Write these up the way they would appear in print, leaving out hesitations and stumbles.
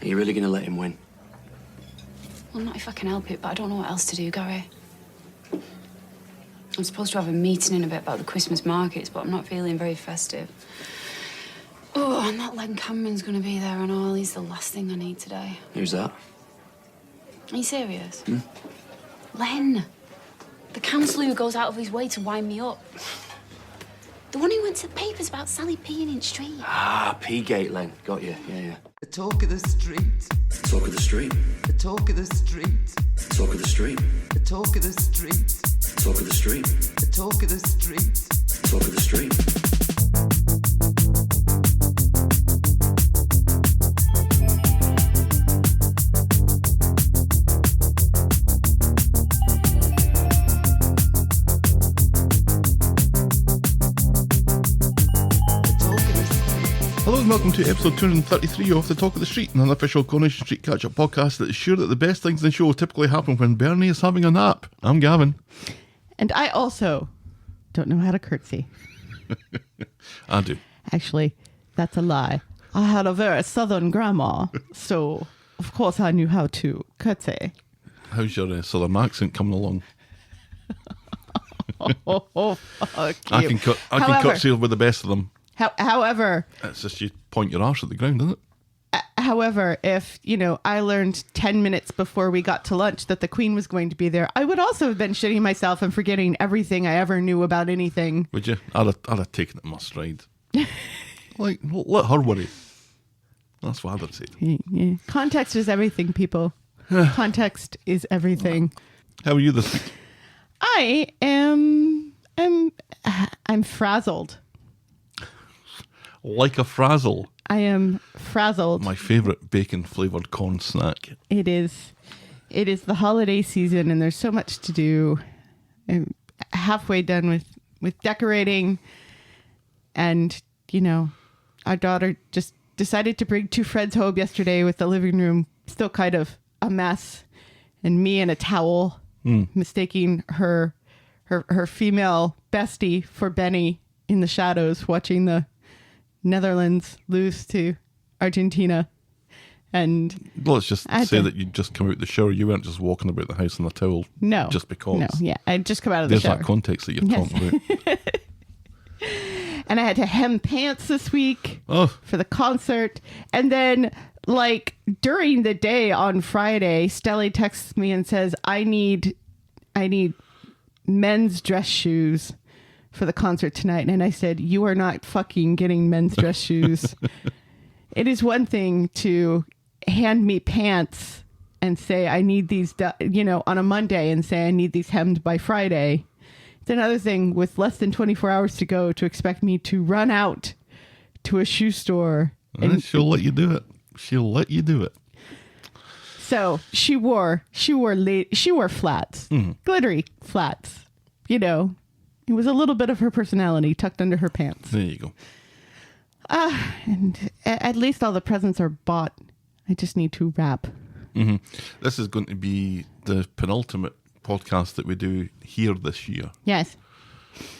Are you really going to let him win? Well, not if I can help it, but I don't know what else to do, Gary. I'm supposed to have a meeting in a bit about the Christmas markets, but I'm not feeling very festive. Oh, and that Len Cameron's going to be there and all. He's the last thing I need today. Who's that? Are you serious? Len. The counsellor who goes out of his way to wind me up. The one who went to the papers about Sally peeing in street. Ah, Pee-Gate Len. Got you. Yeah. The talk of the street. Talk of the street. The talk of the street. Talk of the street. The talk of the street. Talk of the street. The talk of the street. Talk of the street. Hello and welcome to episode 233 of The Talk of the Street, an unofficial Coronation Street catch-up podcast that is sure that the best things in the show typically happen when Bernie is having a nap. I'm Gavin. And I also don't know how to curtsy. I do. Actually, that's a lie. I had a very southern grandma, so of course I knew how to curtsy. How's your southern accent coming along? Fuck I you. can curtsy with the best of them. However, It's just you point your arse at the ground, isn't it? however, if, I learned 10 minutes before we got to lunch that the Queen was going to be there, I would also have been shitting myself and forgetting everything I ever knew about anything. Would you? I'd have taken it in my stride. Like, let her worry. That's what I'd have said. Yeah. Context is everything, people. Context is everything. How are you this week? I am... I'm frazzled. Like a frazzle. I am frazzled. My favourite bacon-flavoured corn snack. It is the holiday season and there's so much to do. I'm halfway done with decorating. And, our daughter just decided to bring 2 friends home yesterday with the living room still kind of a mess. And me in a towel, mistaking her female bestie for Benny in the shadows, watching the Netherlands lose to Argentina. And let's just say that you just come out the shower. You weren't just walking about the house in a towel. No. Just because. No, yeah. I just come out of the shower. There's that context that you're talking about. And I had to hem pants this week for the concert. And then, during the day on Friday, Stelly texts me and says, I need men's dress shoes for the concert tonight. And I said, you are not fucking getting men's dress shoes. It is one thing to hand me pants and say, I need these, on a Monday and say, I need these hemmed by Friday. It's another thing with less than 24 hours to go to expect me to run out to a shoe store. And she'll let you do it. She'll let you do it. So she wore flats, glittery flats, It was a little bit of her personality tucked under her pants. There you go. And at least all the presents are bought. I just need to wrap. Mm-hmm. This is going to be the penultimate podcast that we do here this year. Yes.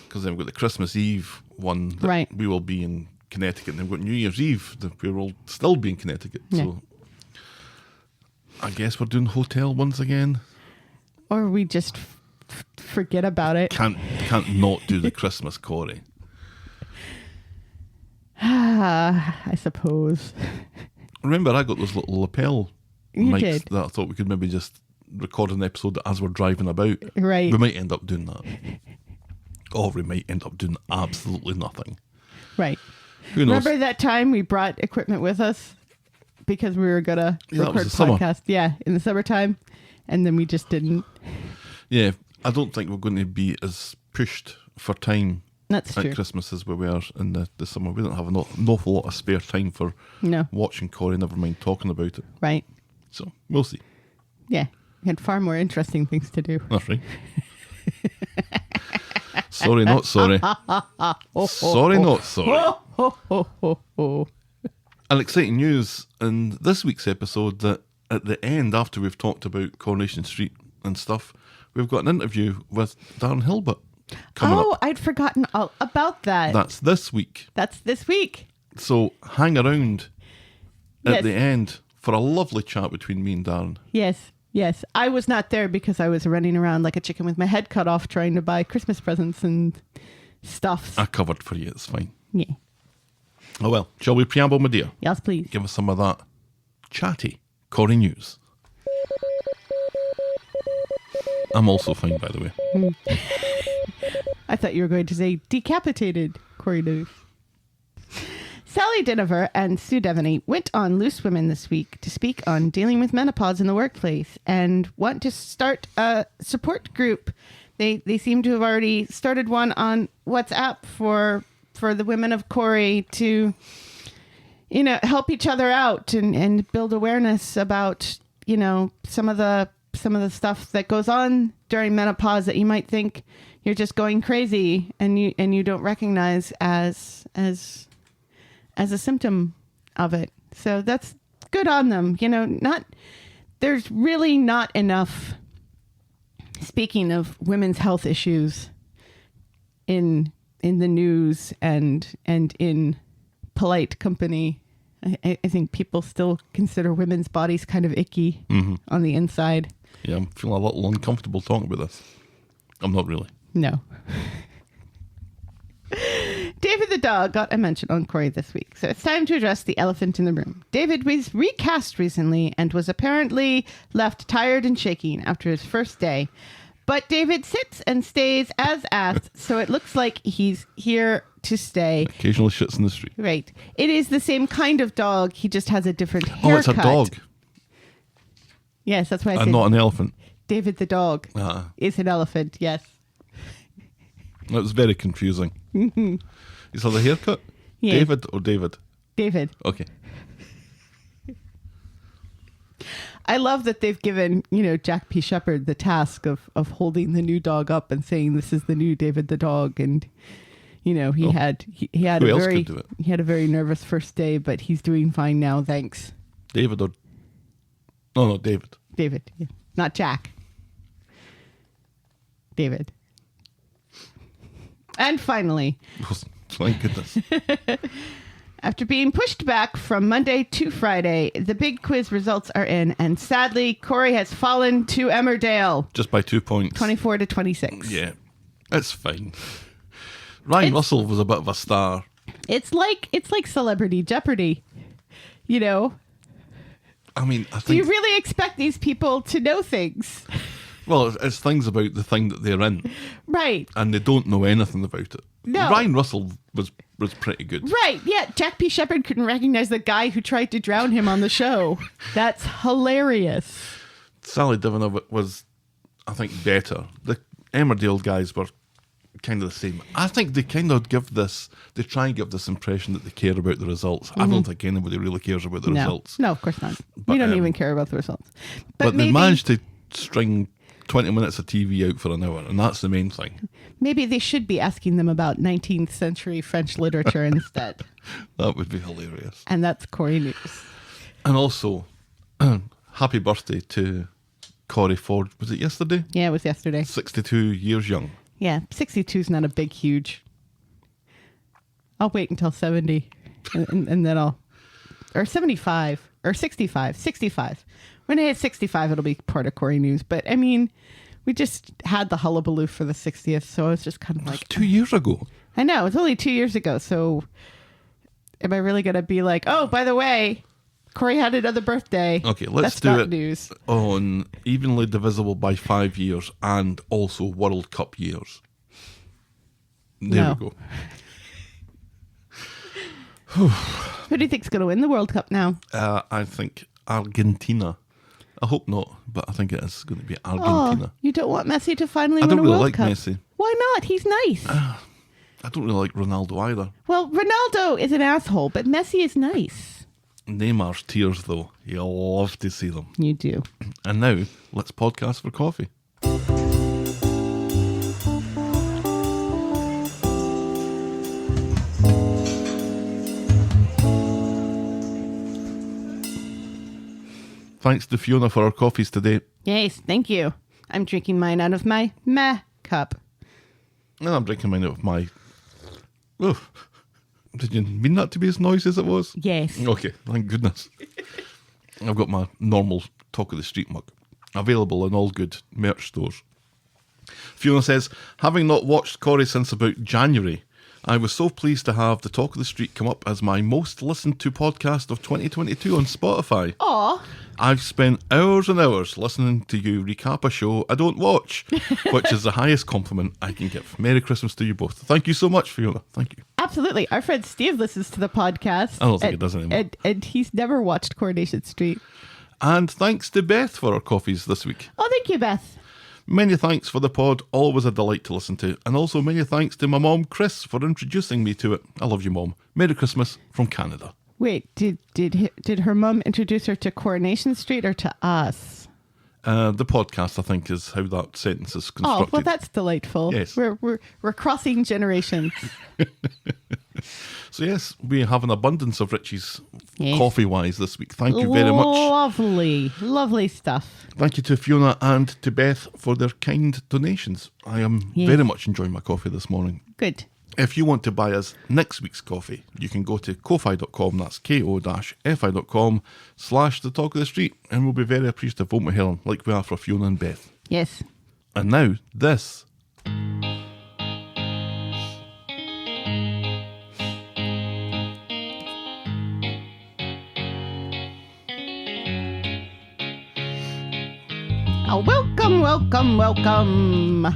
Because then we've got the Christmas Eve one that right. we will be in Connecticut. And then we've got New Year's Eve that we will still be in Connecticut. Yeah. So I guess we're doing hotel ones again. Or we just... forget about it. Can't not do the Christmas corrie. I suppose. Remember, I got those little lapel you mics did. that I thought we could maybe just record an episode as we're driving about. Right. We might end up doing that. Or we might end up doing absolutely nothing. Right. Who knows? Remember that time we brought equipment with us because we were going to record podcast? Yeah, in the summertime. And then we just didn't. Yeah. I don't think we're going to be as pushed for time at Christmas as we were in the summer. We don't have an awful lot of spare time for watching corrie, never mind talking about it. Right. So, we'll see. Yeah. We had far more interesting things to do. That's right. Sorry, not sorry. Sorry, not sorry. And exciting news in this week's episode that at the end, after we've talked about Coronation Street and stuff, we've got an interview with Darren Hilbert coming up. Oh, I'd forgotten all about that. That's this week. That's this week. So hang around at the end for a lovely chat between me and Darren. Yes. I was not there because I was running around like a chicken with my head cut off trying to buy Christmas presents and stuff. I covered for you, it's fine. Yeah. Oh well, shall we preamble, my dear? Yes, please. Give us some of that chatty Corrie news. I'm also fine, by the way. I thought you were going to say decapitated Corrie news. Sally Dinover and Sue Devaney went on Loose Women this week to speak on dealing with menopause in the workplace and want to start a support group. They seem to have already started one on WhatsApp for the women of Corrie to, help each other out and build awareness about, some of the stuff that goes on during menopause that you might think you're just going crazy and you don't recognize as a symptom of it. So that's good on them. There's really not enough, speaking of women's health issues in the news and in polite company. I think people still consider women's bodies kind of icky on the inside. Yeah, I'm feeling a little uncomfortable talking about this. I'm not really. No. David the dog got a mention on Corrie this week, so it's time to address the elephant in the room. David was recast recently and was apparently left tired and shaking after his first day. But David sits and stays as asked, so it looks like he's here to stay. Occasionally shits in the street. Right. It is the same kind of dog, he just has a different haircut. Oh, it's a dog. Yes, that's why I said not an elephant. David the dog is an elephant, yes. That was very confusing. You saw the haircut? Yeah. David or David? David. Okay. I love that they've given, Jack P. Shepherd the task of holding the new dog up and saying this is the new David the dog, and he had Who else could do it? He had a very nervous first day, but he's doing fine now, thanks. David or no, David. David, yeah. Not Jack. David. And finally, thank goodness. After being pushed back from Monday to Friday, the big quiz results are in, and sadly, Corrie has fallen to Emmerdale. Just by 2 points. 24 to 26. Yeah, it's fine. Ryan Russell was a bit of a star. It's like Celebrity Jeopardy, I mean, I think... Do you really expect these people to know things? Well, it's things about the thing that they're in. Right. And they don't know anything about it. No. Ryan Russell was pretty good. Right, yeah. Jack P. Shepherd couldn't recognize the guy who tried to drown him on the show. That's hilarious. Sally Dinover was, I think, better. The Emmerdale guys were kind of the same. I think they kind of they try and give this impression that they care about the results. I don't think anybody really cares about the results. No, of course not. But, we don't even care about the results. But maybe, they managed to string 20 minutes of TV out for an hour, and that's the main thing. Maybe they should be asking them about 19th century French literature instead. That would be hilarious. And that's Corrie News. And also, happy birthday to Corrie Ford. Was it yesterday? Yeah, it was yesterday. 62 years young. Yeah, 62 is not a big, huge. I'll wait until 70 and then or 75 or 65. When I hit 65, it'll be part of Corrie News. But I mean, we just had the hullabaloo for the 60th, so I was just kind of like... 2 years ago. I know, it's only 2 years ago, so am I really going to be like, oh, by the way, Corrie had another birthday? Okay, let's do it news on evenly divisible by 5 years and also World Cup years. There we go. Who do you think's going to win the World Cup now? I think Argentina. I hope not, but I think it is going to be Argentina. Oh, you don't want Messi to finally win a World Cup? I don't really like Messi. Why not? He's nice. I don't really like Ronaldo either. Well, Ronaldo is an asshole, but Messi is nice. Neymar's tears, though. You'll love to see them. You do. And now, let's podcast for coffee. Thanks to Fiona for our coffees today. Yes, thank you. I'm drinking mine out of my meh cup. And I'm drinking mine out of my... Oh, did you mean that to be as noisy as it was? Yes. Okay, thank goodness. I've got my normal Talk of the Street mug, available in all good merch stores. Fiona says, having not watched Corrie since about January, I was so pleased to have the Talk of the Street come up as my most listened to podcast of 2022 on Spotify. Aw. I've spent hours and hours listening to you recap a show I don't watch, which is the highest compliment I can give. Merry Christmas to you both. Thank you so much, Fiona. Thank you. Absolutely. Our friend Steve listens to the podcast. I don't think he does anymore. And he's never watched Coronation Street. And thanks to Beth for our coffees this week. Oh, thank you, Beth. Many thanks for the pod, always a delight to listen to. And also many thanks to my mom, Chris, for introducing me to it. I love you, Mom. Merry Christmas from Canada. Wait, did her mum introduce her to Coronation Street or to us? The podcast, I think, is how that sentence is constructed. Oh, well, that's delightful. Yes. We're crossing generations. So yes, we have an abundance of Richie's Yes. coffee-wise this week. Thank you very much. Lovely stuff. Thank you to Fiona and to Beth for their kind donations. I am very much enjoying my coffee this morning. Good. If you want to buy us next week's coffee, you can go to ko-fi.com, that's ko-fi.com/the Talk of the Street, and we'll be very appreciative, won't we, Helen, like we are for Fiona and Beth. Yes. And now, this. Welcome.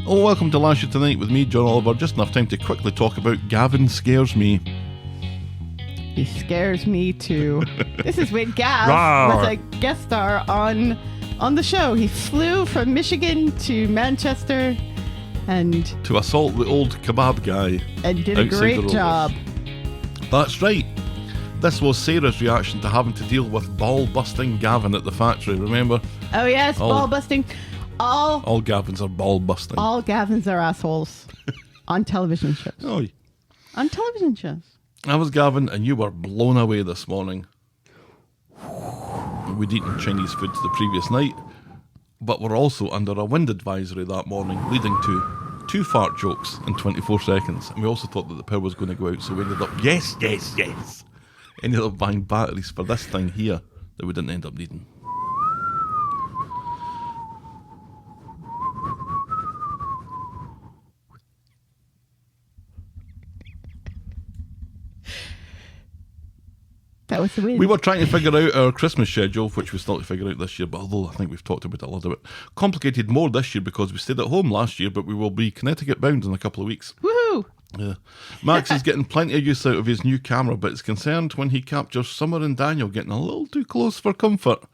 Oh, welcome to Last Year Tonight with me, John Oliver. Just enough time to quickly talk about Gavin Scares Me. He scares me too. This is when Gav Rawr. was a guest star on the show. He flew from Michigan to Manchester and To assault the old kebab guy. did a outside the great Rovers. job. That's right. This was Sarah's reaction to having to deal with ball-busting Gavin at the factory, remember? Oh yes, All- ball busting. All Gavins are ball-busting. All Gavins are assholes on television shows. Oh, On television shows. I was Gavin, and you were blown away this morning. We'd eaten Chinese food the previous night, but we're also under a wind advisory that morning, leading to 2 fart jokes in 24 seconds. And we also thought that the power was going to go out, so we ended up, yes, ended up buying batteries for this thing here that we didn't end up needing. That was the win. We were trying to figure out our Christmas schedule, which we still to figure out this year, but although I think we've talked about it a little bit, complicated more this year because we stayed at home last year, but we will be Connecticut bound in a couple of weeks. Woohoo! Yeah. Max is getting plenty of use out of his new camera, but is concerned when he captures Summer and Daniel getting a little too close for comfort.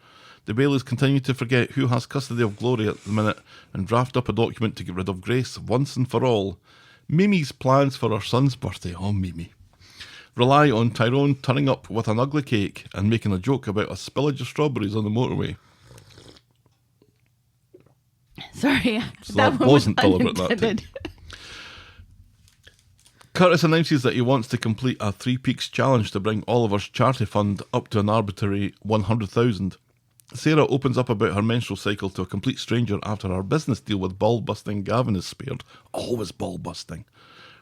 The Baileys continue to forget who has custody of Glory at the minute and draft up a document to get rid of Grace once and for all. Mimi's plans for her son's birthday, oh Mimi, rely on Tyrone turning up with an ugly cake and making a joke about a spillage of strawberries on the motorway. Sorry, So that that one wasn't was deliberate that time. unintended. Curtis announces that he wants to complete a 3 Peaks challenge to bring Oliver's charity fund up to an arbitrary 100,000. Sarah opens up about her menstrual cycle to a complete stranger after her business deal with ball-busting Gavin is spared. Always ball-busting.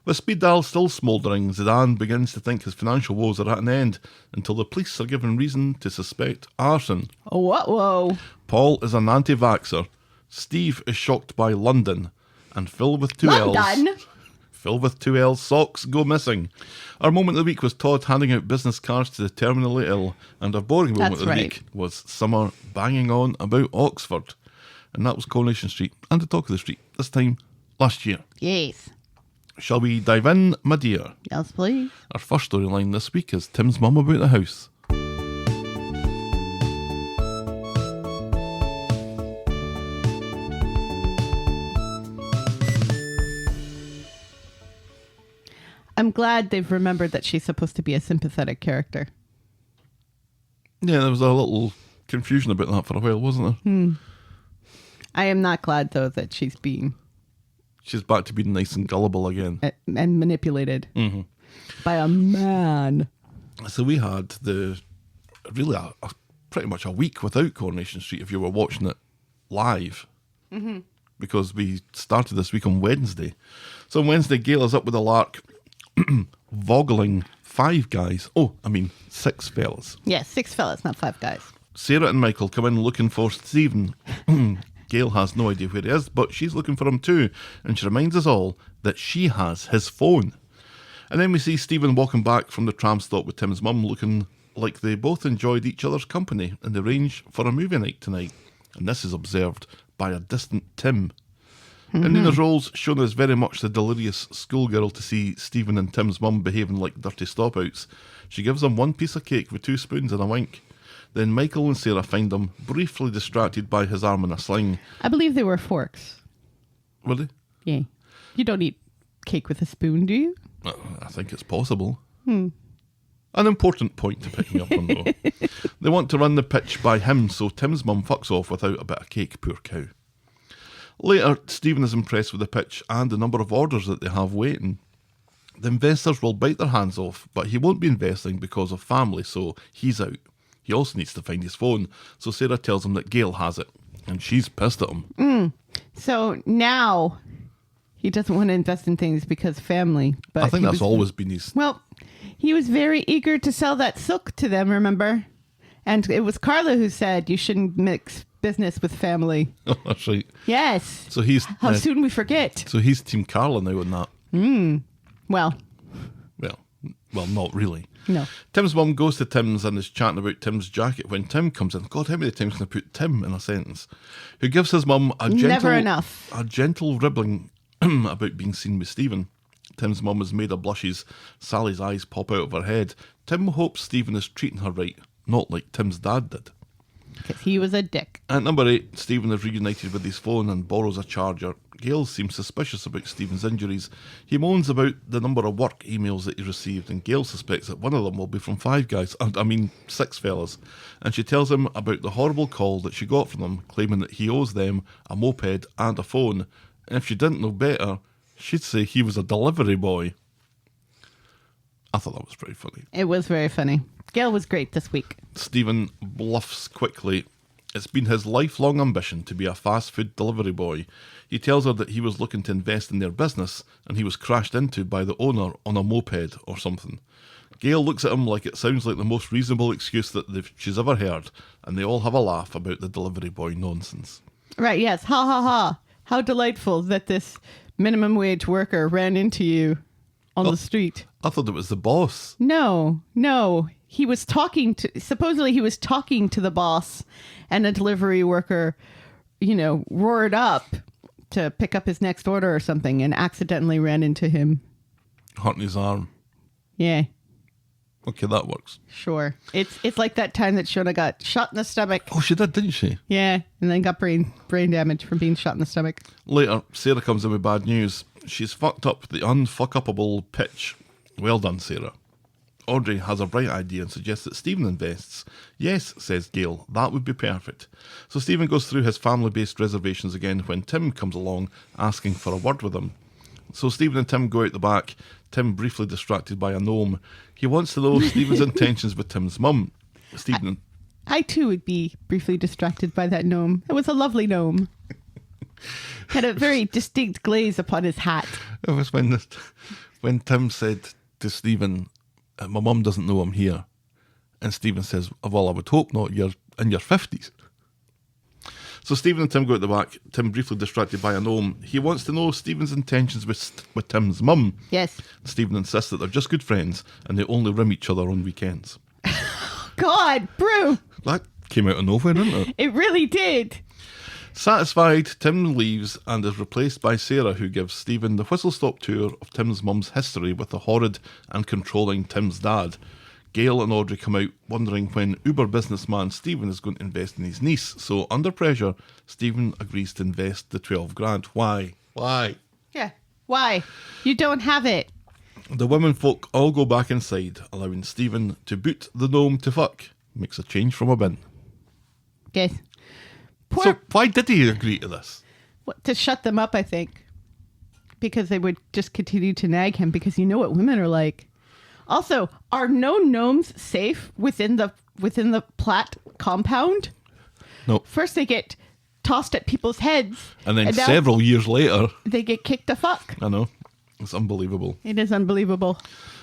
With speed dial still smouldering, Zidane begins to think his financial woes are at an end until the police are given reason to suspect arson. Whoa. Paul is an anti-vaxxer. Steve is shocked by London. And Phil with 2 L's. London? Phil with 2 L's socks go missing. Our moment of the week was Todd handing out business cards to the terminally ill, and our boring moment That's of the right. week was Summer banging on about Oxford. And that was Coronation Street and the Talk of the Street, this time last year. Yes. Shall we dive in, my dear? Yes, please. Our first storyline this week is Tim's mum about the house. I'm glad they've remembered that she's supposed to be a sympathetic character. Yeah, there was a little confusion about that for a while, wasn't there? I am not glad, though, that she's being She's back to being nice and gullible again. and manipulated by a man. So we had pretty much a week without Coronation Street if you were watching it live. Because we started this week on Wednesday. So on Wednesday, Gail is up with a lark, vogling 5 guys. 6 fellas. Yeah, 6 fellas, not 5 guys. Sarah and Michael come in looking for Stephen. Gail has no idea where he is, but she's looking for him too, and she reminds us all that she has his phone. And then we see Stephen walking back from the tram stop with Tim's mum, looking like they both enjoyed each other's company and they arrange for a movie night tonight. And this is observed by a distant Tim. In Nina's roles, Shona is very much the delirious schoolgirl to see Stephen and Tim's mum behaving like dirty stop-outs. She gives them one piece of cake with 2 spoons and a wink. Then Michael and Sarah find him briefly distracted by his arm in a sling. I believe they were forks. Were they? Yeah. You don't eat cake with a spoon, do you? I think it's possible. An important point to pick me up on, though. They want to run the pitch by him, so Tim's mum fucks off without a bit of cake, poor cow. Later, Stephen is impressed with the pitch and the number of orders that they have waiting. The investors will bite their hands off, but he won't be investing because of family, so he's out. He also needs to find his phone, so Sarah tells him that Gail has it, and she's pissed at him. So now he doesn't want to invest in things because family. But I think that's always been his... Well, he was very eager to sell that silk to them, remember? And it was Carla who said you shouldn't mix business with family. Oh, that's right. Yes. So he's... How soon we forget. So he's Team Carla now on that. Well, not really. no. Tim's mum goes to Tim's and is chatting about Tim's jacket when Tim comes in. God, how many times can I put Tim in a sentence? Who gives his mum a Never enough. gentle ribbling about being seen with Stephen. Tim's mum is made of blushes. Sally's eyes pop out of her head. Tim hopes Stephen is treating her right, not like Tim's dad did. Because he was a dick. At number 8, Stephen is reunited with his phone and borrows a charger. Gail seems suspicious about Stephen's injuries. He moans about the number of work emails that he received, and Gail suspects that one of them will be from 6 fellas. And she tells him about the horrible call that she got from them, claiming that he owes them a moped and a phone. And if she didn't know better, she'd say he was a delivery boy. I thought that was very funny. It was very funny. Gail was great this week. Stephen bluffs quickly. It's been his lifelong ambition to be a fast food delivery boy. He tells her that he was looking to invest in their business and he was crashed into by the owner on a moped or something. Gail looks at him like it sounds like the most reasonable excuse that she's ever heard, and they all have a laugh about the delivery boy nonsense. Right, yes. Ha ha ha. How delightful that this minimum wage worker ran into you on the street. I thought it was the boss. No. He was supposedly he was talking to the boss, and a delivery worker, roared up to pick up his next order or something and accidentally ran into him. Hurting his arm. Yeah. Okay, that works. Sure. It's like that time that Shona got shot in the stomach. Oh, she did, didn't she? Yeah, and then got brain damage from being shot in the stomach. Later, Sarah comes in with bad news. She's fucked up the unfuck-upable pitch. Well done, Sarah. Audrey has a bright idea and suggests that Stephen invests. Yes, says Gail, that would be perfect. So Stephen goes through his family-based reservations again when Tim comes along asking for a word with him. So Stephen and Tim go out the back, Tim briefly distracted by a gnome. He wants to know Stephen's intentions with Tim's mum. Stephen... I too would be briefly distracted by that gnome. It was a lovely gnome. Had a very distinct glaze upon his hat. It was when Tim said to Stephen, my mum doesn't know I'm here. And Stephen says, well, I would hope not, you're in your 50s. So Stephen and Tim go at the back, Tim briefly distracted by a gnome. He wants to know Stephen's intentions with Tim's mum. Yes. Stephen insists that they're just good friends and they only rim each other on weekends. God, Brew! That came out of nowhere, didn't it? It really did. Satisfied, Tim leaves and is replaced by Sarah, who gives Stephen the whistle-stop tour of Tim's mum's history with the horrid and controlling Tim's dad. Gail and Audrey come out wondering when uber businessman Stephen is going to invest in his niece. So under pressure, Stephen agrees to invest the 12 grand. Why? Yeah. Why? You don't have it. The women folk all go back inside, allowing Stephen to boot the gnome to fuck. Makes a change from a bin. Yes. So why did he agree to this? To shut them up, I think. Because they would just continue to nag him, because you know what women are like. Also, are no gnomes safe within the Platt compound? No. First they get tossed at people's heads. And then several years later... they get kicked the fuck. I know. It's unbelievable. It is unbelievable.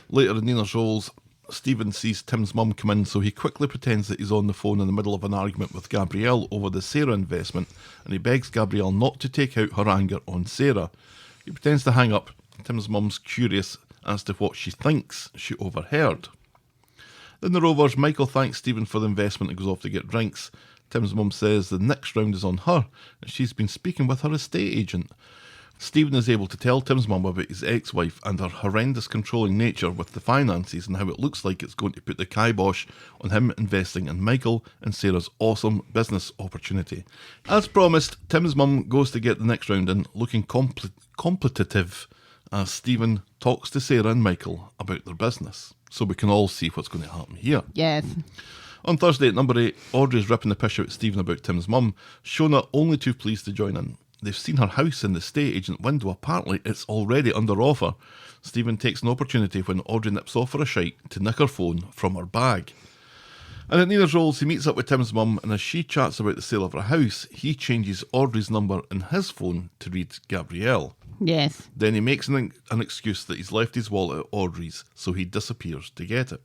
Later in Nina's roles, Stephen sees Tim's mum come in, so he quickly pretends that he's on the phone in the middle of an argument with Gabrielle over the Sarah investment, and he begs Gabrielle not to take out her anger on Sarah. He pretends to hang up. Tim's mum's curious as to what she thinks she overheard. Then the Rovers, Michael thanks Stephen for the investment and goes off to get drinks. Tim's mum says the next round is on her, and she's been speaking with her estate agent. Stephen is able to tell Tim's mum about his ex-wife and her horrendous controlling nature with the finances and how it looks like it's going to put the kibosh on him investing in Michael and Sarah's awesome business opportunity. As promised, Tim's mum goes to get the next round in, looking competitive as Stephen talks to Sarah and Michael about their business. So we can all see what's going to happen here. Yes. On Thursday at number 8, Audrey's ripping the piss out Stephen about Tim's mum. Shona only too pleased to join in. They've seen her house in the estate agent window. Apparently, it's already under offer. Stephen takes an opportunity when Audrey nips off for a shite to nick her phone from her bag. And at Nina's Rolls, he meets up with Tim's mum, and as she chats about the sale of her house, he changes Audrey's number in his phone to read Gabrielle. Yes. Then he makes an excuse that he's left his wallet at Audrey's, so he disappears to get it.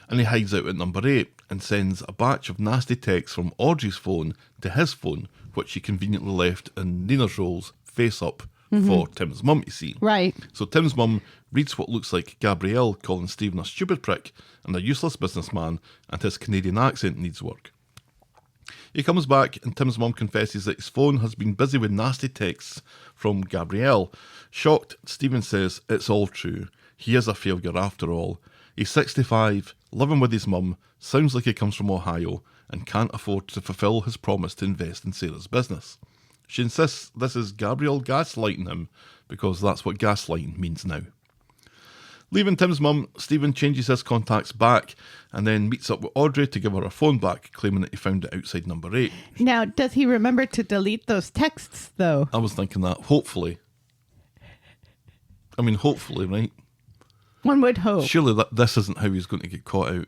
And he hides out at number 8 and sends a batch of nasty texts from Audrey's phone to his phone, which he conveniently left in Nina's Rolls face up for Tim's mum to see. Right. So Tim's mum reads what looks like Gabrielle calling Stephen a stupid prick and a useless businessman, and his Canadian accent needs work. He comes back and Tim's mum confesses that his phone has been busy with nasty texts from Gabrielle. Shocked, Stephen says it's all true. He is a failure after all. He's 65, living with his mum, sounds like he comes from Ohio, and can't afford to fulfill his promise to invest in Sarah's business. She insists this is Gabrielle gaslighting him, because that's what gaslighting means now. Leaving Tim's mum, Stephen changes his contacts back and then meets up with Audrey to give her phone back, claiming that he found it outside number 8. Now, does he remember to delete those texts, though? I was thinking that. Hopefully. I mean, hopefully, right? One would hope. Surely this isn't how he's going to get caught out.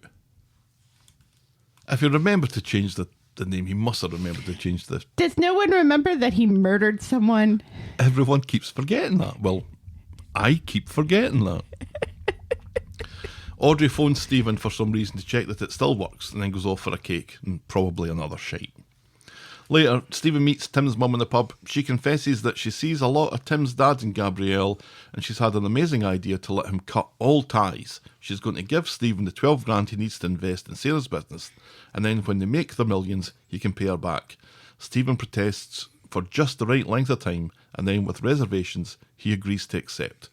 If he remembered to change the name, he must have remembered to change the... Does no one remember that he murdered someone? Everyone keeps forgetting that. Well, I keep forgetting that. Audrey phones Stephen for some reason to check that it still works and then goes off for a cake and probably another shite. Later, Stephen meets Tim's mum in the pub. She confesses that she sees a lot of Tim's dad in Gabrielle and she's had an amazing idea to let him cut all ties. She's going to give Stephen the 12 grand he needs to invest in Sarah's business, and then when they make the millions, he can pay her back. Stephen protests for just the right length of time, and then with reservations, he agrees to accept.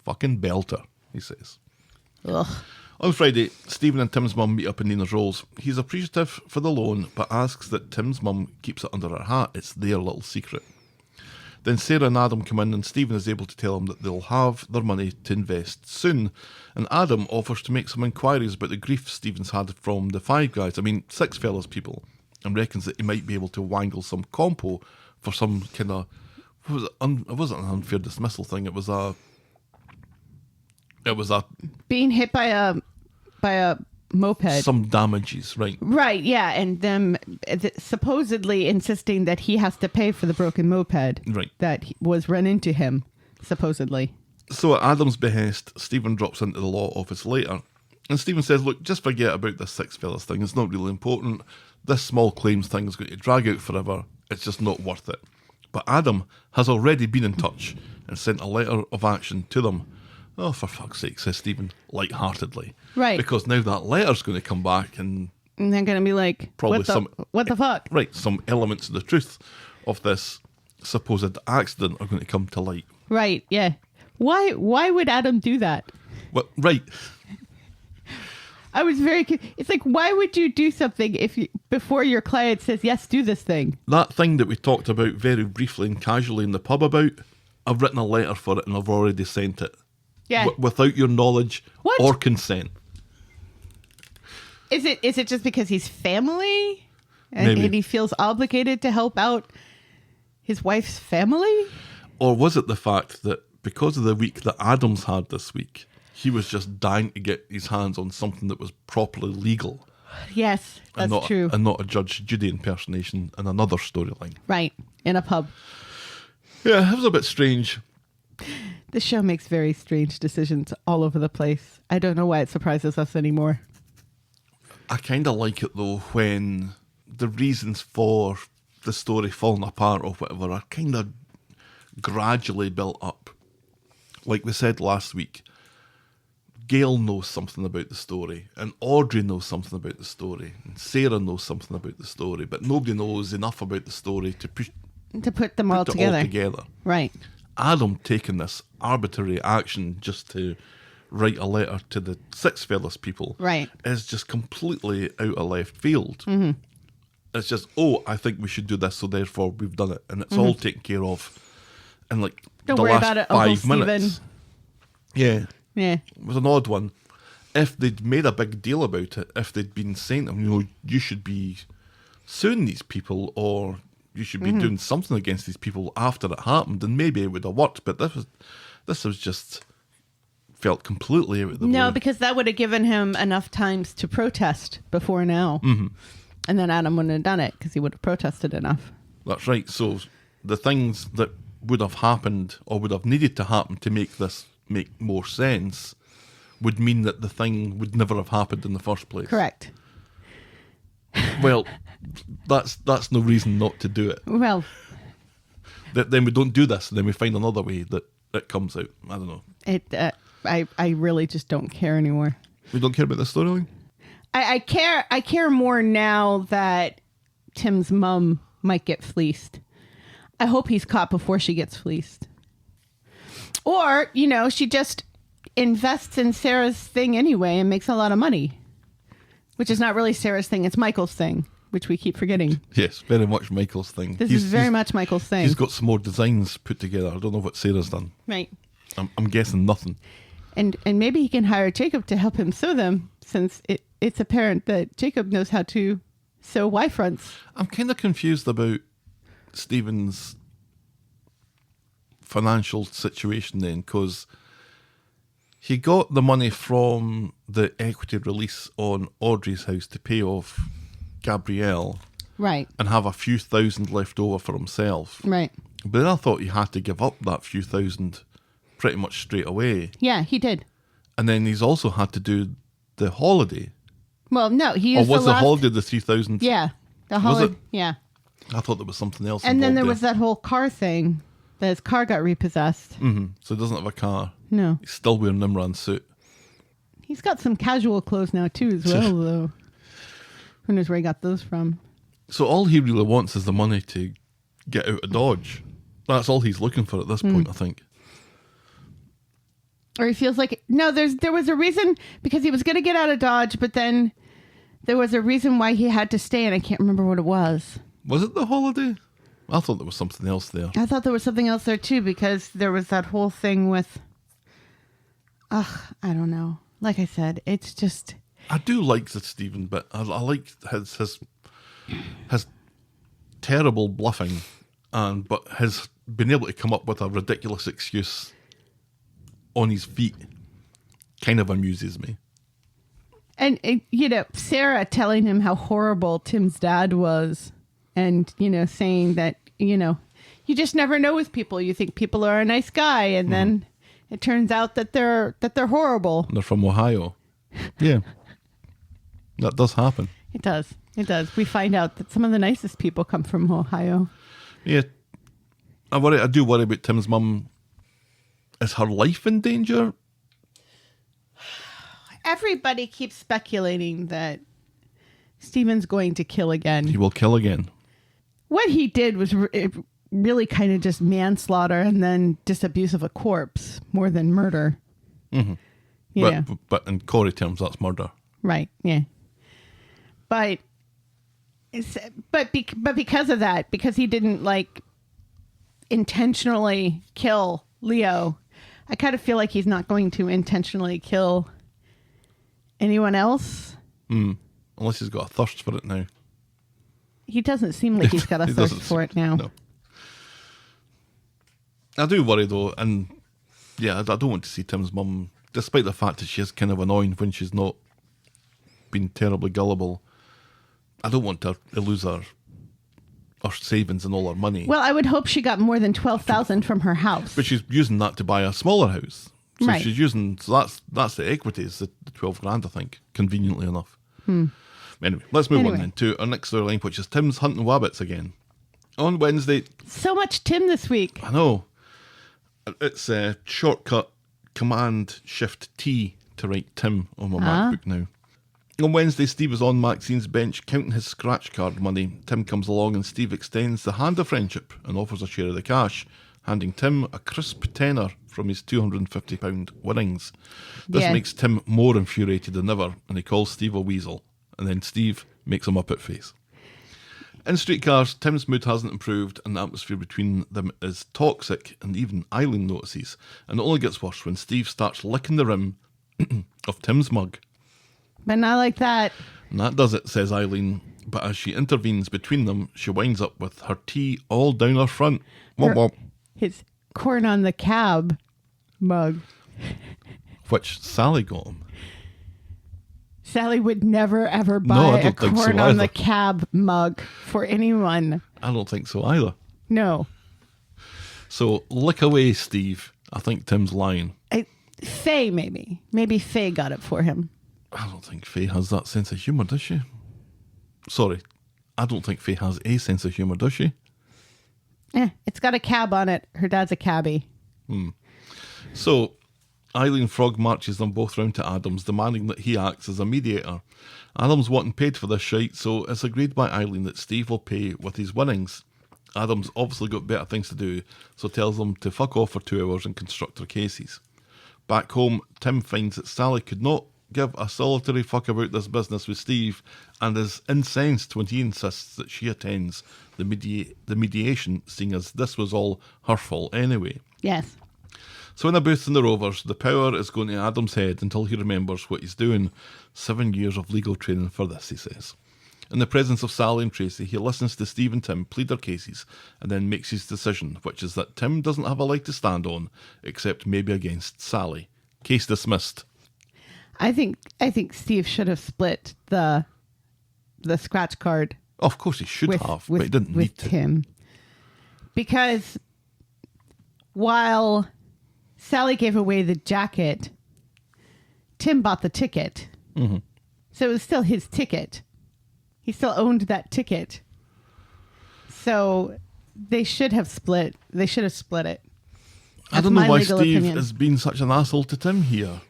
Fucking belter, he says. Ugh. On Friday, Stephen and Tim's mum meet up in Nina's Rolls. He's appreciative for the loan, but asks that Tim's mum keeps it under her hat. It's their little secret. Then Sarah and Adam come in, and Stephen is able to tell him that they'll have their money to invest soon. And Adam offers to make some inquiries about the grief Stephen's had from the 5 guys. I mean, 6 fellas people. And reckons that he might be able to wangle some compo for some kind of... it wasn't an unfair dismissal thing. It was a... Being hit by a moped. Some damages, right? Right, yeah, and them supposedly insisting that he has to pay for the broken moped. Right. That was run into him, supposedly. So at Adam's behest, Stephen drops into the law office later. And Stephen says, look, just forget about this 6 fellas thing. It's not really important. This small claims thing is going to drag out forever. It's just not worth it. But Adam has already been in touch and sent a letter of action to them. Oh, for fuck's sake, says Stephen, light-heartedly. Right. Because now that letter's going to come back and they're going to be like, probably what the fuck? Right, some elements of the truth of this supposed accident are going to come to light. Right, yeah. Why would Adam do that? Well, right. I was it's like, why would you do something before your client says, yes, do this thing? That thing that we talked about very briefly and casually in the pub about, I've written a letter for it and I've already sent it. Yeah. Without your knowledge or consent. Is it just because he's family Maybe. and he feels obligated to help out his wife's family? Or was it the fact that because of the week that Adams had this week, he was just dying to get his hands on something that was properly legal? Yes, that's true. And not a Judge Judy impersonation and another storyline. Right, in a pub. Yeah, it was a bit strange. The show makes very strange decisions all over the place. I don't know why it surprises us anymore. I kind of like it, though, when the reasons for the story falling apart or whatever are kind of gradually built up. Like we said last week, Gail knows something about the story, and Audrey knows something about the story, and Sarah knows something about the story, but nobody knows enough about the story to put them all together. Right. Adam taking this arbitrary action just to write a letter to the Six Fellas people is just completely out of left field. Mm-hmm. It's just, I think we should do this, so therefore we've done it, and it's all taken care of in like Don't the worry last about it, 5 Uncle minutes. Yeah. Yeah. It was an odd one. If they'd made a big deal about it, if they'd been saying to them, you should be suing these people, or you should be doing something against these people after it happened, then maybe it would have worked. But this was just felt completely out of the blue. Because that would have given him enough times to protest before now. Mm-hmm. And then Adam wouldn't have done it because he would have protested enough. That's right. So the things that would have happened or would have needed to happen to make this make more sense would mean that the thing would never have happened in the first place. Correct. Well, that's no reason not to do it. Well, then we don't do this, and then we find another way that it comes out. I don't know. I really just don't care anymore. We don't care about the storyline? I care more now that Tim's mum might get fleeced. I hope he's caught before she gets fleeced. Or, she just invests in Sarah's thing anyway and makes a lot of money. Which is not really Sarah's thing, it's Michael's thing, which we keep forgetting. Yes, very much Michael's thing. This is very much Michael's thing. He's got some more designs put together. I don't know what Sarah's done. Right. I'm guessing nothing. And maybe he can hire Jacob to help him sew them, since it's apparent that Jacob knows how to sew Y-fronts. I'm kind of confused about Stephen's financial situation then, because he got the money from the equity release on Audrey's house to pay off Gabrielle. Right. And have a few thousand left over for himself. Right. But then I thought he had to give up that few thousand pretty much straight away. Yeah, he did. And then he's also had to do the holiday. Well, no, he used the holiday the 3,000? Yeah. The holiday. Yeah. I thought there was something else and then there there was that whole car thing. That his car got repossessed. Mm-hmm. So he doesn't have a car. No. He's still wearing an Imran suit. He's got some casual clothes now too as well, though. Who knows where he got those from. So all he really wants is the money to get out of Dodge. That's all he's looking for at this point, I think. Or he feels like... No, there was a reason, because he was going to get out of Dodge, but then there was a reason why he had to stay, and I can't remember what it was. Was it the holiday? I thought there was something else there. I thought there was something else there too, because there was that whole thing with... I don't know. Like I said, it's just... I do like the Stephen, but I like his terrible bluffing, but his been able to come up with a ridiculous excuse on his feet kind of amuses me. And, Sarah telling him how horrible Tim's dad was, and, saying that, you just never know with people. You think people are a nice guy, and then it turns out that they're horrible. They're from Ohio. Yeah. That does happen. It does. It does. We find out that some of the nicest people come from Ohio. Yeah. I do worry about Tim's mum. Is her life in danger? Everybody keeps speculating that Stephen's going to kill again. He will kill again. What he did was really kind of just manslaughter and then disabuse of a corpse more than murder. Mm-hmm. Yeah. But in Corrie terms, that's murder. Right. Yeah. But because of that, because he didn't intentionally kill Leo, I kind of feel like he's not going to intentionally kill anyone else. Unless he's got a thirst for it now. He doesn't seem like he's got a thirst for it now. No. I do worry though, and yeah, I don't want to see Tim's mum, despite the fact that she is kind of annoying when she's not being terribly gullible. I don't want her to lose her her savings and all her money. Well, I would hope she got more than 12,000 from her house. But she's using that to buy a smaller house. So Right. she's using, so that's the equity, is the 12 grand, I think, conveniently enough. Anyway, let's move on then to our next storyline, which is Tim's hunting Wabbits again. On Wednesday, So much Tim this week. I know, it's a shortcut Command-Shift-T to write Tim on my MacBook now. On Wednesday, Steve is on Maxine's bench counting his scratch card money. Tim comes along and Steve extends the hand of friendship and offers a share of the cash, handing Tim a crisp tenner from his £250 winnings. This makes Tim more infuriated than ever, and he calls Steve a weasel. And then Steve makes a Muppet face. In streetcars, Tim's mood hasn't improved, and the atmosphere between them is toxic, and even Eileen notices. And it only gets worse when Steve starts licking the rim of Tim's mug. But not like that. And that does it, says Eileen. But as she intervenes between them, she winds up with her tea all down her front. Womp womp. His corn on the cab mug. Which Sally got him. Sally would never, ever buy a corn on the either. cab mug for anyone. I don't think so either. No. So, lick away, Steve. I think Tim's lying. Faye, maybe. Maybe Faye got it for him. I don't think Faye has that sense of humour, does she? Sorry. I don't think Faye has a sense of humour, does she? It's got a cab on it. Her dad's a cabbie. So, Eileen Frog marches them both round to Adams, demanding that he acts as a mediator. Adams wanting paid for this shite, so it's agreed by Eileen that Steve will pay with his winnings. Adams obviously got better things to do, so tells them to fuck off for 2 hours and construct their cases. Back home, Tim finds that Sally could not give a solitary fuck about this business with Steve, and is incensed when he insists that she attends the mediation, seeing as this was all her fault anyway. Yes. So in a booth in the Rovers, the power is going to Adam's head until he remembers what he's doing. 7 years of legal training for this, he says. In the presence of Sally and Tracy, he listens to Steve and Tim plead their cases and then makes his decision, which is that Tim doesn't have a leg to stand on, except maybe against Sally. Case dismissed. I think Steve should have split the scratch card. Of course he should have, but he didn't need to. Tim. Because while Sally gave away the jacket, Tim bought the ticket. Mm-hmm. So it was still his ticket. He still owned that ticket. So they should have split. They should have split it. I don't know why Steve has been such an asshole to Tim here.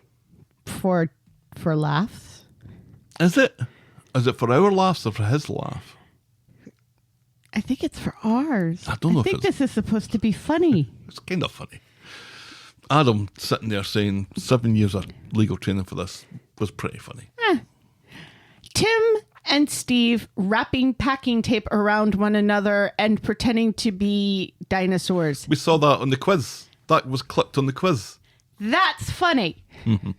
For laughs? Is it? Is it for our laughs or for his laugh? I think it's for ours. I don't know I think this is supposed to be funny. It's kind of funny. Adam sitting there saying 7 years of legal training for this was pretty funny. Tim and Steve wrapping packing tape around one another and pretending to be dinosaurs. We saw that on the quiz. That was clipped on the quiz. That's funny. Mm-hmm.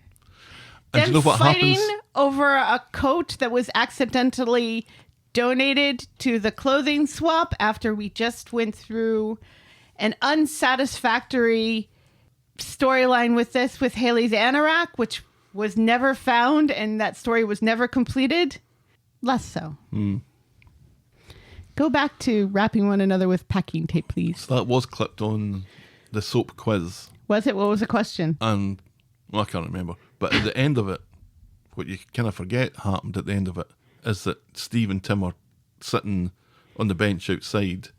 And Them do you know what fighting happens? over a coat that was accidentally donated to the clothing swap after we just went through an unsatisfactory storyline with Haley's anorak, which was never found, and that story was never completed. Less so. Go back to wrapping one another with packing tape, please. So that was clipped on the soap quiz. Was it? What was the question? And, well, I can't remember. But at the end of it, what you kind of forget happened at the end of it is that Steve and Tim are sitting on the bench outside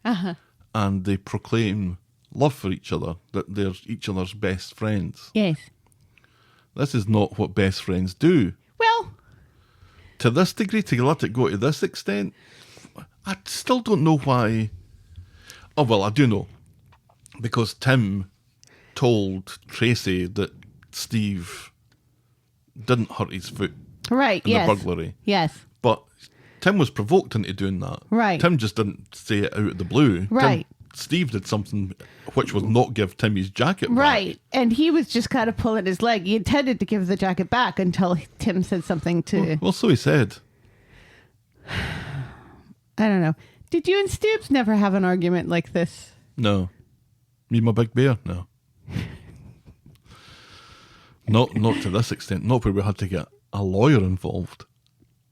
and they proclaim love for each other, that they're each other's best friends. Yes. This is not what best friends do. Well, to this degree, to let it go to this extent, I still don't know why. Oh, well, I do know. Because Tim told Tracy that Steve didn't hurt his foot right, in yes. the burglary. Yes. But Tim was provoked into doing that. Right. Tim just didn't say it out of the blue. Right. Steve did something which was not give Tim his jacket back. Right. And he was just kind of pulling his leg. He intended to give the jacket back until Tim said something to... Well, so he said. I don't know. Did you and Stoops never have an argument like this? No. Me and my big bear? No. Not to this extent. Not where we had to get a lawyer involved.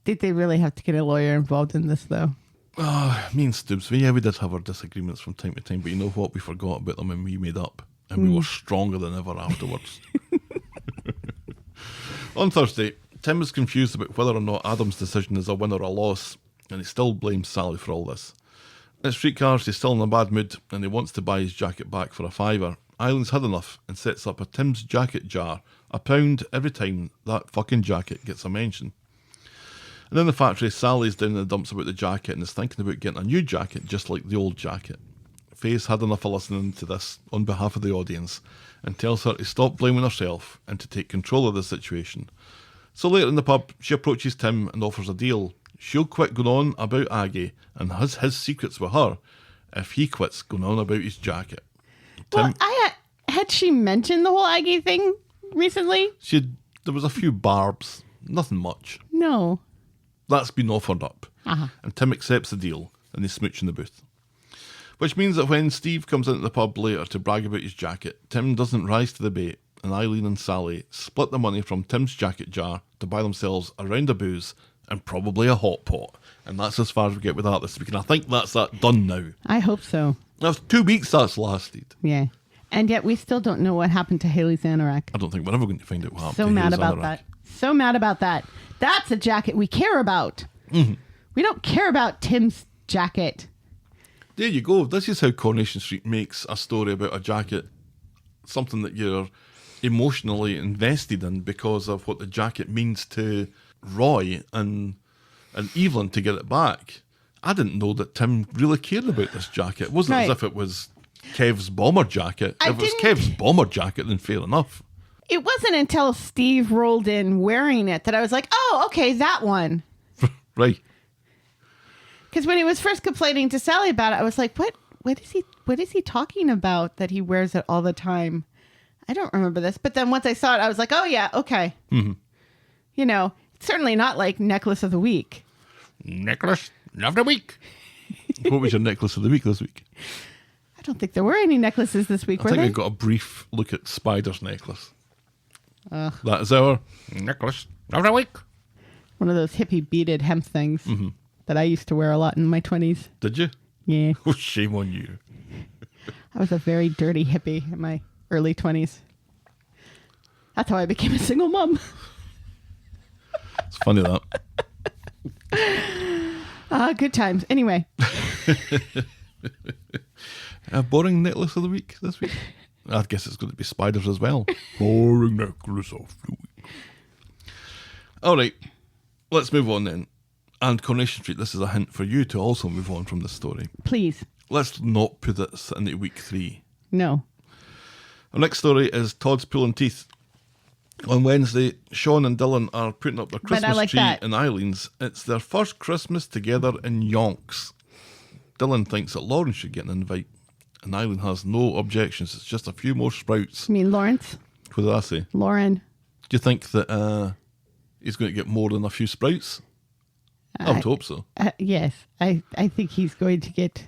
Did they really have to get a lawyer involved in this, though? Me and Stubbs, we did have our disagreements from time to time, but you know what? We forgot about them and we made up. And we were stronger than ever afterwards. On Thursday, Tim is confused about whether or not Adam's decision is a win or a loss, and he still blames Sally for all this. At streetcars, he's still in a bad mood, and he wants to buy his jacket back for $5. Eileen's had enough and sets up a Tim's jacket jar, £1 every time that fucking jacket gets a mention. And in the factory, Sally's down in the dumps about the jacket and is thinking about getting a new jacket just like the old jacket. Faye's had enough of listening to this on behalf of the audience and tells her to stop blaming herself and to take control of the situation. So later in the pub, she approaches Tim and offers a deal. She'll quit going on about Aggie and has his secrets with her if he quits going on about his jacket. Well, had she mentioned the whole Aggie thing recently? There was a few barbs, nothing much. No. That's been offered up. Uh-huh. And Tim accepts the deal and they smooch in the booth. Which means that when Steve comes into the pub later to brag about his jacket, Tim doesn't rise to the bait, and Eileen and Sally split the money from Tim's jacket jar to buy themselves a round of booze and probably a hot pot. And that's as far as we get with that this week. And I think that's that done now. I hope so. That's 2 weeks that's lasted. Yeah. And yet we still don't know what happened to Haley's anorak. I don't think we're ever going to find out what happened So to mad Haley's about anorak. that. So mad about that. That's a jacket we care about. Mm-hmm. We don't care about Tim's jacket. There you go. This is how Coronation Street makes a story about a jacket something that you're emotionally invested in because of what the jacket means to Roy and Evelyn to get it back. I didn't know that Tim really cared about this jacket. It wasn't as if it was Kev's bomber jacket. If it was Kev's bomber jacket, then fair enough. It wasn't until Steve rolled in wearing it that I was like, oh, okay, that one. Right. Because when he was first complaining to Sally about it, I was like, what is he talking about that he wears it all the time? I don't remember this. But then once I saw it, I was like, oh, yeah, okay. Mm-hmm. You know, it's certainly not like necklace of the week. Necklace of the week. What was your necklace of the week this week? I don't think there were any necklaces this week, I were think there? we got a brief look at Spider's necklace. Ugh. That is our necklace of the week. One of those hippie beaded hemp things that I used to wear a lot in my 20s. Did you? Yeah. Oh, shame on you. I was a very dirty hippie in my early 20s. That's how I became a single mom. It's funny that. Good times. Anyway. A boring necklace of the week this week. I guess it's going to be Spiders as well. Boring necklace of the week. All right, let's move on then. And Coronation Street, this is a hint for you to also move on from this story. Please. Let's not put this into week 3. No. Our next story is Todd's pulling teeth. On Wednesday, Sean and Dylan are putting up their Christmas tree in Eileen's. It's their first Christmas together in yonks. Dylan thinks that Laurence should get an invite, and Eileen has no objections. It's just a few more sprouts. You mean Laurence? What did I say? Lauren. Do you think that he's going to get more than a few sprouts? I would hope so. Yes. I think he's going to get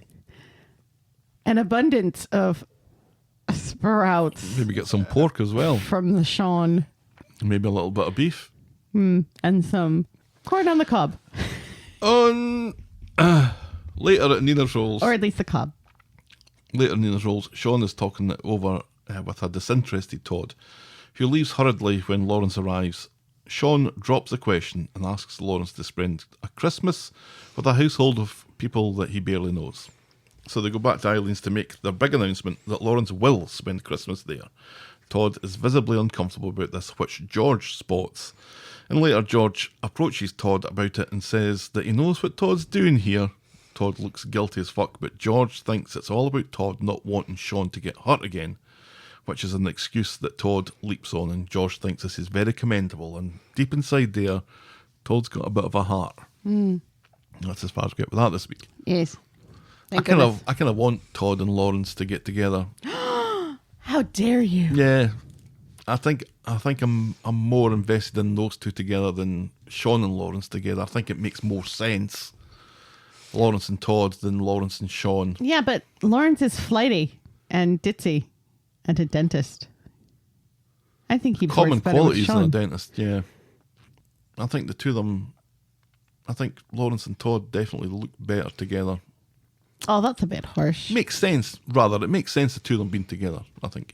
an abundance of sprouts. Maybe get some pork as well. From the Sean. Maybe a little bit of beef. And some corn on the cob. On later at Nina's Rolls. Or at least the cob. Later in Nina's Rolls, Sean is talking it over with a disinterested Todd, who leaves hurriedly when Laurence arrives. Sean drops the question and asks Laurence to spend a Christmas with a household of people that he barely knows. So they go back to Eileen's to make their big announcement that Laurence will spend Christmas there. Todd is visibly uncomfortable about this, which George spots. And later George approaches Todd about it and says that he knows what Todd's doing here. Todd looks guilty as fuck, but George thinks it's all about Todd not wanting Sean to get hurt again, which is an excuse that Todd leaps on, and George thinks this is very commendable. And deep inside there, Todd's got a bit of a heart. That's as far as we get with that this week. Yes. I kind of want Todd and Laurence to get together. How dare you? Yeah, I think I'm more invested in those two together than Sean and Laurence together. I think it makes more sense, Laurence and Todd, than Laurence and Sean. Yeah, but Laurence is flighty and ditzy and a dentist. I think he common works better with qualities Sean. in a dentist. Yeah, I think the two of them I think Laurence and Todd definitely look better together. Oh, that's a bit harsh. Makes sense, rather. It makes sense the two of them being together, I think.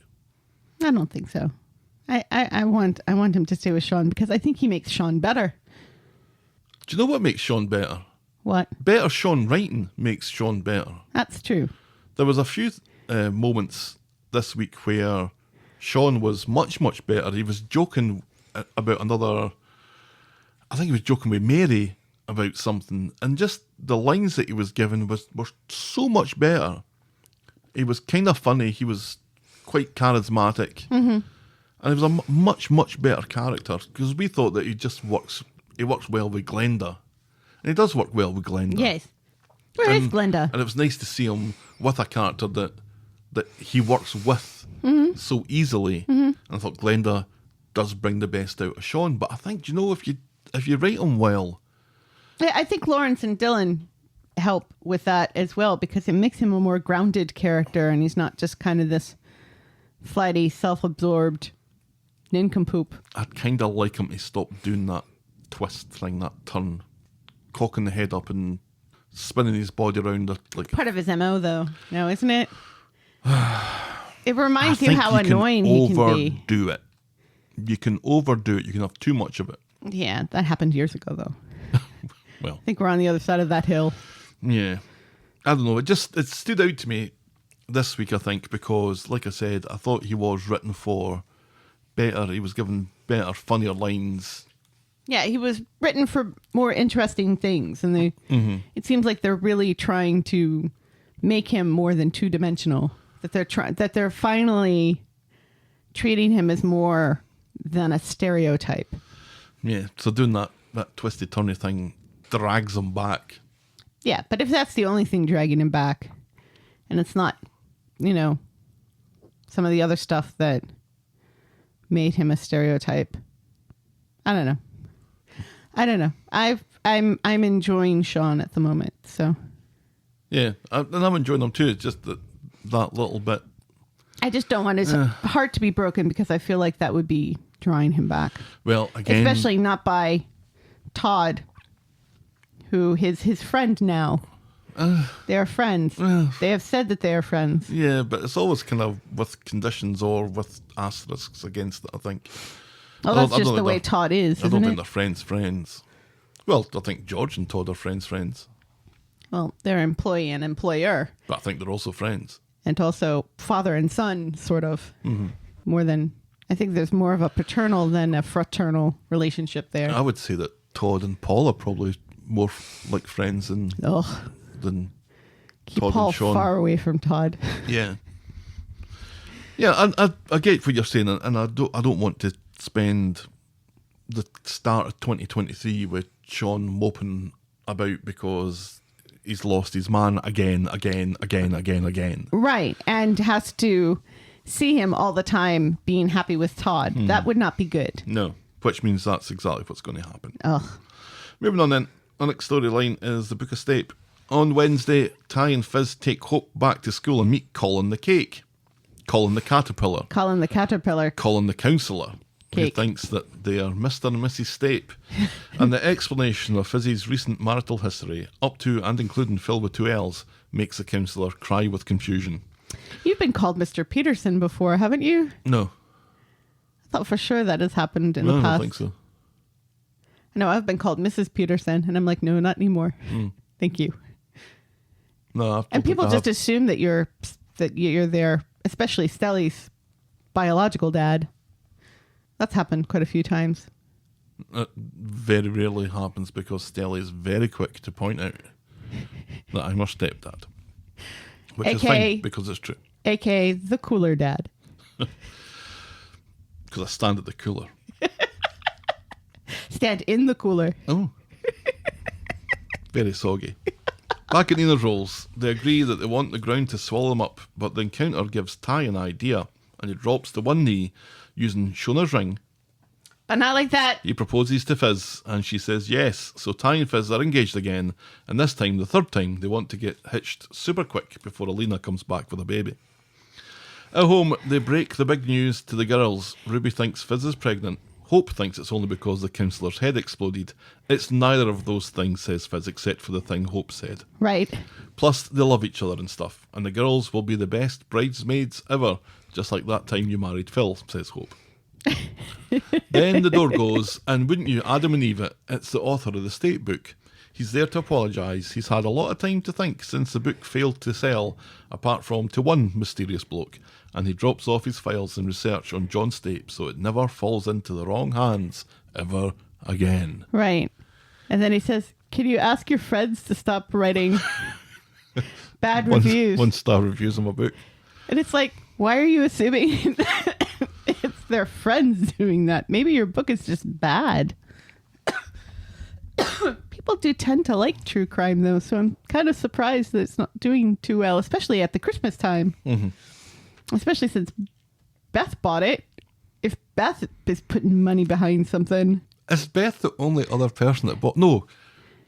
I don't think so. I want him to stay with Sean because I think he makes Sean better. Do you know what makes Sean better? What? Better Sean writing makes Sean better. That's true. There was a few moments this week where Sean was much, much better. He was joking about another... I think he was joking with Mary about something, and just the lines that he was given were so much better. He was kind of funny. He was quite charismatic. Mm-hmm. And he was a much, much better character, because we thought that he works well with Glenda. And he does work well with Glenda. Yes. Where is Glenda? And it was nice to see him with a character that he works with so easily. Mm-hmm. And I thought Glenda does bring the best out of Sean. But I think, you know, if you write him well... Yeah, I think Laurence and Dylan help with that as well, because it makes him a more grounded character, and he's not just kind of this flighty, self-absorbed nincompoop. I'd kind of like him to stop doing that twist thing, that turn, cocking the head up and spinning his body around. Like part of his MO, though, no, isn't it? It reminds you how annoying he can be. Overdo it. You can overdo it. You can have too much of it. Yeah, that happened years ago, though. Well, I think we're on the other side of that hill. Yeah. I don't know. It stood out to me this week, I think, because, like I said, I thought he was written for better. He was given better, funnier lines. Yeah, he was written for more interesting things, and it seems like they're really trying to make him more than two-dimensional. That they're finally treating him as more than a stereotype. Yeah, so doing that twisty turny thing drags him back. Yeah, but if that's the only thing dragging him back, and it's not, you know, some of the other stuff that made him a stereotype, I don't know. I'm enjoying Sean at the moment, so. Yeah, and I'm enjoying him too. It's just that little bit. I just don't want his heart to be broken, because I feel like that would be drawing him back. Well, again, especially not by Todd, who is his friend now. They are friends. They have said that they are friends. Yeah, but it's always kind of with conditions or with asterisks against it, I think. Well, that's just the way Todd is, isn't it? I don't think they're friends. Well, I think George and Todd are friends. Well, they're employee and employer. But I think they're also friends. And also father and son, sort of. Mm-hmm. More than... I think there's more of a paternal than a fraternal relationship there. I would say that Todd and Paul are probably more like friends than Keep Todd Paul and Sean. Far away from Todd. Yeah. Yeah, I get what you're saying, and I don't want to spend the start of 2023 with Sean moping about because he's lost his man again. Right, and has to see him all the time being happy with Todd. That would not be good. No, which means that's exactly what's going to happen. Ugh. Moving on then, our next storyline is the Book of Stape. On Wednesday, Ty and Fizz take Hope back to school and meet Colin the Cake, Colin the Caterpillar, Colin the Caterpillar, Colin the Counsellor, Cake, who thinks that they are Mr. and Mrs. Stape, and the explanation of Fizz's recent marital history, up to and including Phil with 2 L's, makes the counsellor cry with confusion. You've been called Mr. Peterson before, haven't you? No. I thought for sure that has happened in the past. I don't think so. No, I've been called Mrs. Peterson, and I'm like, no, not anymore. Thank you. No, and people just assume that you're there, especially Stelly's biological dad. That's happened quite a few times. It very rarely happens because Stelly is very quick to point out that I'm her stepdad. Which is fine because it's true. AKA the cooler dad. Because I stand at the cooler. Stand in the cooler. Oh. Very soggy. Back at Nina's rolls, they agree that they want the ground to swallow them up, but the encounter gives Ty an idea, and he drops to one knee using Shona's ring. But not like that. He proposes to Fizz, and she says yes, so Ty and Fizz are engaged again, and this time, the third time, they want to get hitched super quick before Alina comes back with a baby. At home, they break the big news to the girls. Ruby thinks Fizz is pregnant. Hope thinks it's only because the counsellor's head exploded. It's neither of those things, says Fizz, except for the thing Hope said. Right. Plus, they love each other and stuff, and the girls will be the best bridesmaids ever, just like that time you married Phil, says Hope. Then the door goes, and wouldn't you, Adam and Eve it, it's the author of the Stape book. He's there to apologise. He's had a lot of time to think since the book failed to sell, apart from to one mysterious bloke, and he drops off his files and research on John Stape so it never falls into the wrong hands ever again. Right. And then he says, can you ask your friends to stop writing bad reviews? 1-star reviews of my book. And it's like, why are you assuming it's their friends doing that? Maybe your book is just bad. People do tend to like true crime, though, so I'm kind of surprised that it's not doing too well, especially at the Christmas time. Mm-hmm. Especially since Beth bought it. If Beth is putting money behind something... Is Beth the only other person that bought... No,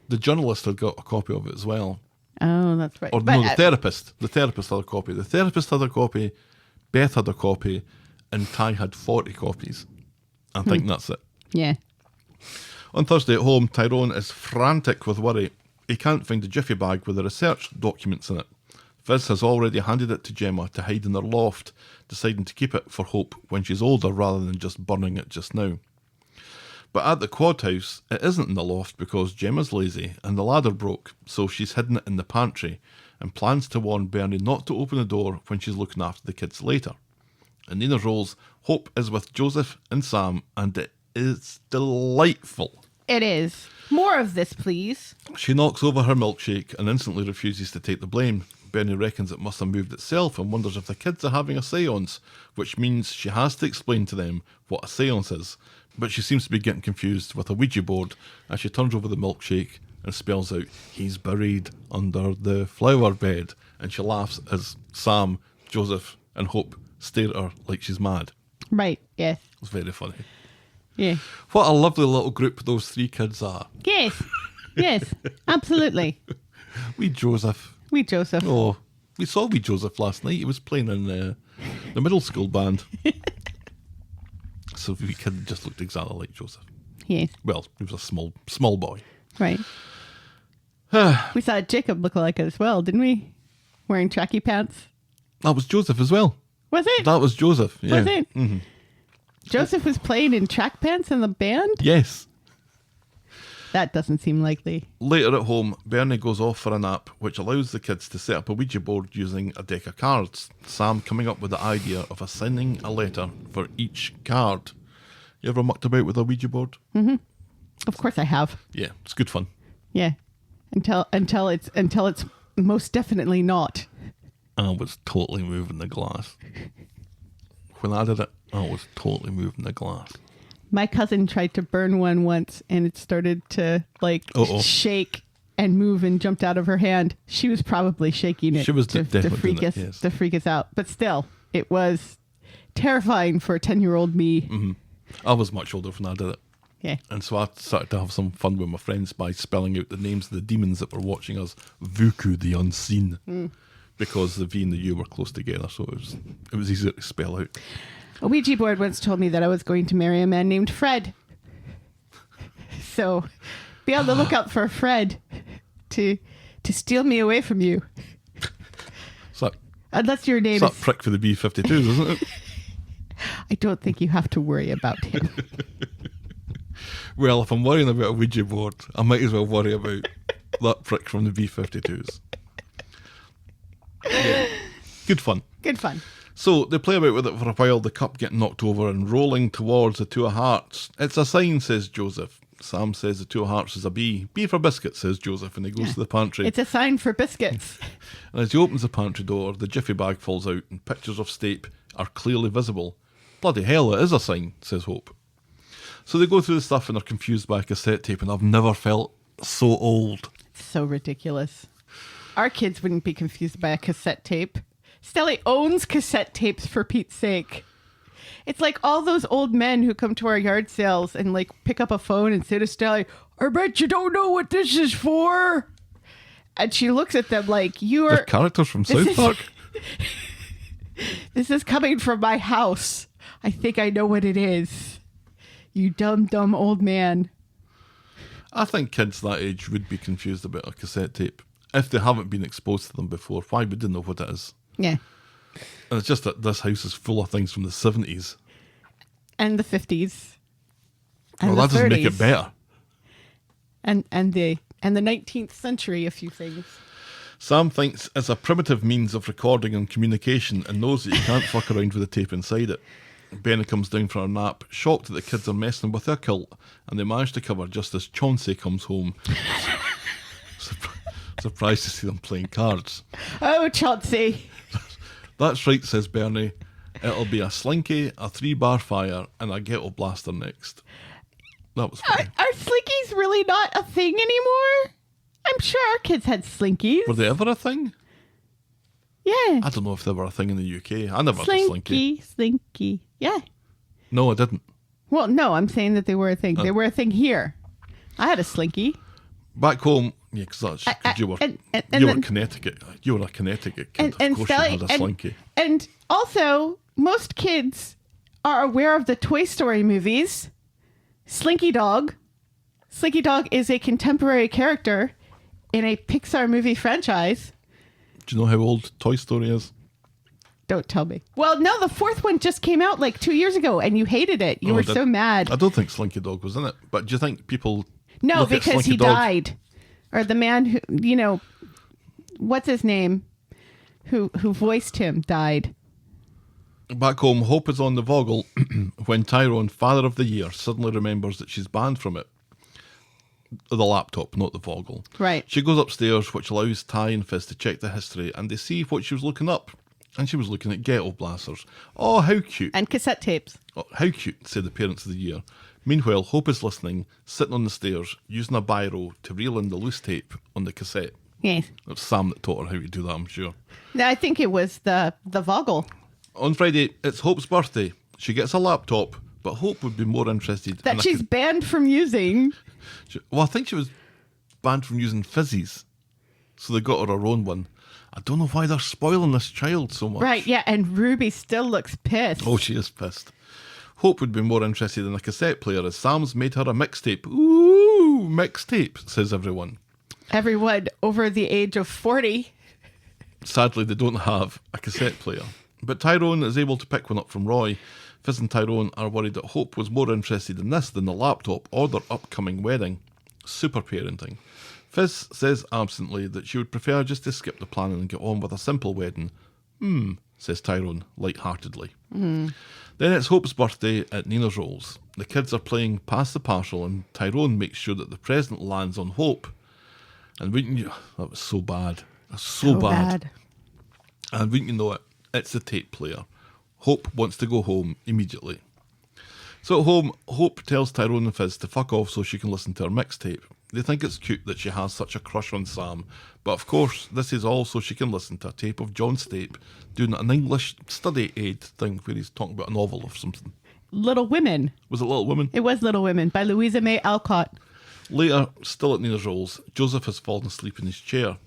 the journalist had got a copy of it as well. Oh, that's right. Or no, the therapist. The therapist had a copy. The therapist had a copy, Beth had a copy, and Ty had 40 copies. I think that's it. Yeah. On Thursday at home, Tyrone is frantic with worry. He can't find the jiffy bag with the research documents in it. Fizz has already handed it to Gemma to hide in her loft, deciding to keep it for Hope when she's older rather than just burning it just now. But at the quad house, it isn't in the loft because Gemma's lazy and the ladder broke, so she's hidden it in the pantry and plans to warn Bernie not to open the door when she's looking after the kids later. In Nina's roles, Hope is with Joseph and Sam, and it is delightful. It is. More of this, please. She knocks over her milkshake and instantly refuses to take the blame. Bernie reckons it must have moved itself and wonders if the kids are having a seance, which means she has to explain to them what a seance is. But she seems to be getting confused with a Ouija board as she turns over the milkshake and spells out, "He's buried under the flower bed." And she laughs as Sam, Joseph and Hope stare at her like she's mad. Right, yes. It's very funny. Yeah. What a lovely little group those three kids are. Yes, yes, absolutely. Wee Joseph. Wee Joseph. Oh, we saw wee Joseph last night. He was playing in the middle school band. So wee kid just looked exactly like Joseph. Yes. Well, he was a small boy. Right. We saw Jacob look like it as well, didn't we? Wearing tracky pants. That was Joseph as well. Was it? That was Joseph. Yeah. Was it? Mm-hmm. Joseph was playing in track pants in the band? Yes. That doesn't seem likely. Later at home, Bernie goes off for a nap, which allows the kids to set up a Ouija board using a deck of cards. Sam coming up with the idea of assigning a letter for each card. You ever mucked about with a Ouija board? Mm-hmm. Of course I have. Yeah, it's good fun. Yeah. Until it's most definitely not. I was totally moving the glass. When I did it, I was totally moving the glass. My cousin tried to burn one once and it started to shake and move and jumped out of her hand. She was probably shaking it. She was to freak us yes. to freak us out. But still, it was terrifying for a 10-year-old me. Mm-hmm. I was much older when I did it. Yeah. And so I started to have some fun with my friends by spelling out the names of the demons that were watching us. Vuku the Unseen. Because the V and the U were close together, so it was easier to spell out. A Ouija board once told me that I was going to marry a man named Fred. So be on the lookout for Fred to steal me away from you. Unless your name is... It's that prick for the B-52s, isn't it? I don't think you have to worry about him. Well, if I'm worrying about a Ouija board, I might as well worry about that prick from the B-52s. Yeah. Good fun. Good fun. So they play about with it for a while, the cup getting knocked over and rolling towards the Two of Hearts. It's a sign, says Joseph. Sam says the Two of Hearts is a B. B for biscuit, says Joseph, and he goes to the pantry. It's a sign for biscuits. And as he opens the pantry door, the jiffy bag falls out and pictures of Stape are clearly visible. Bloody hell, it is a sign, says Hope. So they go through the stuff and are confused by a cassette tape, and I've never felt so old. So ridiculous. Our kids wouldn't be confused by a cassette tape. Stelly owns cassette tapes, for Pete's sake. It's like all those old men who come to our yard sales and like pick up a phone and say to Stelly, "I bet you don't know what this is for." And she looks at them like, They're characters from South Park. This is coming from my house. I think I know what it is. You dumb old man. I think kids that age would be confused about a cassette tape. If they haven't been exposed to them before, why would they know what it is? Yeah. And it's just that this house is full of things from the 70s. And the 50s. And Well, the that doesn't 30s. make it better. And the 19th century, a few things. Sam thinks it's a primitive means of recording and communication and knows that you can't fuck around with the tape inside it. Benny comes down for a nap, shocked that the kids are messing with their quilt, and they manage to cover just as Chauncey comes home. Surprised to see them playing cards. Oh, Chauncey. That's right, says Bernie. It'll be a slinky, a 3-bar fire, and a ghetto blaster next. That was funny. Are slinkies really not a thing anymore? I'm sure our kids had slinkies. Were they ever a thing? Yeah. I don't know if they were a thing in the UK. I never had a slinky. Slinky. Yeah. No, I didn't. Well, no, I'm saying that they were a thing. They were a thing here. I had a slinky. Back home, yeah, because you were Connecticut. You were a Connecticut kid. Of course, you had a slinky. And also, most kids are aware of the Toy Story movies. Slinky Dog. Slinky Dog is a contemporary character in a Pixar movie franchise. Do you know how old Toy Story is? Don't tell me. Well, no, the 4th one just came out like 2 years ago, and you hated it. You were so mad. I don't think Slinky Dog was in it, but do you think people... No, look at because Slinky he Dog? died. Or the man who, what's his name? Who voiced him died. Back home, Hope is on the Voggle when Tyrone, Father of the Year, suddenly remembers that she's banned from it. The laptop, not the Voggle. Right. She goes upstairs, which allows Ty and Fizz to check the history, and they see what she was looking up. And she was looking at ghetto blasters. Oh, how cute. And cassette tapes. Oh, how cute, say the parents of the year. Meanwhile, Hope is listening, sitting on the stairs, using a biro to reel in the loose tape on the cassette. Yes. It was Sam that taught her how to do that, I'm sure. I think it was the Voggle. On Friday, it's Hope's birthday. She gets a laptop, but Hope would be more interested That she's banned from using. Well, I think she was banned from using fizzies. So they got her own one. I don't know why they're spoiling this child so much. Right, yeah, and Ruby still looks pissed. Oh, she is pissed. Hope would be more interested in a cassette player as Sam's made her a mixtape. Ooh, mixtape, says everyone. Everyone over the age of 40. Sadly, they don't have a cassette player. But Tyrone is able to pick one up from Roy. Fizz and Tyrone are worried that Hope was more interested in this than the laptop or their upcoming wedding. Super parenting. Fizz says absently that she would prefer just to skip the planning and get on with a simple wedding. Says Tyrone, light-heartedly. Then it's Hope's birthday at Nina's Rolls. The kids are playing Pass the Parcel and Tyrone makes sure that the present lands on Hope. And wouldn't you... That was so bad. That's so bad. And wouldn't you know it, it's the tape player. Hope wants to go home immediately. So at home, Hope tells Tyrone and Fizz to fuck off so she can listen to her mixtape. They think it's cute that she has such a crush on Sam, but of course, this is all so she can listen to a tape of John Stape doing an English study aid thing where he's talking about a novel or something. Little Women. Was it Little Women? It was Little Women by Louisa May Alcott. Later, still at Nina's Rolls, Joseph has fallen asleep in his chair.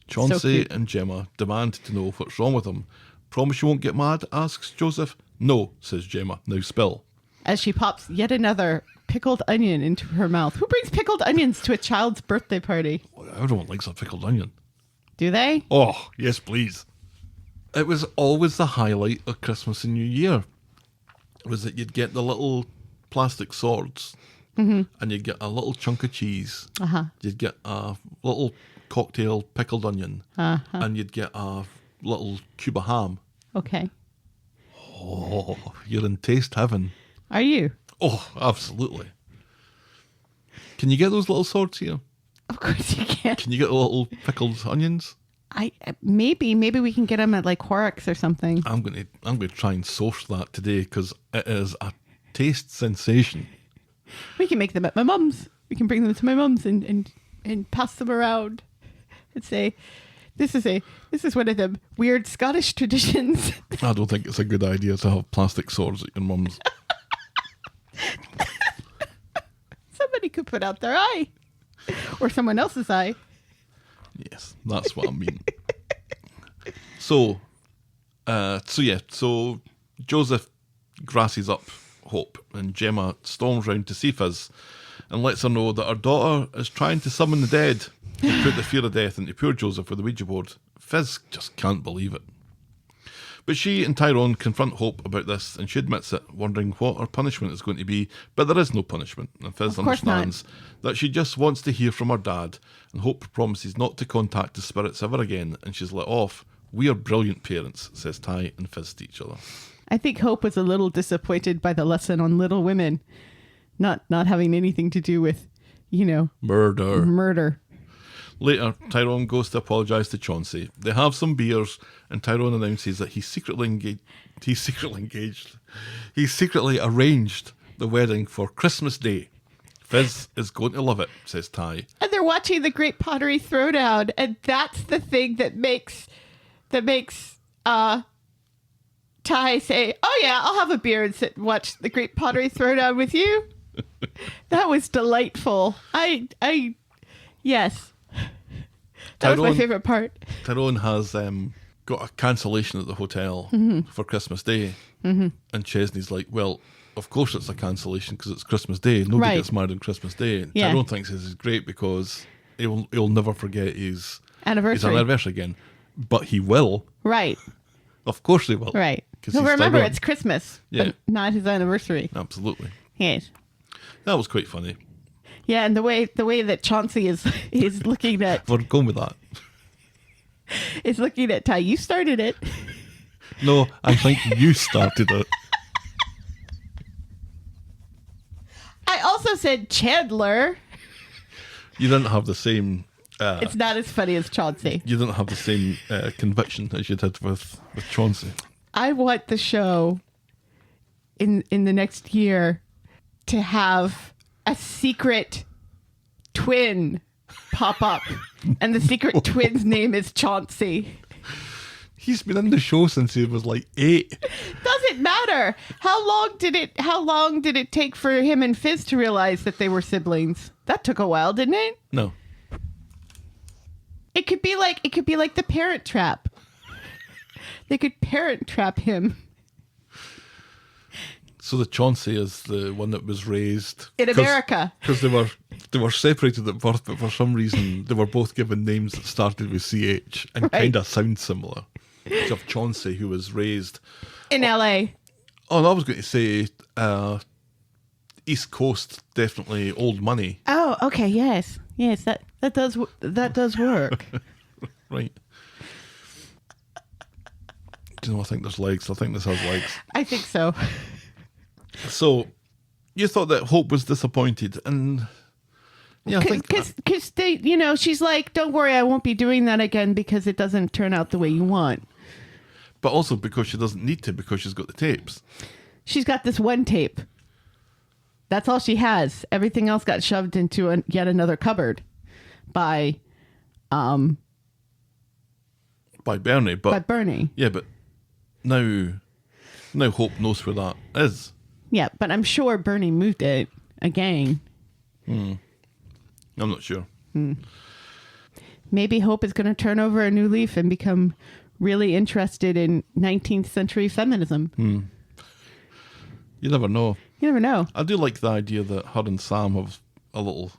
Chauncey and Gemma demand to know what's wrong with him. Promise you won't get mad, asks Joseph. No, says Gemma. Now spill. As she pops yet another pickled onion into her mouth. Who brings pickled onions to a child's birthday party? Everyone likes a pickled onion. Do they? Oh, yes, please. It was always the highlight of Christmas and New Year. Was that you'd get the little plastic swords and you'd get a little chunk of cheese. You'd get a little cocktail pickled onion and you'd get a little cube of ham. Okay. Oh, you're in taste heaven. Are you? Oh, absolutely. Can you get those little swords here? Of course you can. Can you get the little pickled onions? Maybe we can get them at like Horrocks or something. I'm going to try and source that today because it is a taste sensation. We can make them at my mum's. We can bring them to my mum's and pass them around and say, this is one of them weird Scottish traditions. I don't think it's a good idea to have plastic swords at your mum's. Somebody could put out their eye. Or someone else's eye. Yes, that's what I mean. So Joseph grasses up Hope, and Gemma storms round to see Fizz and lets her know that her daughter is trying to summon the dead and put the fear of death into poor Joseph with the Ouija board. Fizz just can't believe it. But she and Tyrone confront Hope about this, and she admits it, wondering what her punishment is going to be. But there is no punishment, and Fizz understands that she just wants to hear from her dad, and Hope promises not to contact the spirits ever again, and she's let off. "We are brilliant parents," says Ty and Fizz to each other. I think Hope was a little disappointed by the lesson on Little Women, not having anything to do with, murder. Later, Tyrone goes to apologise to Chauncey. They have some beers, and Tyrone announces that he secretly arranged the wedding for Christmas Day. Fizz is going to love it, says Ty. And they're watching the Great Pottery Throwdown, and that's the thing that makes Ty say, "Oh yeah, I'll have a beer and sit and watch the Great Pottery Throwdown with you." That was delightful. Yes. That was my favorite part. Tyrone has got a cancellation at the hotel for Christmas Day. And Chesney's like, "Well, of course it's a cancellation because it's Christmas Day. Nobody gets married on Christmas Day." And Tyrone thinks this is great because he'll never forget his anniversary again. But he will. Right. Of course he will. Right. So remember, it's Christmas, but not his anniversary. Absolutely. Yes. That was quite funny. Yeah, and the way that Chauncey is looking at... We're going with that. Is looking at Ty. You started it. No, I think you started it. I also said Chandler. You didn't have the same... it's not as funny as Chauncey. You didn't have the same conviction as you did with Chauncey. I want the show in the next year to have a secret twin pop up, and the secret twin's name is Chauncey. He's been in the show since he was like 8. Doesn't matter. How long did it take for him and Fizz to realize that they were siblings? That took a while, didn't it? No. It could be like the Parent Trap. They could Parent Trap him. So the Chauncey is the one that was raised in America, because they were separated at birth, but for some reason they were both given names that started with CH and kind of sound similar. You have Chauncey, who was raised in LA. Oh, no, I was going to say East Coast, definitely old money. Oh, okay, yes, that does work. Right. Do you know? I think there's legs. I think this has legs. I think so. So, you thought that Hope was disappointed, and yeah, because they, she's like, "Don't worry, I won't be doing that again because it doesn't turn out the way you want." But also because she doesn't need to, because she's got the tapes. She's got this one tape. That's all she has. Everything else got shoved into yet another cupboard by Bernie. By Bernie. Yeah, but now Hope knows where that is. Yeah, but I'm sure Bernie moved it again. I'm not sure. Maybe Hope is going to turn over a new leaf and become really interested in 19th century feminism. You never know. You never know. I do like the idea that her and Sam have a little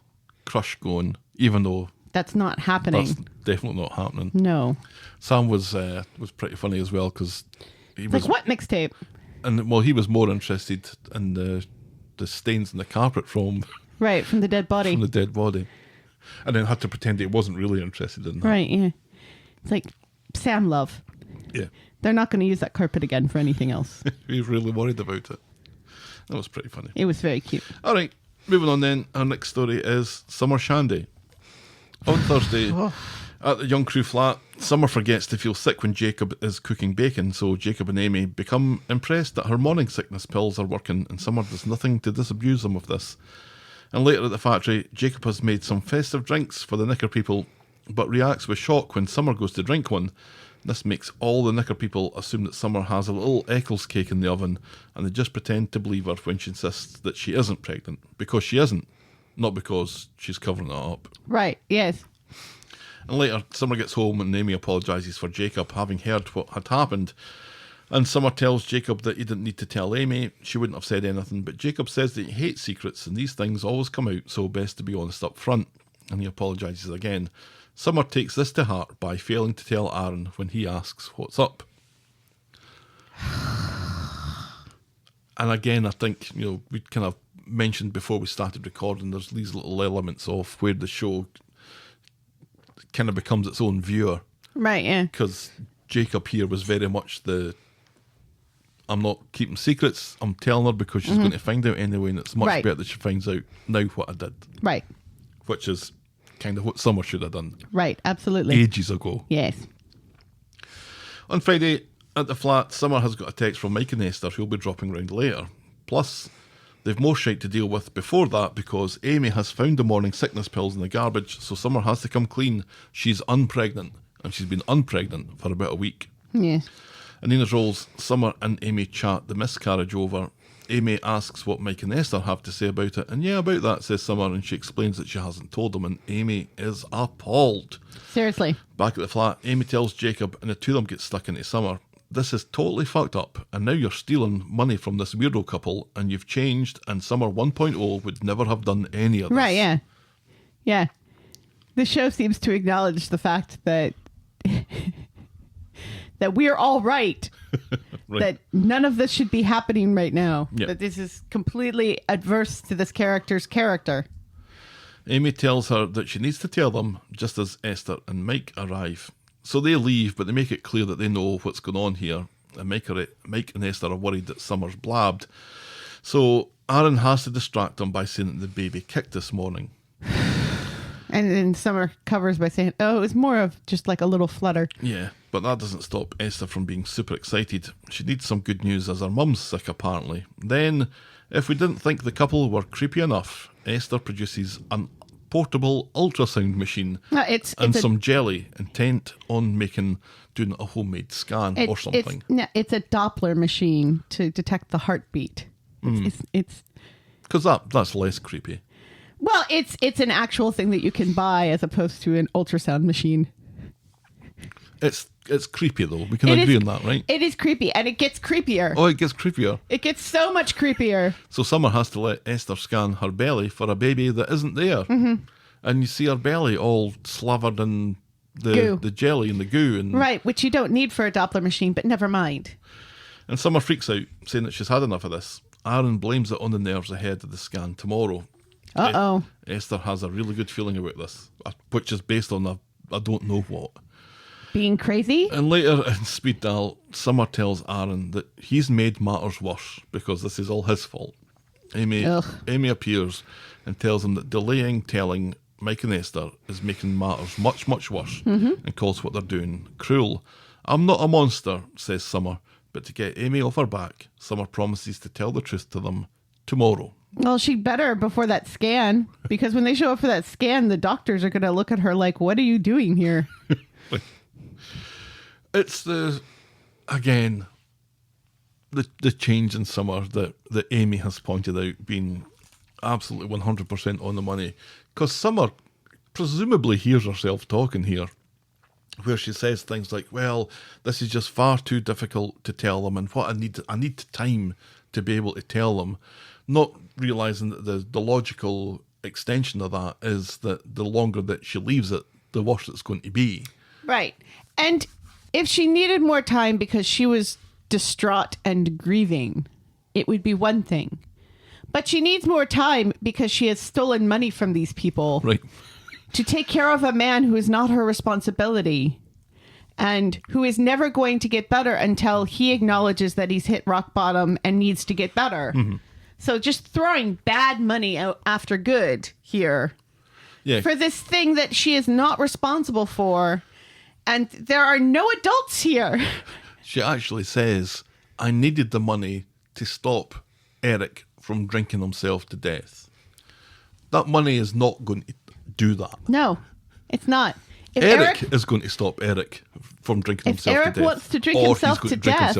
crush going, even though that's not happening. That's definitely not happening. No. Sam was pretty funny as well because he was like, what mixtape? And well, he was more interested in the stains in the carpet from the dead body. From the dead body, and then had to pretend he wasn't really interested in that. Right. Yeah. It's like Sam love. Yeah. They're not going to use that carpet again for anything else. He was really worried about it. That was pretty funny. It was very cute. All right, moving on then. Our next story is Summer Shandy. On Thursday, at the Young Crew flat, Summer forgets to feel sick when Jacob is cooking bacon, so Jacob and Amy become impressed that her morning sickness pills are working, and Summer does nothing to disabuse them of this. And later at the factory, Jacob has made some festive drinks for the Knicker people, but reacts with shock when Summer goes to drink one. This makes all the Knicker people assume that Summer has a little Eccles cake in the oven, and they just pretend to believe her when she insists that she isn't pregnant, because she isn't, not because she's covering it up. Right, yes. And later, Summer gets home and Amy apologises for Jacob, having heard what had happened. And Summer tells Jacob that he didn't need to tell Amy. She wouldn't have said anything, but Jacob says that he hates secrets and these things always come out, so best to be honest up front. And he apologises again. Summer takes this to heart by failing to tell Aaron when he asks what's up. And again, I think, we kind of mentioned before we started recording, there's these little elements of where the show kind of becomes its own viewer. Right, yeah. Because Jacob here was very much I'm not keeping secrets, I'm telling her because she's going to find out anyway, and it's much better that she finds out now what I did. Right. Which is kind of what Summer should have done. Right, absolutely. Ages ago. Yes. On Friday, at the flat, Summer has got a text from Mike and Esther who'll be dropping round later. Plus, they've more shite to deal with before that because Amy has found the morning sickness pills in the garbage, so Summer has to come clean. She's unpregnant, and she's been unpregnant for about a week. Yes. And Nina's rolls, Summer and Amy chat the miscarriage over. Amy asks what Mike and Esther have to say about it, and yeah, about that, says Summer, and she explains that she hasn't told them, and Amy is appalled. Seriously. Back at the flat, Amy tells Jacob, and the two of them get stuck into Summer. This is totally fucked up, and now you're stealing money from this weirdo couple, and you've changed, and Summer 1.0 would never have done any of this. Right, yeah. Yeah. The show seems to acknowledge the fact that that we're all right. Right. That none of this should be happening right now. Yep. That this is completely adverse to this character's character. Amy tells her that she needs to tell them just as Esther and Mike arrive. So they leave, but they make it clear that they know what's going on here. And Mike and Esther are worried that Summer's blabbed. So Aaron has to distract them by saying that the baby kicked this morning. And then Summer covers by saying, oh, it was more of just like a little flutter. Yeah, but that doesn't stop Esther from being super excited. She needs some good news as her mum's sick, apparently. Then, if we didn't think the couple were creepy enough, Esther produces a portable ultrasound machine and some jelly intent on doing a homemade scan or something. It's a Doppler machine to detect the heartbeat. It's because that's less creepy. Well, it's an actual thing that you can buy as opposed to an ultrasound machine. It's creepy though. We can agree on that, right? It is creepy, and it gets creepier. Oh, it gets creepier. It gets so much creepier. So Summer has to let Esther scan her belly for a baby that isn't there. Mm-hmm. And you see her belly all slathered in the jelly and the goo. Right, which you don't need for a Doppler machine, but never mind. And Summer freaks out, saying that she's had enough of this. Aaron blames it on the nerves ahead of the scan tomorrow. Uh-oh. Esther has a really good feeling about this, which is based on I don't know what. Being crazy? And later in Speed Dial, Summer tells Aaron that he's made matters worse because this is all his fault. Amy appears and tells him that delaying telling Mike and Esther is making matters much, much worse and calls what they're doing cruel. I'm not a monster, says Summer, but to get Amy off her back, Summer promises to tell the truth to them tomorrow. Well, she better before that scan, because when they show up for that scan, the doctors are going to look at her like, what are you doing here? It's the change in Summer that Amy has pointed out being absolutely 100% on the money. Because Summer presumably hears herself talking here, where she says things like, well, this is just far too difficult to tell them, and what I need time to be able to tell them. Not realising that the logical extension of that is that the longer that she leaves it, the worse it's going to be. Right. And if she needed more time because she was distraught and grieving, it would be one thing. But she needs more time because she has stolen money from these people. Right. To take care of a man who is not her responsibility and who is never going to get better until he acknowledges that he's hit rock bottom and needs to get better. Mm-hmm. So just throwing bad money out after good here for this thing that she is not responsible for. And there are no adults here. She actually says, I needed the money to stop Eric from drinking himself to death. That money is not going to do that. No, it's not. If Eric is going to stop Eric from drinking himself to death. If Eric wants to drink himself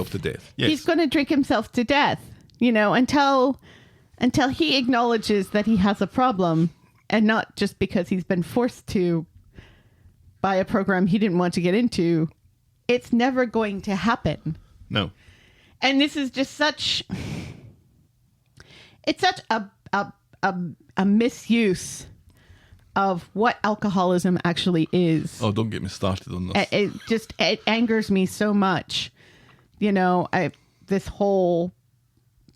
to death, yes. He's going to drink himself to death. Until he acknowledges that he has a problem, and not just because he's been forced to by a program he didn't want to get into, it's never going to happen. No. And this is just such... It's such a misuse of what alcoholism actually is. Oh, don't get me started on this. It angers me so much. You know, this whole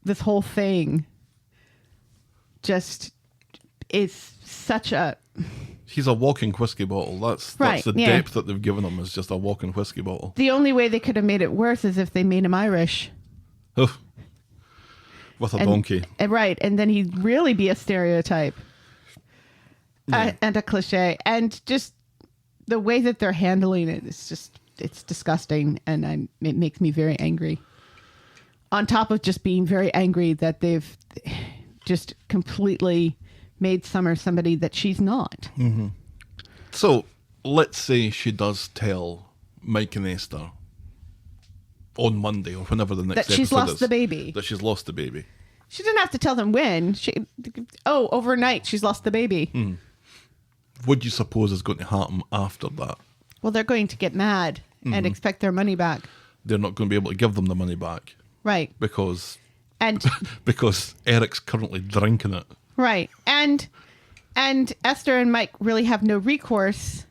thing just is such a... He's a walking whiskey bottle. That's the depth that they've given him, is just a walking whiskey bottle. The only way they could have made it worse is if they made him Irish. With a donkey. Right, and then he'd really be a stereotype. Yeah. And a cliche. And just the way that they're handling it, it's disgusting, and it makes me very angry. On top of just being very angry that they've just completely made Summer somebody that she's not. Mm-hmm. So, let's say she does tell Mike and Esther on Monday or whenever the next episode is. That she's lost the baby. That she's lost the baby. She didn't have to tell them when. Overnight she's lost the baby. Mm. What do you suppose is going to happen after that? Well, they're going to get mad and expect their money back. They're not going to be able to give them the money back. Right. Because And because Eric's currently drinking it. Right. And Esther and Mike really have no recourse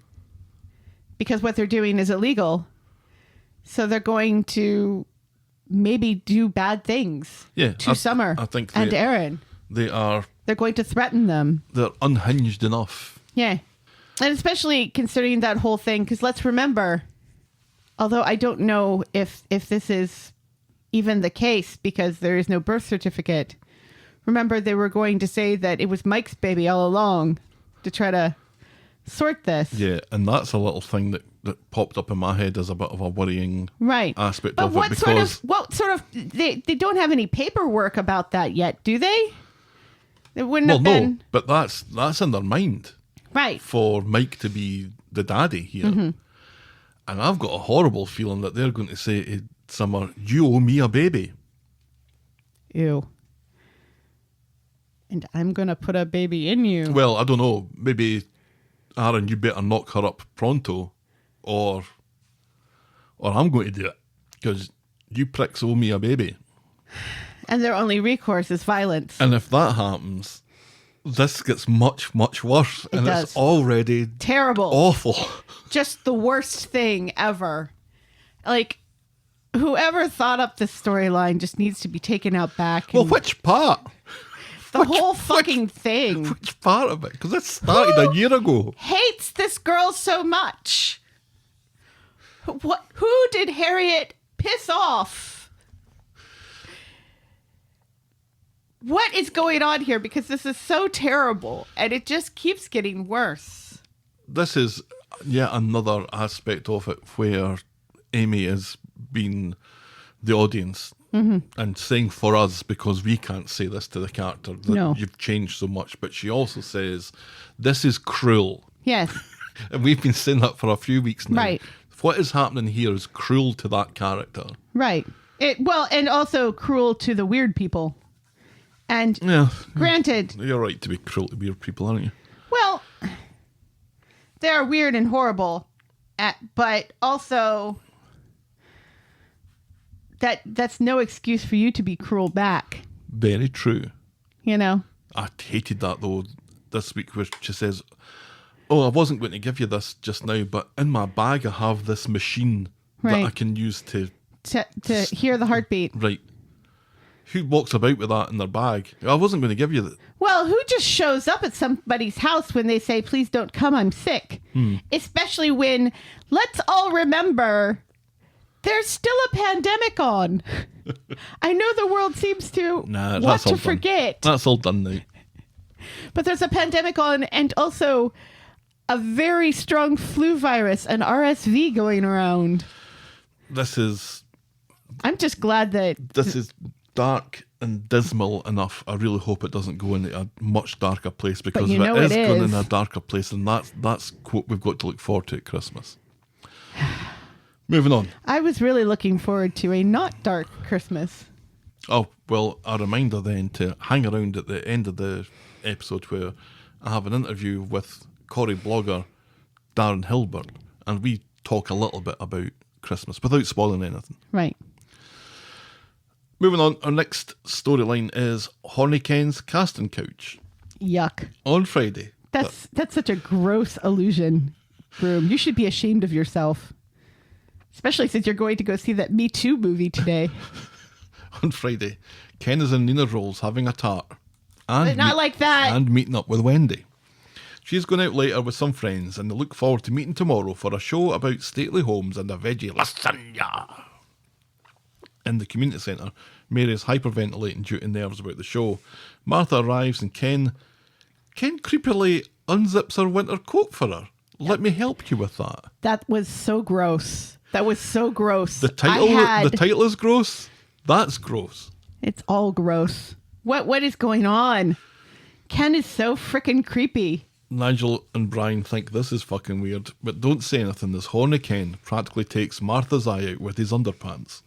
because what they're doing is illegal. So they're going to maybe do bad things to Summer and Aaron. They're going to threaten them. They're unhinged enough. Yeah. And especially considering that whole thing, because let's remember, although I don't know if this is even the case because there is no birth certificate, remember they were going to say that it was Mike's baby all along to try to sort this. Yeah, and that's a little thing that popped up in my head as a bit of a worrying aspect of it. Because they don't have any paperwork about that yet, do they? It wouldn't have been. No, but that's in their mind. Right. For Mike to be the daddy here. Mm-hmm. And I've got a horrible feeling that they're going to say to Summer, you owe me a baby. Ew. And I'm going to put a baby in you. Well, I don't know. Maybe, Aaron, you better knock her up pronto. Or I'm going to do it. Because you pricks owe me a baby. And their only recourse is violence. And if that happens, this gets much, much worse. It's already terrible. Awful. Just the worst thing ever. Like, whoever thought up this storyline just needs to be taken out back. Well, which part? The whole fucking thing. Which part of it? Because it started a year ago. Hates this girl so much. Who did Harriet piss off? What is going on here? Because this is so terrible, and it just keeps getting worse. This is yet another aspect of it where Amy is being the audience and saying for us, because we can't say this to the character, that you've changed so much. But she also says, this is cruel. Yes. And we've been saying that for a few weeks now. Right. What is happening here is cruel to that character. Right. And also cruel to the weird people. And granted... You're right to be cruel to weird people, aren't you? Well, they're weird and horrible. But also... That's no excuse for you to be cruel back. Very true. You know? I hated that, though, this week, where she says... Oh, I wasn't going to give you this just now, but in my bag I have this machine that I can use to hear the heartbeat. Right. Who walks about with that in their bag? I wasn't going to give you that. Well, who just shows up at somebody's house when they say, please don't come, I'm sick? Especially when, let's all remember, there's still a pandemic on. I know the world seems to want to forget. That's all done now. But there's a pandemic on, and also a very strong flu virus, an RSV going around. I'm just glad that... This is dark and dismal enough. I really hope it doesn't go into a much darker place, because if it is going in a darker place, then that's what we've got to look forward to at Christmas. Moving on. I was really looking forward to a not dark Christmas. Oh, well, a reminder then to hang around at the end of the episode where I have an interview with corrie blogger Darren Hilbert, and we talk a little bit about Christmas without spoiling anything. Right. Moving on, our next storyline is Horny Ken's casting couch. Yuck. On Friday. That's such a gross illusion, Broom. You should be ashamed of yourself. Especially since you're going to go see that Me Too movie today. On Friday, Ken is in Nina's rolls having a tart. But not like that. And meeting up with Wendy. She's going out later with some friends and they look forward to meeting tomorrow for a show about stately homes and a veggie lasagna. In the community centre, Mary is hyperventilating due to nerves about the show. Martha arrives and Ken creepily unzips her winter coat for her. Let me help you with that. That was so gross. The title is gross. That's gross. It's all gross. What is going on? Ken is so freaking creepy. Nigel and Brian think this is fucking weird, but don't say anything as Horny Ken practically takes Martha's eye out with his underpants.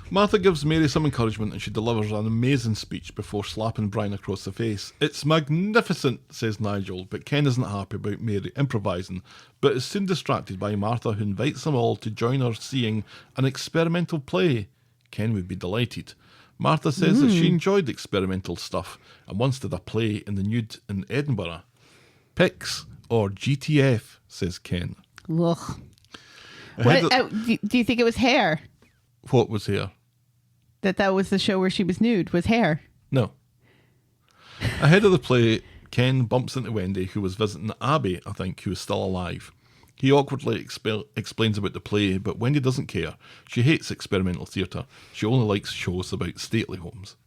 Martha gives Mary some encouragement and she delivers an amazing speech before slapping Brian across the face. It's magnificent, says Nigel, but Ken isn't happy about Mary improvising, but is soon distracted by Martha, who invites them all to join her seeing an experimental play. Ken would be delighted. Martha says that she enjoyed the experimental stuff and once did a play in the nude in Edinburgh. Pics or GTF, says Ken. Ugh. Do you think it was hair? What was hair? That was the show where she was nude, was hair. No. Ahead of the play, Ken bumps into Wendy, who was visiting Abby, I think, who is still alive. He awkwardly explains about the play, but Wendy doesn't care. She hates experimental theatre. She only likes shows about stately homes.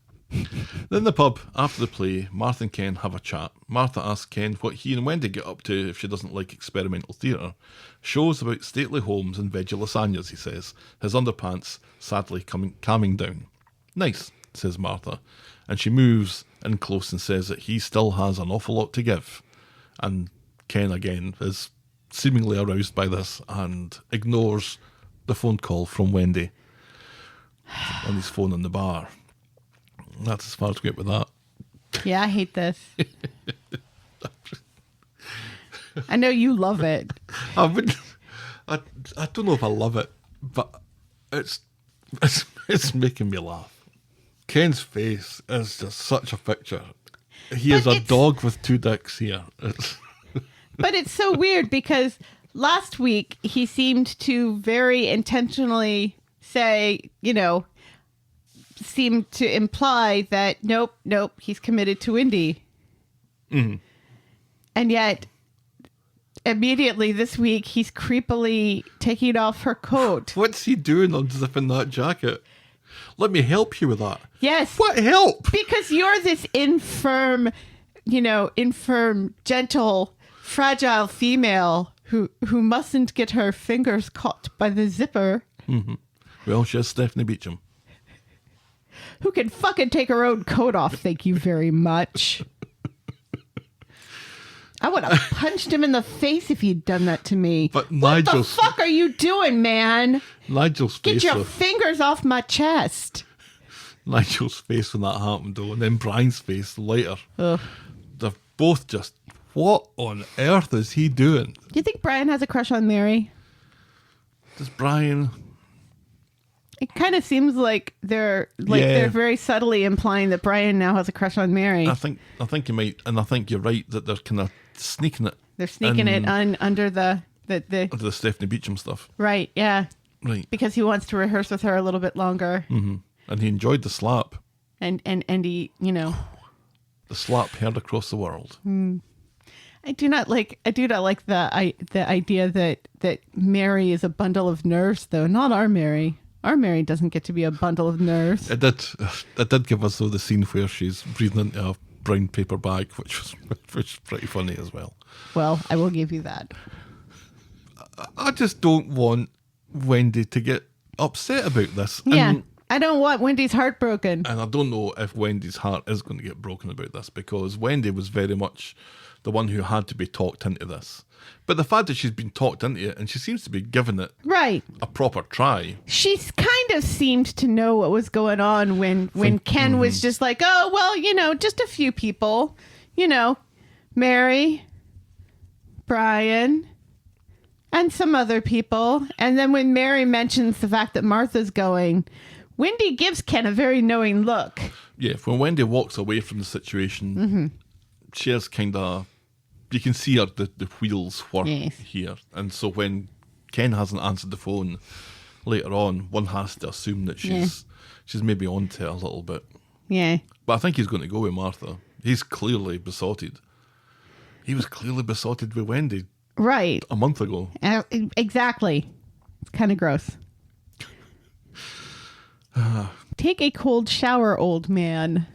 Then in the pub, after the play, Martha and Ken have a chat. Martha asks Ken what he and Wendy get up to if she doesn't like experimental theatre. Shows about stately homes and veggie lasagnas, he says, his underpants sadly calming down. Nice, says Martha, and she moves in close and says that he still has an awful lot to give. And Ken again is seemingly aroused by this and ignores the phone call from Wendy on his phone in the bar. That's as far as we get with that. Yeah, I hate this. I know you love it. I don't know if I love it, but it's making me laugh. Ken's face is just such a picture. He is a dog with two dicks here. But it's so weird because last week he seemed to very intentionally say, seemed to imply that nope, he's committed to Indy. Mm-hmm. And yet, immediately this week, he's creepily taking off her coat. What's he doing unzipping that jacket? Let me help you with that. Yes. What help? Because you're this infirm, gentle, fragile female who mustn't get her fingers caught by the zipper. Mm-hmm. Well, she's Stephanie Beacham. Who can fucking take her own coat off, thank you very much. I would have punched him in the face if he'd done that to me. But what the fuck are you doing, man? Nigel's face. Get your fingers off my chest. Nigel's face when that happened, though, and then Brian's face later. Ugh. They're both just, what on earth is he doing? Do you think Brian has a crush on Mary? Does Brian... It kind of seems like they're very subtly implying that Brian now has a crush on Mary. I think you might, and I think you're right that they're kind of sneaking it. They're sneaking it under the Stephanie Beacham stuff. Right, yeah. Right. Because he wants to rehearse with her a little bit longer. Mm-hmm. And he enjoyed the slap. And he, the slap heard across the world. I do not like the idea that Mary is a bundle of nerves, though. Not our Mary. Our Mary doesn't get to be a bundle of nerves. It did give us, though, the scene where she's breathing into a brown paper bag, which was pretty funny as well. Well, I will give you that. I just don't want Wendy to get upset about this. Yeah, I don't want Wendy's heart broken. And I don't know if Wendy's heart is going to get broken about this, because Wendy was very much the one who had to be talked into this. But the fact that she's been talked into it and she seems to be giving it a proper try. She kind of seemed to know what was going on when Ken was just like, oh, well, just a few people, Mary, Brian, and some other people. And then when Mary mentions the fact that Martha's going, Wendy gives Ken a very knowing look. Yeah, when Wendy walks away from the situation, she's kind of, you can see her, the wheels whir here. And so when Ken hasn't answered the phone later on, one has to assume that she's maybe onto it a little bit. Yeah. But I think he's going to go with Martha. He's clearly besotted. He was clearly besotted with Wendy. Right. A month ago. Exactly. It's kind of gross. Take a cold shower, old man.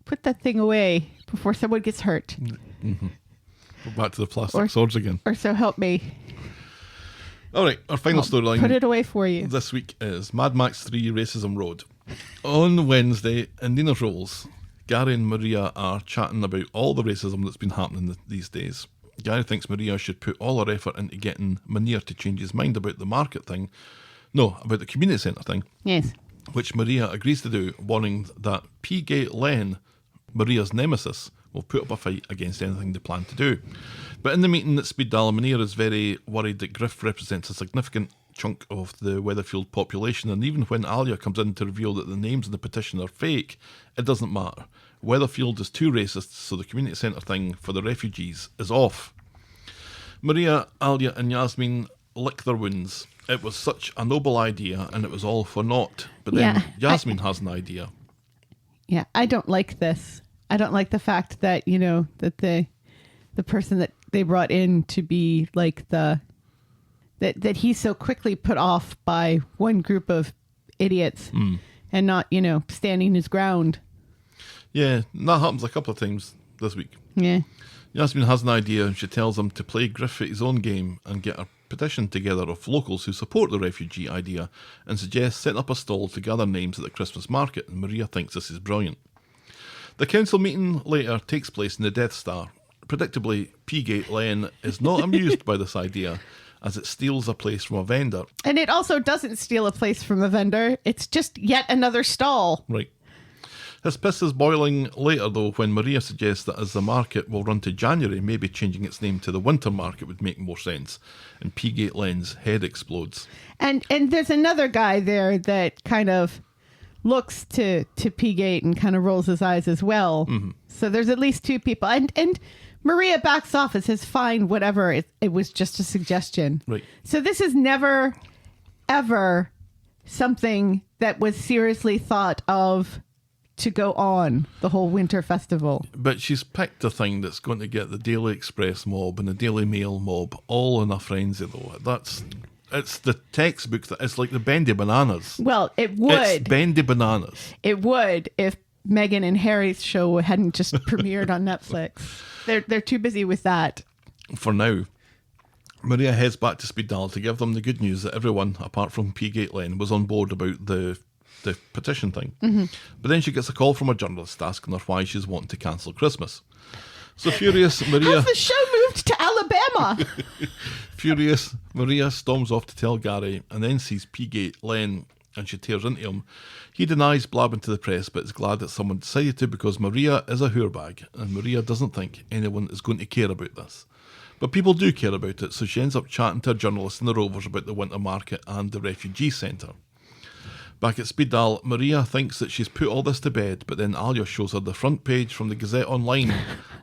Put that thing away before someone gets hurt. Mm-hmm. Go back to the plastic swords again. Or so help me. All right, our final storyline. Put it away for you. This week is Mad Max 3 Racism Road. On Wednesday, in Nina's Rolls, Gary and Maria are chatting about all the racism that's been happening these days. Gary thinks Maria should put all her effort into getting Muneer to change his mind about the market thing. No, about the community centre thing. Yes. Which Maria agrees to do, warning that Pee-Gate Len, Maria's nemesis, will put up a fight against anything they plan to do. But in the meeting at Speed Dial, Muneer is very worried that Griff represents a significant chunk of the Weatherfield population, and even when Alya comes in to reveal that the names in the petition are fake, it doesn't matter. Weatherfield is too racist, so the community centre thing for the refugees is off. Maria, Alya and Yasmin lick their wounds. It was such a noble idea, and it was all for naught. But then Yasmin has an idea. Yeah, I don't like this. I don't like the fact that, that the person that they brought in to be like that he's so quickly put off by one group of idiots and not, standing his ground. Yeah, that happens a couple of times this week. Yeah. Yasmin has an idea, and she tells him to play Griff at his own game and get a petition together of locals who support the refugee idea, and suggests setting up a stall to gather names at the Christmas market, and Maria thinks this is brilliant. The council meeting later takes place in the Death Star. Predictably, Pee-Gate Len is not amused by this idea, as it steals a place from a vendor. And it also doesn't steal a place from a vendor. It's just yet another stall. Right. His piss is boiling later, though, when Maria suggests that as the market will run to January, maybe changing its name to the Winter Market would make more sense. And Pee-Gate Len's head explodes. And there's another guy there that kind of looks to Pee-Gate and kind of rolls his eyes as well. Mm-hmm. So there's at least two people. And Maria backs off and says, fine, whatever. It was just a suggestion. Right. So this is never, ever something that was seriously thought of to go on the whole winter festival. But she's picked a thing that's going to get the Daily Express mob and the Daily Mail mob all in a frenzy, though. It's the textbook that it's like the Bendy Bananas. Well, it would. It's Bendy Bananas. It would if Meghan and Harry's show hadn't just premiered on Netflix. They're too busy with that. For now. Maria heads back to Speed Dial to give them the good news that everyone, apart from Pee-Gate Len, was on board about the petition thing. Mm-hmm. But then she gets a call from a journalist asking her why she's wanting to cancel Christmas. So furious, Maria... Has the show moved to Alabama? Furious, Maria storms off to tell Gary and then sees Pee-Gate Len and she tears into him. He denies blabbing to the press but is glad that someone decided to because Maria is a hoorbag and Maria doesn't think anyone is going to care about this. But people do care about it, so she ends up chatting to a journalist in the Rovers about the winter market and the refugee centre. Back at Speed Dial, Maria thinks that she's put all this to bed, but then Alya shows her the front page from the Gazette Online,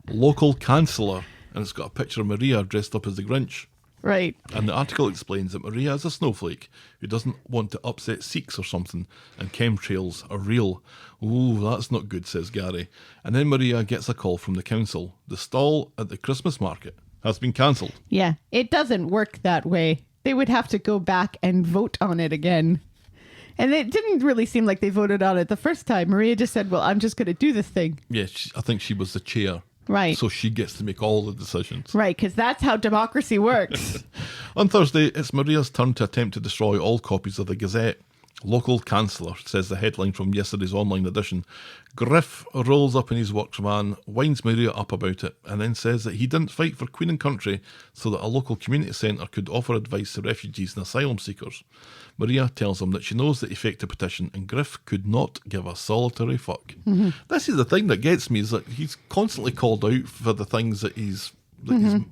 local councillor, and it's got a picture of Maria dressed up as the Grinch. Right. And the article explains that Maria is a snowflake who doesn't want to upset Sikhs or something, and chemtrails are real. Ooh, that's not good, says Gary. And then Maria gets a call from the council. The stall at the Christmas market has been cancelled. Yeah, it doesn't work that way. They would have to go back and vote on it again. And it didn't really seem like they voted on it the first time. Maria just said, well, I'm just going to do this thing. Yeah, I think she was the chair. Right. So she gets to make all the decisions. Right, because that's how democracy works. On Thursday, it's Maria's turn to attempt to destroy all copies of the Gazette. Local councillor, says the headline from yesterday's online edition. Griff rolls up in his works van, winds Maria up about it, and then says that he didn't fight for Queen and Country so that a local community centre could offer advice to refugees and asylum seekers. Maria tells him that she knows that he faked a petition and Griff could not give a solitary fuck. Mm-hmm. This is the thing that gets me, is that he's constantly called out for the things that he's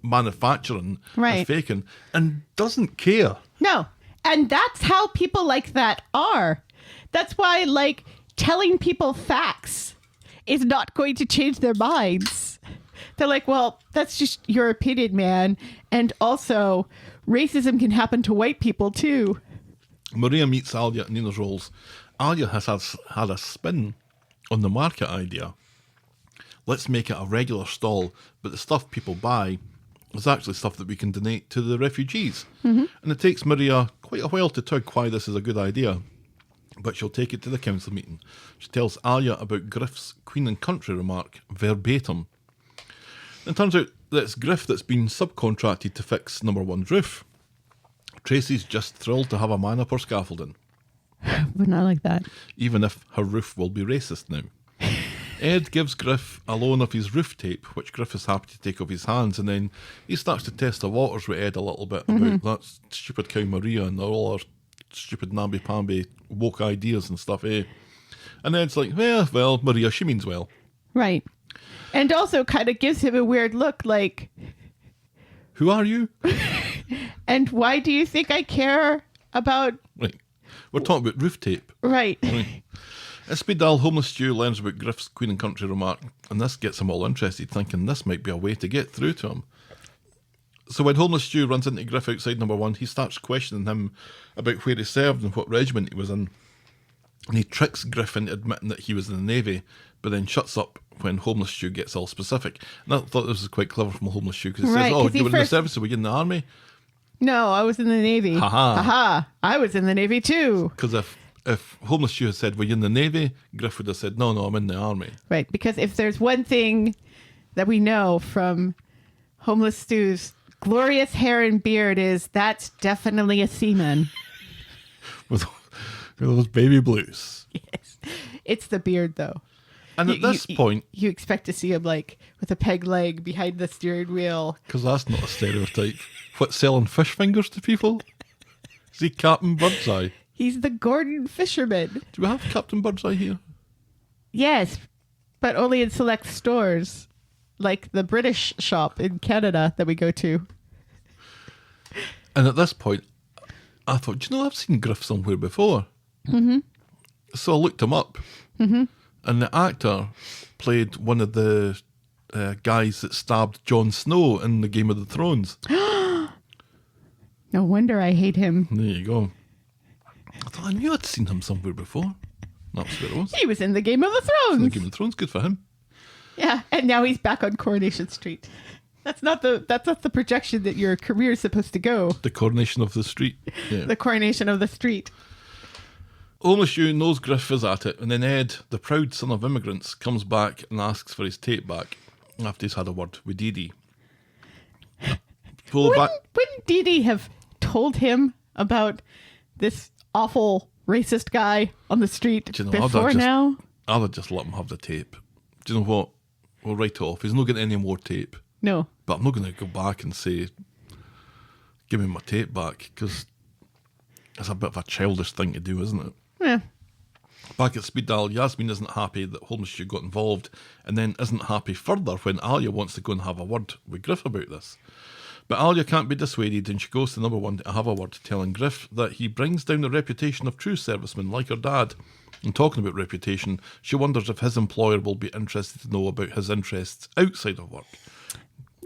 manufacturing and faking and doesn't care. No. And that's how people like that are. That's why, like, telling people facts is not going to change their minds. They're like, well, that's just your opinion, man. And also, racism can happen to white people, too. Maria meets Alya at Nina's Rolls. Alya has had a spin on the market idea. Let's make it a regular stall, but the stuff people buy is actually stuff that we can donate to the refugees. And it takes Maria quite a while to tug why this is a good idea, but she'll take it to the council meeting. She tells Alya about Griff's Queen and Country remark verbatim. It turns out that it's Griff that's been subcontracted to fix number one's roof. Tracy's just thrilled to have a man up her scaffolding. But not like that. Even if her roof will be racist now. Ed gives Griff a loan of his roof tape, which Griff is happy to take off his hands, and then he starts to test the waters with Ed a little bit about that stupid cow Maria and all her stupid namby-pamby woke ideas and stuff, eh? And Ed's like, well, Maria, she means well. Right. And also kind of gives him a weird look like... Who are you? And why do you think I care about... Right. We're talking about roof tape. Right. At speed dial, homeless Stu learns about Griff's Queen and Country remark, and this gets him all interested, thinking this might be a way to get through to him. So when homeless Stu runs into Griff outside number one, he starts questioning him about where he served and what regiment he was in. And he tricks Griff into admitting that he was in the Navy, but then shuts up when homeless Stu gets all specific. And I thought this was quite clever from homeless Stu, because he says, you were in the service, so were you in the army? No, I was in the Navy. Ha-ha. I was in the Navy too. Because if homeless Stu had said, were you in the Navy? Griff would have said, no, I'm in the army. Right, because if there's one thing that we know from homeless Stu's glorious hair and beard is that's definitely a seaman. with those baby blues. Yes. It's the beard, though. And at this point... You expect to see him, like, with a peg leg behind the steering wheel. Because that's not a stereotype. What, selling fish fingers to people? Is he Captain Birdseye? He's the Gordon fisherman. Do we have Captain Birdseye here? Yes, but only in select stores. Like the British shop in Canada that we go to. And at this point, I thought, do you know, I've seen Griff somewhere before. So I looked him up. And the actor played one of the guys that stabbed Jon Snow in the Game of the Thrones. No wonder I hate him. There you go. I thought I knew I'd seen him somewhere before. That's where it was. He was in the Game of the Thrones. The Game of the Thrones, good for him. Yeah, and now he's back on Coronation Street. That's not the projection that your career is supposed to go. The Coronation of the Street. Yeah. The Coronation of the Street. Homeless Stu knows Griff is at it, and then Ed, the proud son of immigrants, comes back and asks for his tape back after he's had a word with Dee Dee. Wouldn't Dee Dee have told him about this awful racist guy on the street before now? I would just let him have the tape. Do you know what? We'll write it off. He's not getting any more tape. No. But I'm not going to go back and say, give me my tape back, because it's a bit of a childish thing to do, isn't it? Yeah. Back at speed dial, Yasmin isn't happy that homeless Stu got involved, and then isn't happy further when Alya wants to go and have a word with Griff about this. But Alya can't be dissuaded, and she goes to number one to have a word, telling Griff that he brings down the reputation of true servicemen like her dad. And talking about reputation, she wonders if his employer will be interested to know about his interests outside of work.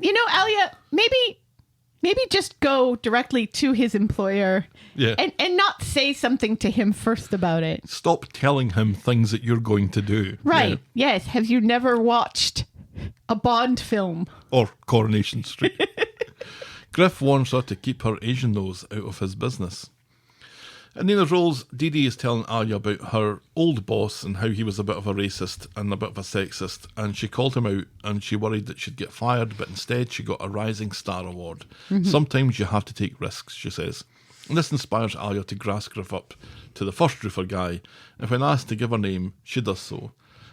You know, Alya, maybe just go directly to his employer and not say something to him first about it. Stop telling him things that you're going to do. Right. Yeah. Yes. Have you never watched a Bond film? Or Coronation Street. Griff warns her to keep her Asian nose out of his business. In Nina's Rolls, Dee Dee is telling Alya about her old boss and how he was a bit of a racist and a bit of a sexist, and she called him out and she worried that she'd get fired, but instead she got a Rising Star Award. Sometimes you have to take risks, she says. And this inspires Alya to grass Griff up to the first roofer guy, and when asked to give her name, she does so.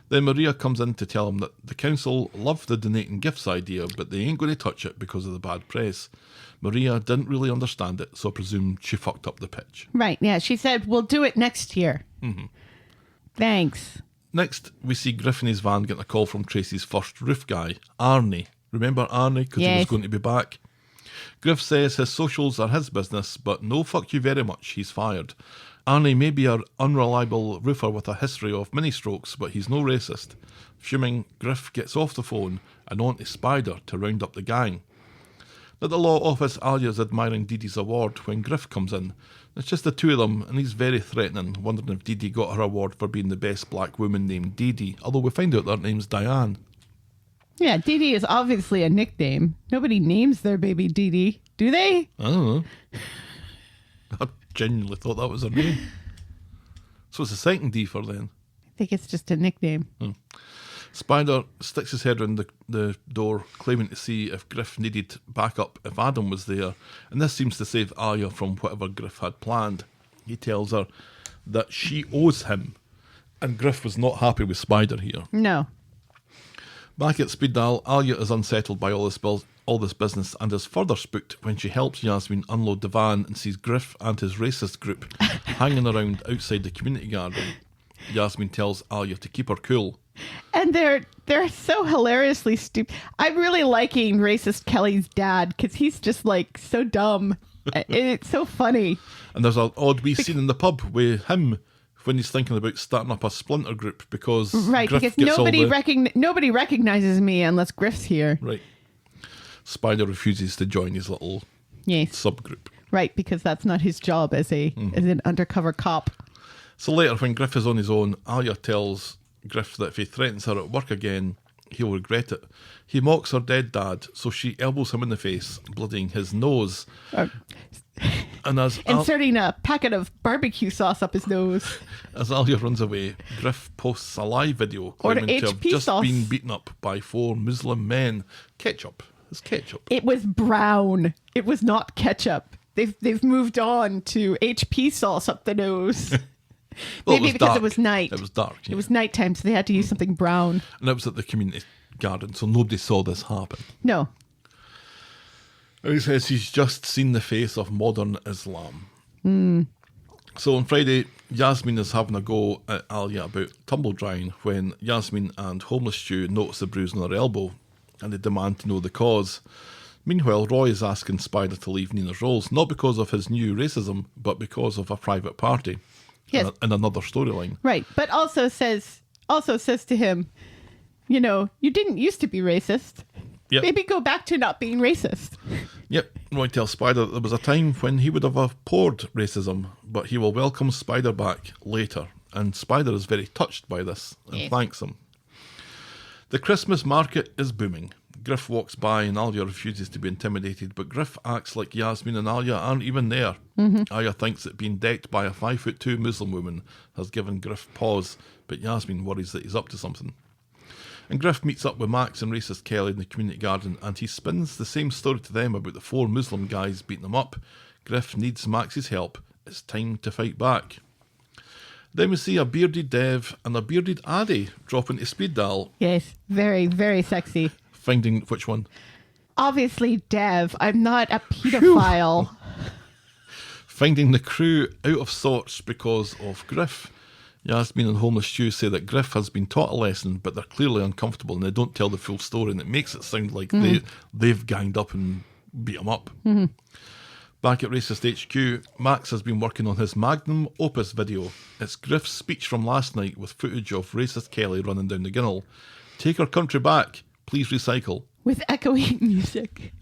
Then Maria comes in to tell him that the council love the donating gifts idea, but they ain't going to touch it because of the bad press. Maria didn't really understand it, so I presume she fucked up the pitch. Right, yeah. She said, we'll do it next year. Thanks. Next, we see Griff in his van getting a call from Tracy's first roof guy, Arnie. Remember Arnie? Because he was going to be back. Griff says his socials are his business, but no fuck you very much, he's fired. Arnie may be an unreliable roofer with a history of mini-strokes, but he's no racist. Fuming, Griff gets off the phone and on to Spider to round up the gang. At the law office, Alya's admiring Dee Dee's award when Griff comes in. It's just the two of them, and he's very threatening, wondering if Dee Dee got her award for being the best black woman named Dee Dee, although we find out her name's Diane. Yeah, Dee Dee is obviously a nickname. Nobody names their baby Dee Dee, do they? I don't know. I genuinely thought that was her name. So it's the second D for then. I think it's just a nickname. Spider sticks his head round the door, claiming to see if Griff needed backup if Adam was there, and this seems to save Alya from whatever Griff had planned. He tells her that she owes him, and Griff was not happy with Spider here. No. Back at Speed Dial, Alya is unsettled by all this business and is further spooked when she helps Yasmin unload the van and sees Griff and his racist group hanging around outside the community garden. Yasmin tells Alya to keep her cool. And they're so hilariously stupid. I'm really liking racist Kelly's dad because he's just like so dumb. It's so funny. And there's an odd wee scene in the pub with him when he's thinking about starting up a splinter group because Griff because gets nobody recognizes me unless Griff's here. Right. Spider refuses to join his little subgroup. Right, because that's not his job as an undercover cop. So later, when Griff is on his own, Alya tells Griff that if he threatens her at work again, he'll regret it. He mocks her dead dad, so she elbows him in the face, bloodying his nose. And as inserting a packet of barbecue sauce up his nose. As Alya runs away, Griff posts a live video claiming to have just been beaten up by 4 Muslim men. Ketchup. It's ketchup. It was brown. It was not ketchup. They've moved on to HP sauce up the nose. Well, Maybe because it was night. It was dark. Yeah. It was nighttime, so they had to use something brown. And it was at the community garden, so nobody saw this happen. No. And he says he's just seen the face of modern Islam. So on Friday, Yasmin is having a go at Alya about tumble drying when Yasmin and Homeless Stew notice the bruise on her elbow and they demand to know the cause. Meanwhile, Roy is asking Spider to leave Nina's rolls, not because of his new racism, but because of a private party. Yes. In another storyline. Right, but also says to him, you know, you didn't used to be racist. Yep. Maybe go back to not being racist. Yep, Roy tells Spider that there was a time when he would have abhorred racism, but he will welcome Spider back later. And Spider is very touched by this and thanks him. The Christmas market is booming. Griff walks by and Alya refuses to be intimidated, but Griff acts like Yasmin and Alya aren't even there. Alya thinks that being decked by a 5'2" Muslim woman has given Griff pause, but Yasmin worries that he's up to something. And Griff meets up with Max and racist Kelly in the community garden, and he spins the same story to them about the 4 Muslim guys beating him up. Griff needs Max's help. It's time to fight back. Then we see a bearded Dev and a bearded Addy drop into Speed Dial. Yes, very, very sexy. Finding which one? Obviously, Dev. I'm not a pedophile. Finding the crew out of sorts because of Griff. Yasmin and Homeless Stew say that Griff has been taught a lesson, but they're clearly uncomfortable and they don't tell the full story, and it makes it sound like they've ganged up and beat him up. Back at Racist HQ, Max has been working on his magnum opus video. It's Griff's speech from last night with footage of racist Kelly running down the Ginnel. Take our country back. Please recycle. With echoing music.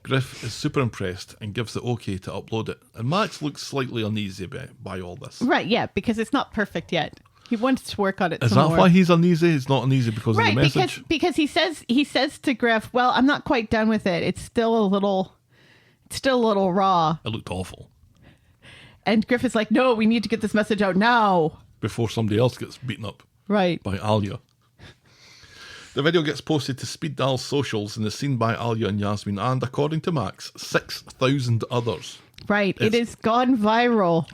Griff is super impressed and gives the okay to upload it. And Max looks slightly uneasy by all this. Right, yeah, because it's not perfect yet. He wants to work on it Is some that more. why he's uneasy? He's not uneasy because of the message? Right, because he says to Griff, well, I'm not quite done with it. It's still a little raw. It looked awful. And Griff is like, no, we need to get this message out now. Before somebody else gets beaten up. Right. By Alya. The video gets posted to Speed Dial's socials and is seen by Alya and Yasmin and, according to Max, 6,000 others. Right. It has gone viral.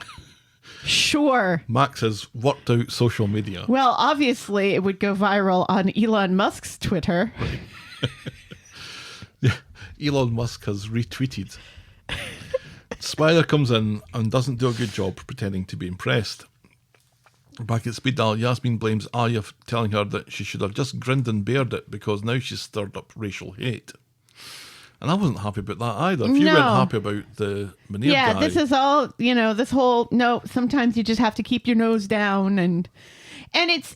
Sure. Max has worked out social media. Well, obviously, it would go viral on Elon Musk's Twitter. Right. Yeah, Elon Musk has retweeted. Spider comes in and doesn't do a good job pretending to be impressed. Back at Speed Dial, Yasmin blames Alya for telling her that she should have just grinned and bared it because now she's stirred up racial hate. And I wasn't happy about that either. If you weren't happy about the Meniere guy... this is all, this whole, no, sometimes you just have to keep your nose down. And it's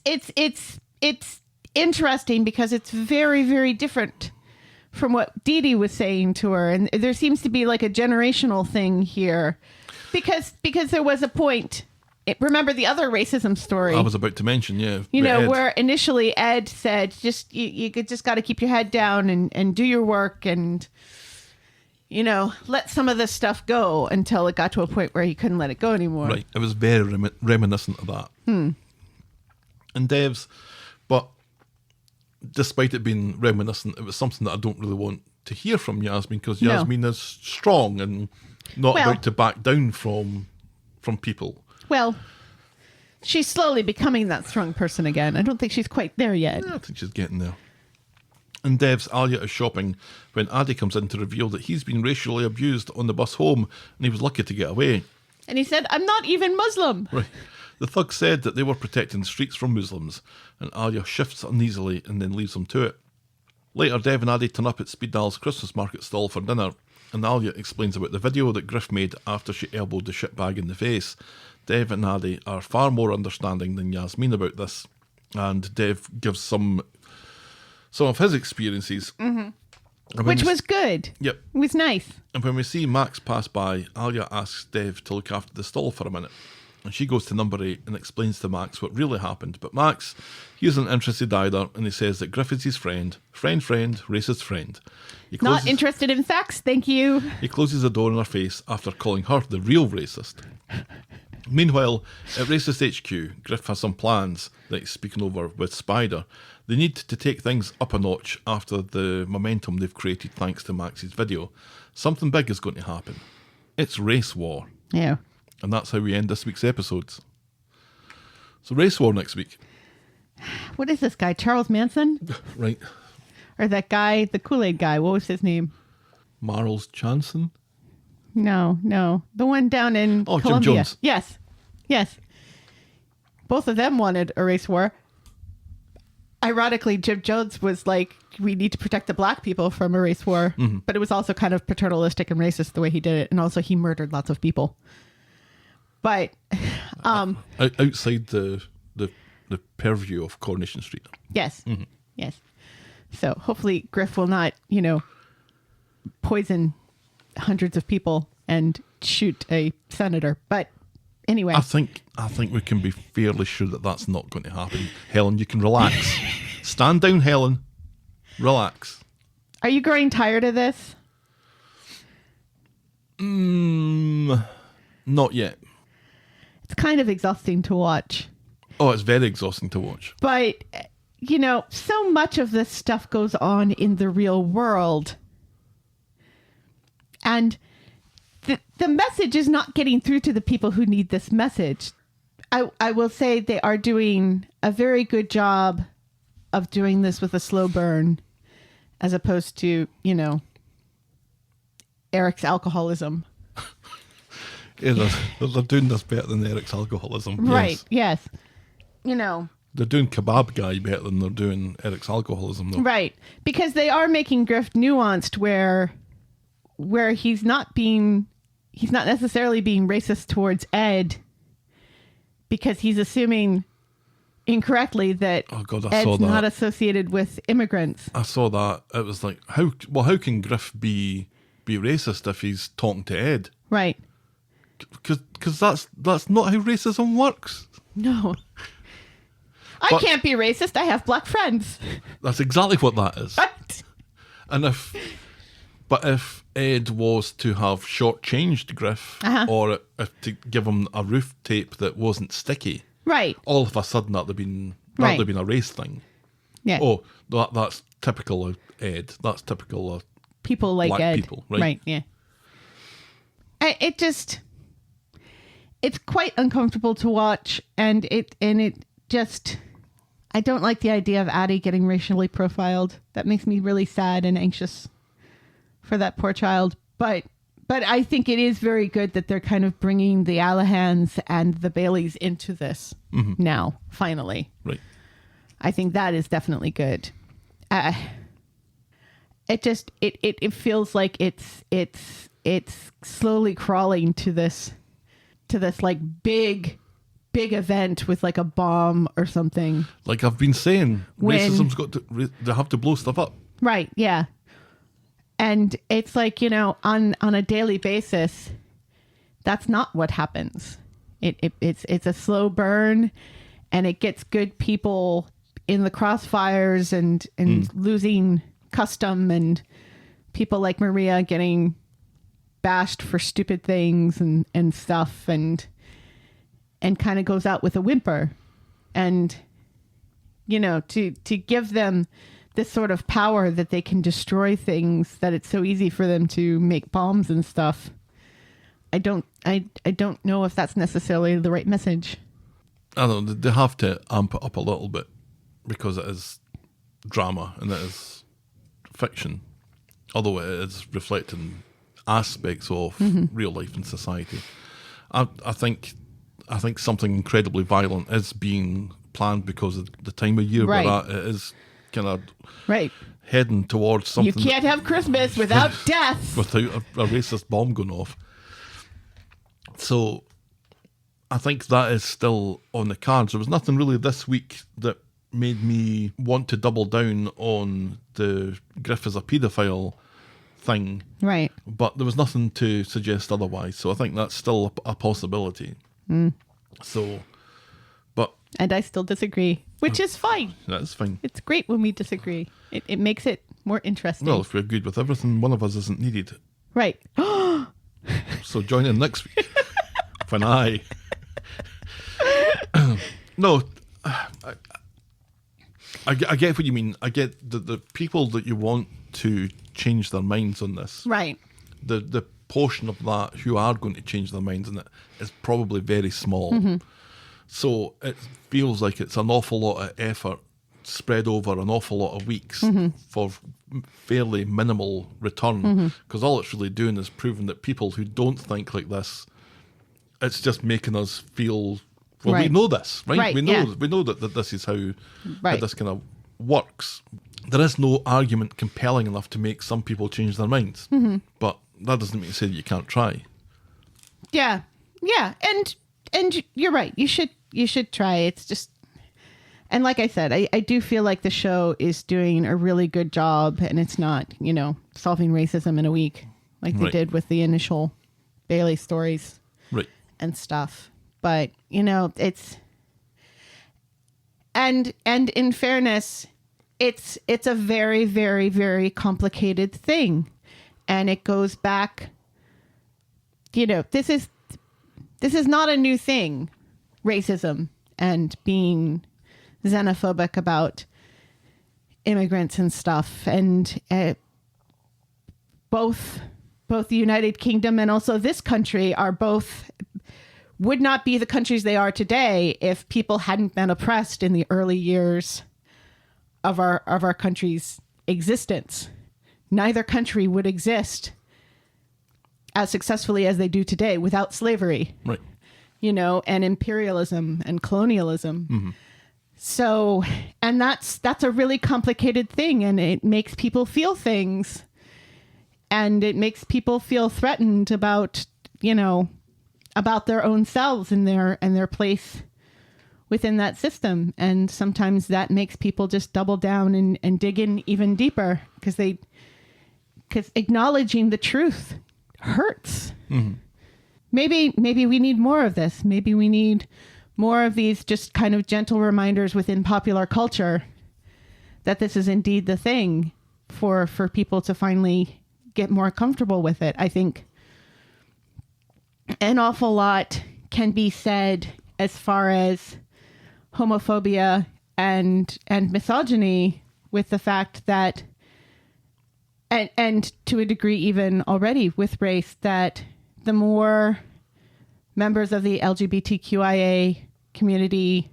interesting because it's very, very different from what Dee Dee was saying to her. And there seems to be like a generational thing here. Because there was a point... Remember the other racism story? I was about to mention, yeah. Where initially Ed said, you just got to keep your head down and do your work and, let some of this stuff go until it got to a point where he couldn't let it go anymore. Right. It was very reminiscent of that. And Dev's, but despite it being reminiscent, it was something that I don't really want to hear from Yasmin because Yasmin is strong and not about to back down from people. Well, she's slowly becoming that strong person again. I don't think she's quite there yet. I think she's getting there. In Dev's, Alya is shopping when Addy comes in to reveal that he's been racially abused on the bus home and he was lucky to get away. And he said, I'm not even Muslim. Right. The thug said that they were protecting the streets from Muslims and Alya shifts uneasily and then leaves them to it. Later, Dev and Addy turn up at Speed Dial's Christmas market stall for dinner and Alya explains about the video that Griff made after she elbowed the shitbag in the face. Dev and Addy are far more understanding than Yasmin about this, and Dev gives some of his experiences. Mm-hmm. Which was good. Yep. It was nice. And when we see Max pass by, Alya asks Dev to look after the stall for a minute. And she goes to number 8 and explains to Max what really happened. But Max, he isn't interested either, and he says that Griff is his friend, racist friend. Not interested in facts, thank you. He closes the door in her face after calling her the real racist. Meanwhile, at Racist HQ, Griff has some plans that he's speaking over with Spider. They need to take things up a notch after the momentum they've created thanks to Max's video. Something big is going to happen. It's race war. Yeah. And that's how we end this week's episodes. So race war next week. What is this guy, Charles Manson? Right. Or that guy, the Kool-Aid guy, what was his name? Marles Jansen? No. The one down in Colombia. Jim Jones. Yes. Both of them wanted a race war. Ironically, Jim Jones was like, we need to protect the black people from a race war. Mm-hmm. But it was also kind of paternalistic and racist the way he did it. And also he murdered lots of people. But outside the purview of Coronation Street. Yes. Mm-hmm. Yes. So hopefully Griff will not, poison hundreds of people and shoot a senator. But anyway, I think we can be fairly sure that that's not going to happen. Helen, you can relax. Stand down, Helen. Relax. Are you growing tired of this? Not yet. It's kind of exhausting to watch. Oh, it's very exhausting to watch. But, so much of this stuff goes on in the real world. And the message is not getting through to the people who need this message. I will say they are doing a very good job of doing this with a slow burn as opposed to, Eric's alcoholism. Yeah, they're doing this better than Eric's alcoholism. Right, yes. They're doing Kebab Guy better than they're doing Eric's alcoholism, though. Right, because they are making Griff nuanced where he's not necessarily being racist towards Ed because he's assuming incorrectly that Ed's not associated with immigrants. I saw that. It was like, how can Griff be racist if he's talking to Ed? Right. Because that's not how racism works. No. I can't be racist. I have black friends. That's exactly what that is. Right. And if Ed was to have shortchanged Griff, or if to give him a roof tape that wasn't sticky, right? All of a sudden that'd have been a race thing. Yeah. Oh, that's typical of Ed. That's typical of people like black Ed. People, right? Right. Yeah. It's quite uncomfortable to watch, and it just. I don't like the idea of Addie getting racially profiled. That makes me really sad and anxious for that poor child. But I think it is very good that they're kind of bringing the Alahans and the Baileys into this now, finally. Right. I think that is definitely good. it feels like it's slowly crawling to this like big event with like a bomb or something. Like I've been saying, racism's got to, they have to blow stuff up. Right. Yeah. And it's like, on a daily basis, that's not what happens. It's a slow burn, and it gets good people in the crossfires and losing custom, and people like Maria getting bashed for stupid things and stuff, and kind of goes out with a whimper. And, to give them this sort of power that they can destroy things, that it's so easy for them to make bombs and stuff. I don't know if that's necessarily the right message. I don't know, they have to amp it up a little bit because it is drama and it is fiction, although it is reflecting aspects of real life and society. I think something incredibly violent is being planned because of the time of year right. we're at. It is kind of right. heading towards something. You can't have Christmas without death. Without a racist bomb going off. So I think that is still on the cards. There was nothing really this week that made me want to double down on the Griff as a paedophile thing. Right. But there was nothing to suggest otherwise. So I think that's still a possibility. So, but... And I still disagree, which is fine. That's fine. It's great when we disagree. It makes it more interesting. Well, if we're good with everything, one of us isn't needed. Right. So join in next week when I... No, I get what you mean. I get the people that you want to change their minds on this. Right. The portion of that who are going to change their minds on it is probably very small. So it feels like it's an awful lot of effort spread over an awful lot of weeks for fairly minimal return. Because all it's really doing is proving that people who don't think like this, it's just making us feel... Well, right. we know this, right? Right, we know that this is how right. this kind of works. There is no argument compelling enough to make some people change their minds. But that doesn't mean to say that you can't try. Yeah. And you're right. You should try. It's just... And like I said, I do feel like the show is doing a really good job, and it's not, solving racism in a week like they right. did with the initial Bailey stories right. and stuff. But, it's... And in fairness, it's a very, very, very complicated thing. And it goes back, this is not a new thing, racism and being xenophobic about immigrants and stuff. And both the United Kingdom and also this country would not be the countries they are today if people hadn't been oppressed in the early years of our country's existence. Neither country would exist as successfully as they do today without slavery. Right. And imperialism and colonialism. So, and that's a really complicated thing, and it makes people feel things, and it makes people feel threatened about their own selves and their place within that system. And sometimes that makes people just double down and dig in even deeper because acknowledging the truth hurts. Maybe we need more of this. Maybe we need more of these just kind of gentle reminders within popular culture that this is indeed the thing for people to finally get more comfortable with it. I think an awful lot can be said as far as homophobia and misogyny, with the fact that, and to a degree even already with race, that the more members of the LGBTQIA community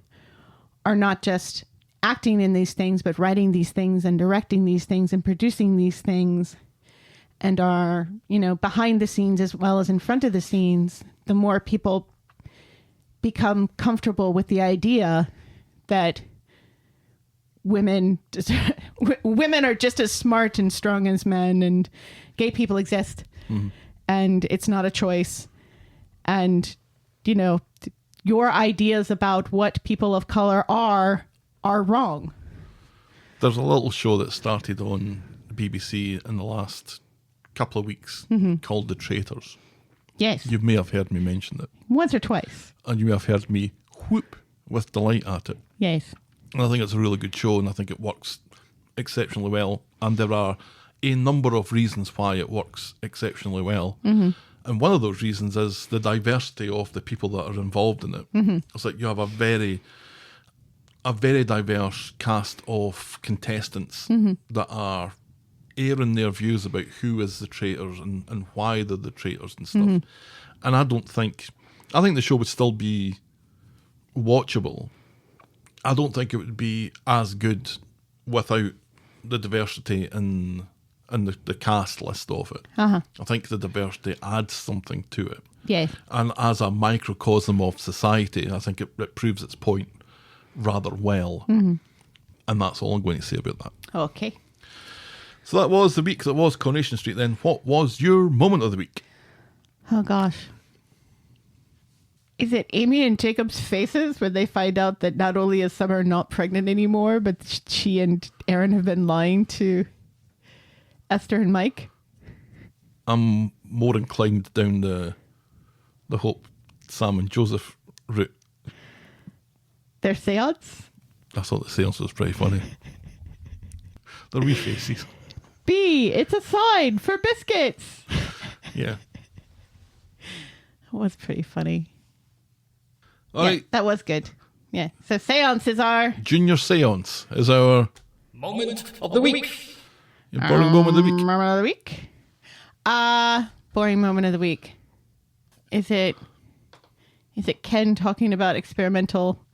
are not just acting in these things, but writing these things and directing these things and producing these things, and are, behind the scenes as well as in front of the scenes, the more people become comfortable with the idea that women are just as smart and strong as men, and gay people exist, and it's not a choice. And, you know, your ideas about what people of color are wrong. There's a little show that started on the BBC in the last couple of weeks called The Traitors. Yes. You may have heard me mention it. Once or twice. And you may have heard me whoop with delight at it. Yes. And I think it's a really good show, and I think it works exceptionally well. And there are a number of reasons why it works exceptionally well. And one of those reasons is the diversity of the people that are involved in it. It's like you have a very diverse cast of contestants that are airing their views about who is the traitors and why they're the traitors and stuff. And I think the show would still be watchable. I don't think it would be as good without the diversity in the cast list of it. I think the diversity adds something to it. Yes. And as a microcosm of society, I think it proves its point rather well. And that's all I'm going to say about that. Okay. So that was the week that was Coronation Street then. What was your moment of the week? Oh, gosh. Is it Amy and Jacob's faces when they find out that not only is Summer not pregnant anymore, but she and Aaron have been lying to Esther and Mike? I'm more inclined down the Hope, Sam and Joseph route. Their seance? I thought the seance was pretty funny. Their wee faces. B, it's a sign for biscuits. Yeah. That was pretty funny. All right. That was good. Yeah. So seances are... Junior seance is our... Moment of the week. Your boring moment of the week. Moment of the week. Boring moment of the week. Is it Ken talking about experimental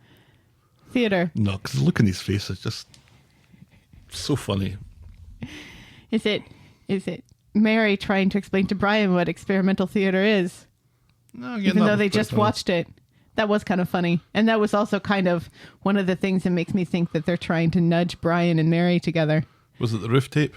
theater? No, because look in his face, it's just so funny. Is it Mary trying to explain to Brian what experimental theater is? No, even though they just watched it. That was kind of funny. And that was also kind of one of the things that makes me think that they're trying to nudge Brian and Mary together. Was it the roof tape?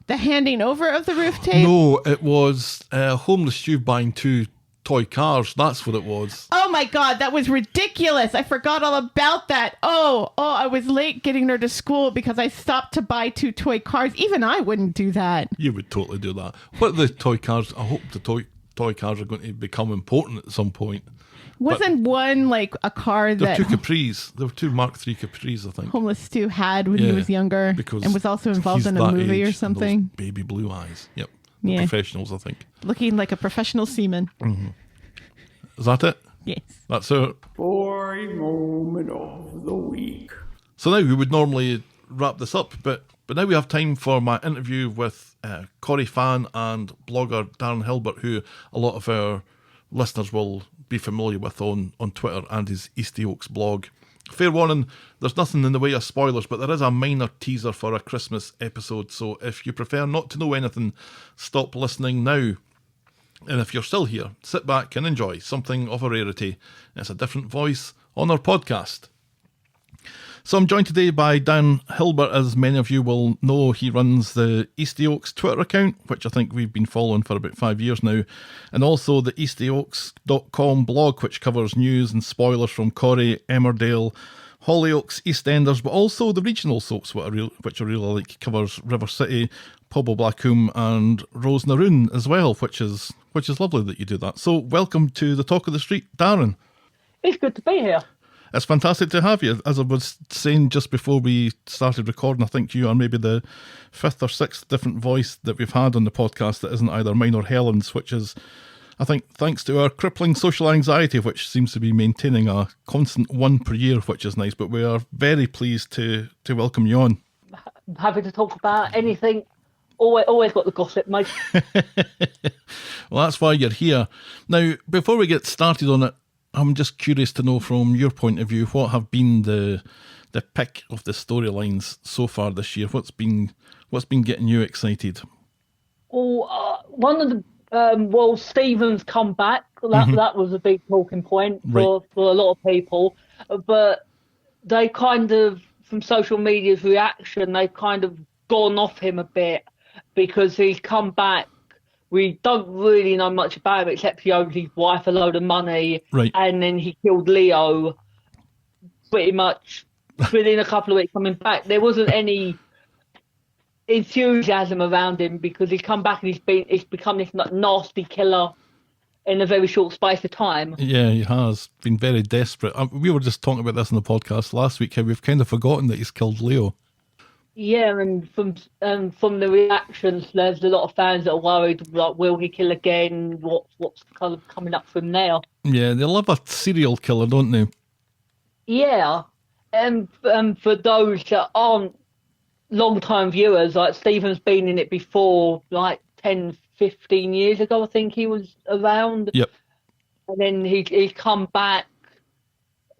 The handing over of the roof tape? No, it was Homeless Stew buying 2 toy cars. That's what it was. Oh my God, that was ridiculous. I forgot all about that. Oh, I was late getting her to school because I stopped to buy 2 toy cars. Even I wouldn't do that. You would totally do that. What are the toy cars? I hope the toy cars are going to become important at some point. Wasn't one like a car that... There were 2 Capris. There were 2 Mark III Capris, I think. Homeless Stu had when he was younger and was also involved in a movie or something. Baby blue eyes. Yep. Yeah. Professionals, I think. Looking like a professional seaman. Is that it? Yes. That's it. Boring moment of the week. So now we would normally wrap this up, but now we have time for my interview with Corrie fan and blogger Darren Hilbert, who a lot of our listeners will be familiar with on Twitter and his Eastie Oaks blog. Fair warning, there's nothing in the way of spoilers, but there is a minor teaser for a Christmas episode, so if you prefer not to know anything, stop listening now. And if you're still here, sit back and enjoy something of a rarity. It's a different voice on our podcast. So I'm joined today by Darren Hilbert. As many of you will know, he runs the Eastie Oaks Twitter account, which I think we've been following for about 5 years now, and also the eastieoaks.com blog, which covers news and spoilers from Corrie, Emmerdale, Hollyoaks, EastEnders, but also the regional soaps, which I really like. Covers River City, Pobble Blackcomb and Rose Naroon as well, which is lovely that you do that. So welcome to the Talk of the Street, Darren. It's good to be here. It's fantastic to have you. As I was saying just before we started recording, I think you are maybe the 5th or 6th different voice that we've had on the podcast that isn't either mine or Helen's, which is, I think, thanks to our crippling social anxiety, which seems to be maintaining a constant 1 per year, which is nice. But we are very pleased to welcome you on. I'm happy to talk about anything. Always got the gossip, mate. Well, that's why you're here. Now, before we get started on it, I'm just curious to know from your point of view, what have been the pick of the storylines so far this year? What's been getting you excited? One of the Stephen's come back. That was a big talking point for a lot of people. But they kind of from social media's reaction, they've kind of gone off him a bit because he's come back. We don't really know much about him except he owed his wife a load of money. Right. And then he killed Leo pretty much within a couple of weeks coming back. There wasn't any enthusiasm around him because he's come back and he's become this nasty killer in a very short space of time. Yeah, he has been very desperate. We were just talking about this in the podcast last week, how we've kind of forgotten that he's killed Leo. Yeah, and from the reactions, there's a lot of fans that are worried, like, will he kill again? What's kind of coming up from there? Yeah, they love a serial killer, don't they? Yeah, and for those that aren't long-time viewers, like Stephen's been in it before, like 10, 15 years ago, I think he was around. Yep. And then he's come back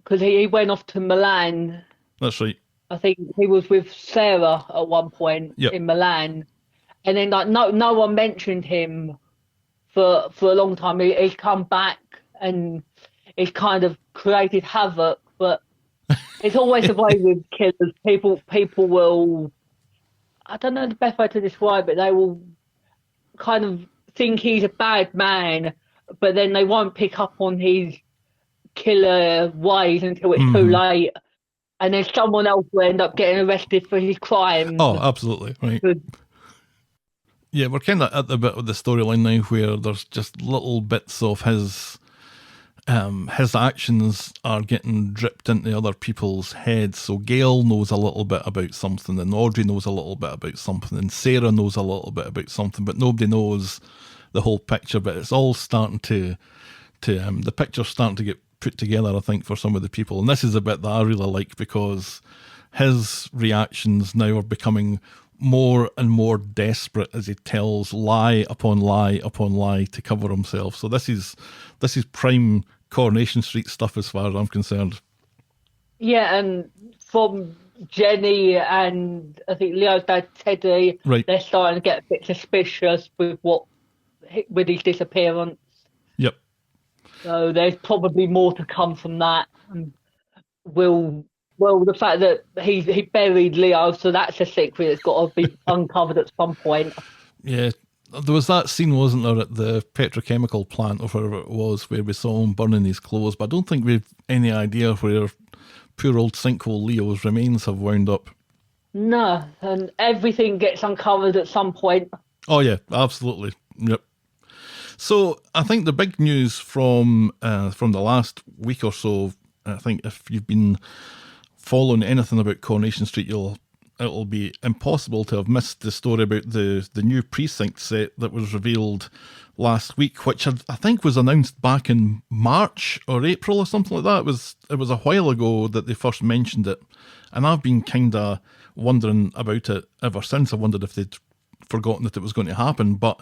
because he went off to Milan. That's right. I think he was with Sarah at one point in Milan, and then like no one mentioned him for a long time. He's come back and he's kind of created havoc, but it's always the way with killers. People will, I don't know the best way to describe it. They will kind of think he's a bad man, but then they won't pick up on his killer ways until it's too late. And then someone else will end up getting arrested for his crime. Oh, absolutely. Right. Yeah, we're kind of at the bit of the storyline now where there's just little bits of his actions are getting dripped into other people's heads. So Gail knows a little bit about something, and Audrey knows a little bit about something, and Sarah knows a little bit about something, but nobody knows the whole picture. But it's all starting to the picture's starting to get put together, I think, for some of the people. And this is a bit that I really like because his reactions now are becoming more and more desperate as he tells lie upon lie upon lie to cover himself. So this is prime Coronation Street stuff as far as I'm concerned. Yeah, and from Jenny and I think Leo's dad Teddy, right, they're starting to get a bit suspicious with his disappearance. Yep. So there's probably more to come from that. And the fact that he buried Leo, so that's a secret that's got to be uncovered at some point. Yeah, there was that scene, wasn't there, at the petrochemical plant or wherever it was, where we saw him burning his clothes, but I don't think we've any idea where poor old sinkhole Leo's remains have wound up. No, and everything gets uncovered at some point. Oh yeah, absolutely. Yep. So I think the big news from the last week or so, I think if you've been following anything about Coronation Street, it'll be impossible to have missed the story about the new precinct set that was revealed last week, which I think was announced back in March or April or something like that. It was a while ago that they first mentioned it, and I've been kind of wondering about it ever since. I wondered if they'd forgotten that it was going to happen, but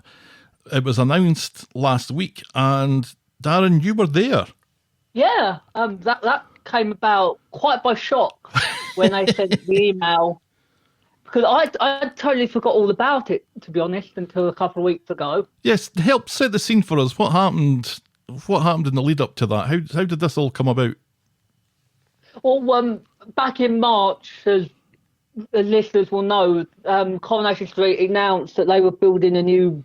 it was announced last week, and Darren, you were there. Yeah, that came about quite by shock when they sent the email, because I totally forgot all about it, to be honest, until a couple of weeks ago. Yes, help set the scene for us. What happened? What happened in the lead up to that? How did this all come about? Well, back in March, as listeners will know, Coronation Street announced that they were building a new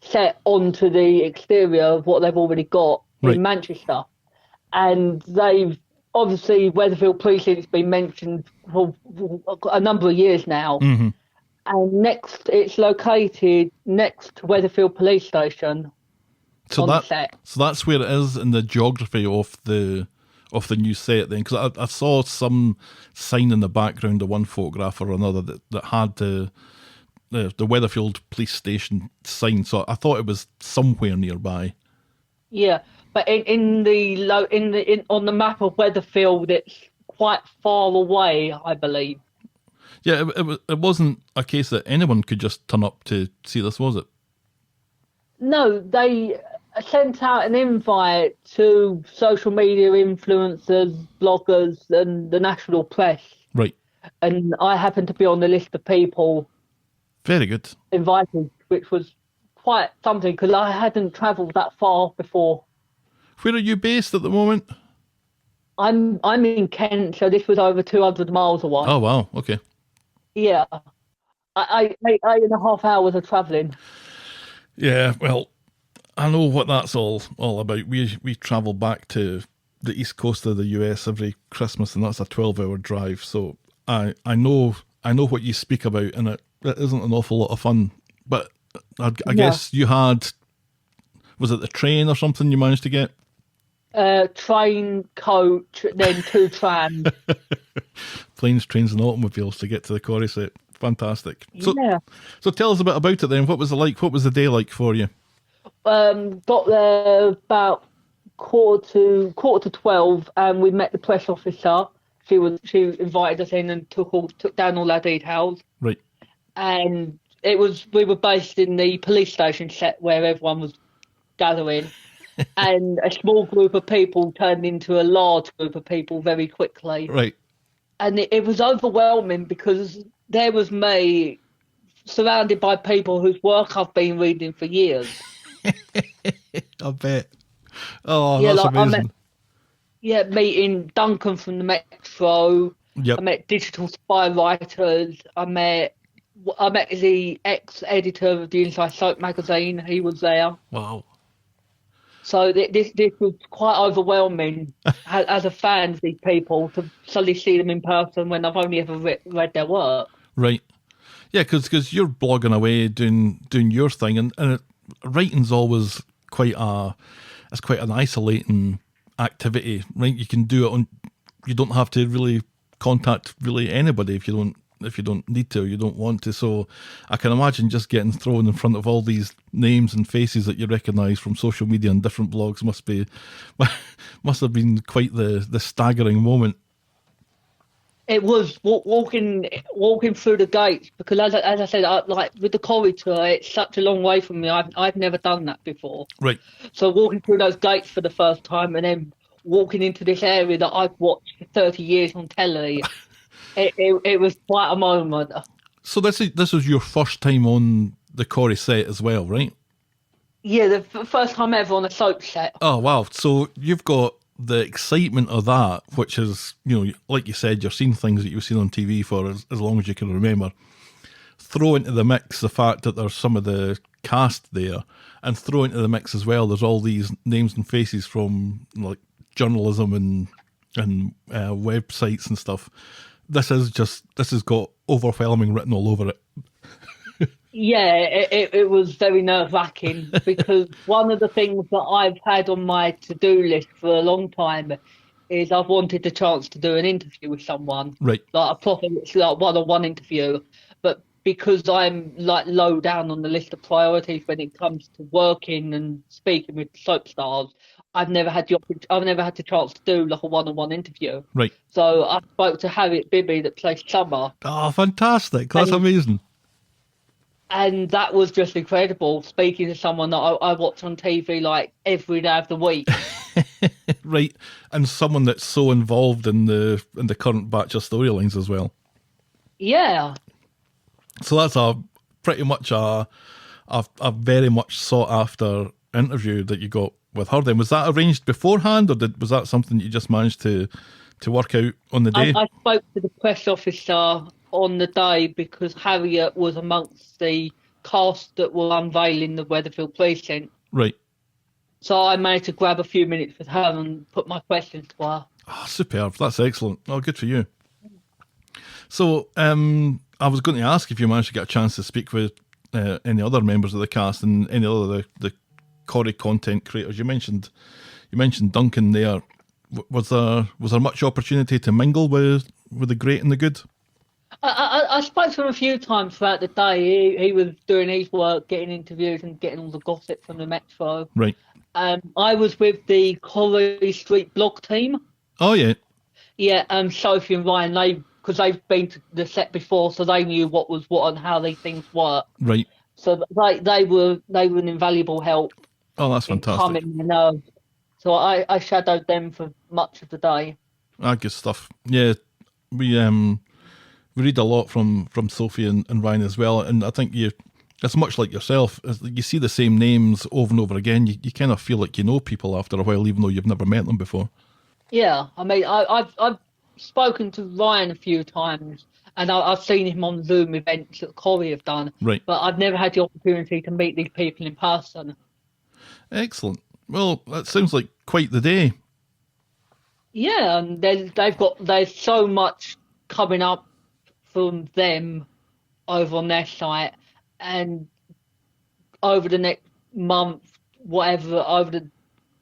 set onto the exterior of what they've already got in Manchester. And they've obviously, Weatherfield Precinct's been mentioned for a number of years now. Mm-hmm. And it's located next to Weatherfield Police Station. So that's where it is in the geography of the new set then, because I saw some sign in the background of one photograph or another that had the Weatherfield Police Station sign, so I thought it was somewhere nearby. Yeah, but on the map of Weatherfield, it's quite far away, I believe. Yeah, it wasn't a case that anyone could just turn up to see this, was it? No, they sent out an invite to social media influencers, bloggers, and the national press. Right. And I happened to be on the list of people. Very good. Invited, which was quite something because I hadn't travelled that far before. Where are you based at the moment? I'm in Kent, so this was over 200 miles away. Oh wow, okay. Yeah, I 8.5 hours of travelling. Yeah, well, I know what that's all about. We travel back to the east coast of the US every Christmas, and that's a 12-hour drive. So I know what you speak about, and it isn't an awful lot of fun. But I guess you had, was it the train or something you managed to get? Train, coach, then 2 trams. Planes, trains, and automobiles to get to the corrie set. Fantastic. So, yeah. So tell us a bit about it then. What was it like? What was the day like for you? Got there about quarter to 12, and we met the press officer. She invited us in and took down all our details. Right. And we were based in the police station set where everyone was gathering. And a small group of people turned into a large group of people very quickly. Right. And it was overwhelming because there was me surrounded by people whose work I've been reading for years. I bet. Oh, yeah, that's amazing. Meeting Duncan from the Metro. Yep. I met digital spy writers. I met the ex-editor of the Inside Soap magazine. He was there. Wow. So this was quite overwhelming as a fan of these people to suddenly see them in person when I've only ever read their work. Right. Yeah, because you're blogging away doing your thing, and writing's always quite an isolating activity, right? You can do it you don't have to really contact anybody if you don't need to, or you don't want to. So I can imagine just getting thrown in front of all these names and faces that you recognise from social media and different blogs must have been quite the staggering moment. It was walking through the gates, because as I said, like with the corrie tour, it's such a long way from me. I've never done that before. Right. So walking through those gates for the first time, and then walking into this area that I've watched for 30 years on telly, it was quite a moment. So this was your first time on the corrie set as well, right? Yeah, the first time ever on a soap set. Oh wow! So you've got the excitement of that, which is, like you said, you're seeing things that you've seen on TV for as long as you can remember. Throw into the mix the fact that there's some of the cast there, and throw into the mix as well, there's all these names and faces from like journalism and websites and stuff. This has got overwhelming written all over it. Yeah, it was very nerve-wracking because one of the things that I've had on my to-do list for a long time is I've wanted the chance to do an interview with someone. Right. Like a proper, one-on-one interview. But because I'm like low down on the list of priorities when it comes to working and speaking with soap stars, I've never had the chance to do like a one-on-one interview. Right. So I spoke to Harriet Bibby that plays Summer. Oh, fantastic. That's amazing. And that was just incredible, speaking to someone that I watch on TV like every day of the week. Right. And someone that's so involved in the current batch of storylines as well. Yeah. So that's pretty much a very much sought after interview that you got with her then. Was that arranged beforehand, or was that something you just managed to work out on the day? I spoke to the press officer on the day because Harriet was amongst the cast that were unveiling the Weatherfield precinct. Right. So I managed to grab a few minutes with her and put my questions to her. Oh, superb. That's excellent. Oh, good for you. So I was going to ask if you managed to get a chance to speak with any other members of the cast and any other the corrie content creators. You mentioned Duncan there. Was there much opportunity to mingle with the great and the good? I spoke to him a few times throughout the day. He was doing his work, getting interviews and getting all the gossip from the Metro. Right. I was with the Coronation Street blog team. Oh, yeah. Yeah, Sophie and Ryan, because they've been to the set before, so they knew what was what and how these things work. Right. So they were an invaluable help. Oh, that's fantastic. Calming my nerves. So I shadowed them for much of the day. Ah, good stuff. Yeah, we read a lot from Sophie and Ryan as well, and I think it's much like yourself. You see the same names over and over again. You kind of feel like you know people after a while, even though you've never met them before. Yeah, I mean, I've spoken to Ryan a few times, and I've seen him on Zoom events that Corrie have done. Right. But I've never had the opportunity to meet these people in person. Excellent. Well, that sounds like quite the day. Yeah, and there's so much coming up from them over on their site, and over the next month, whatever, over the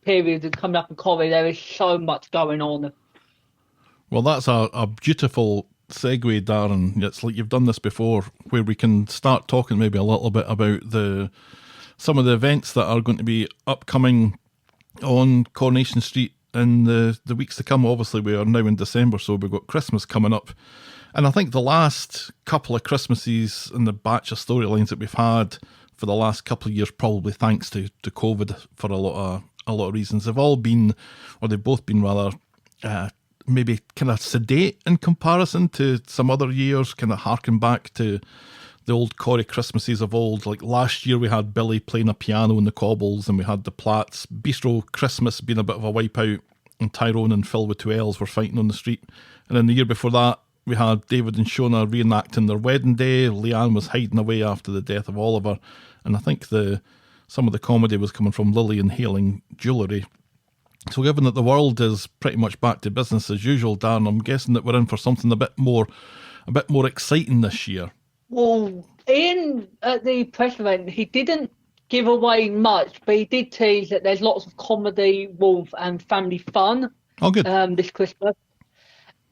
period of coming up in Corrie, there is so much going on. Well, that's a beautiful segue, Darren. It's like you've done this before, where we can start talking maybe a little bit about some of the events that are going to be upcoming on Coronation Street in the weeks to come. Obviously, we are now in December, so we've got Christmas coming up. And I think the last couple of Christmases and the batch of storylines that we've had for the last couple of years, probably thanks to COVID for a lot of reasons, they've all been, or they've both been rather maybe kind of sedate in comparison to some other years, kind of harken back to the old Corrie Christmases of old. Like last year we had Billy playing a piano in the cobbles, and we had the Platts Bistro Christmas being a bit of a wipeout, and Tyrone and Phil with two L's were fighting on the street. And then the year before that we had David and Shona reenacting their wedding day. Leanne was hiding away after the death of Oliver, and I think some of the comedy was coming from Lily inhaling jewellery. So given that the world is pretty much back to business as usual, Darren, I'm guessing that we're in for something a bit more exciting this year. Well, Ian, at the press event, he didn't give away much, but he did tease that there's lots of comedy, warmth, and family fun. Oh, good. This Christmas.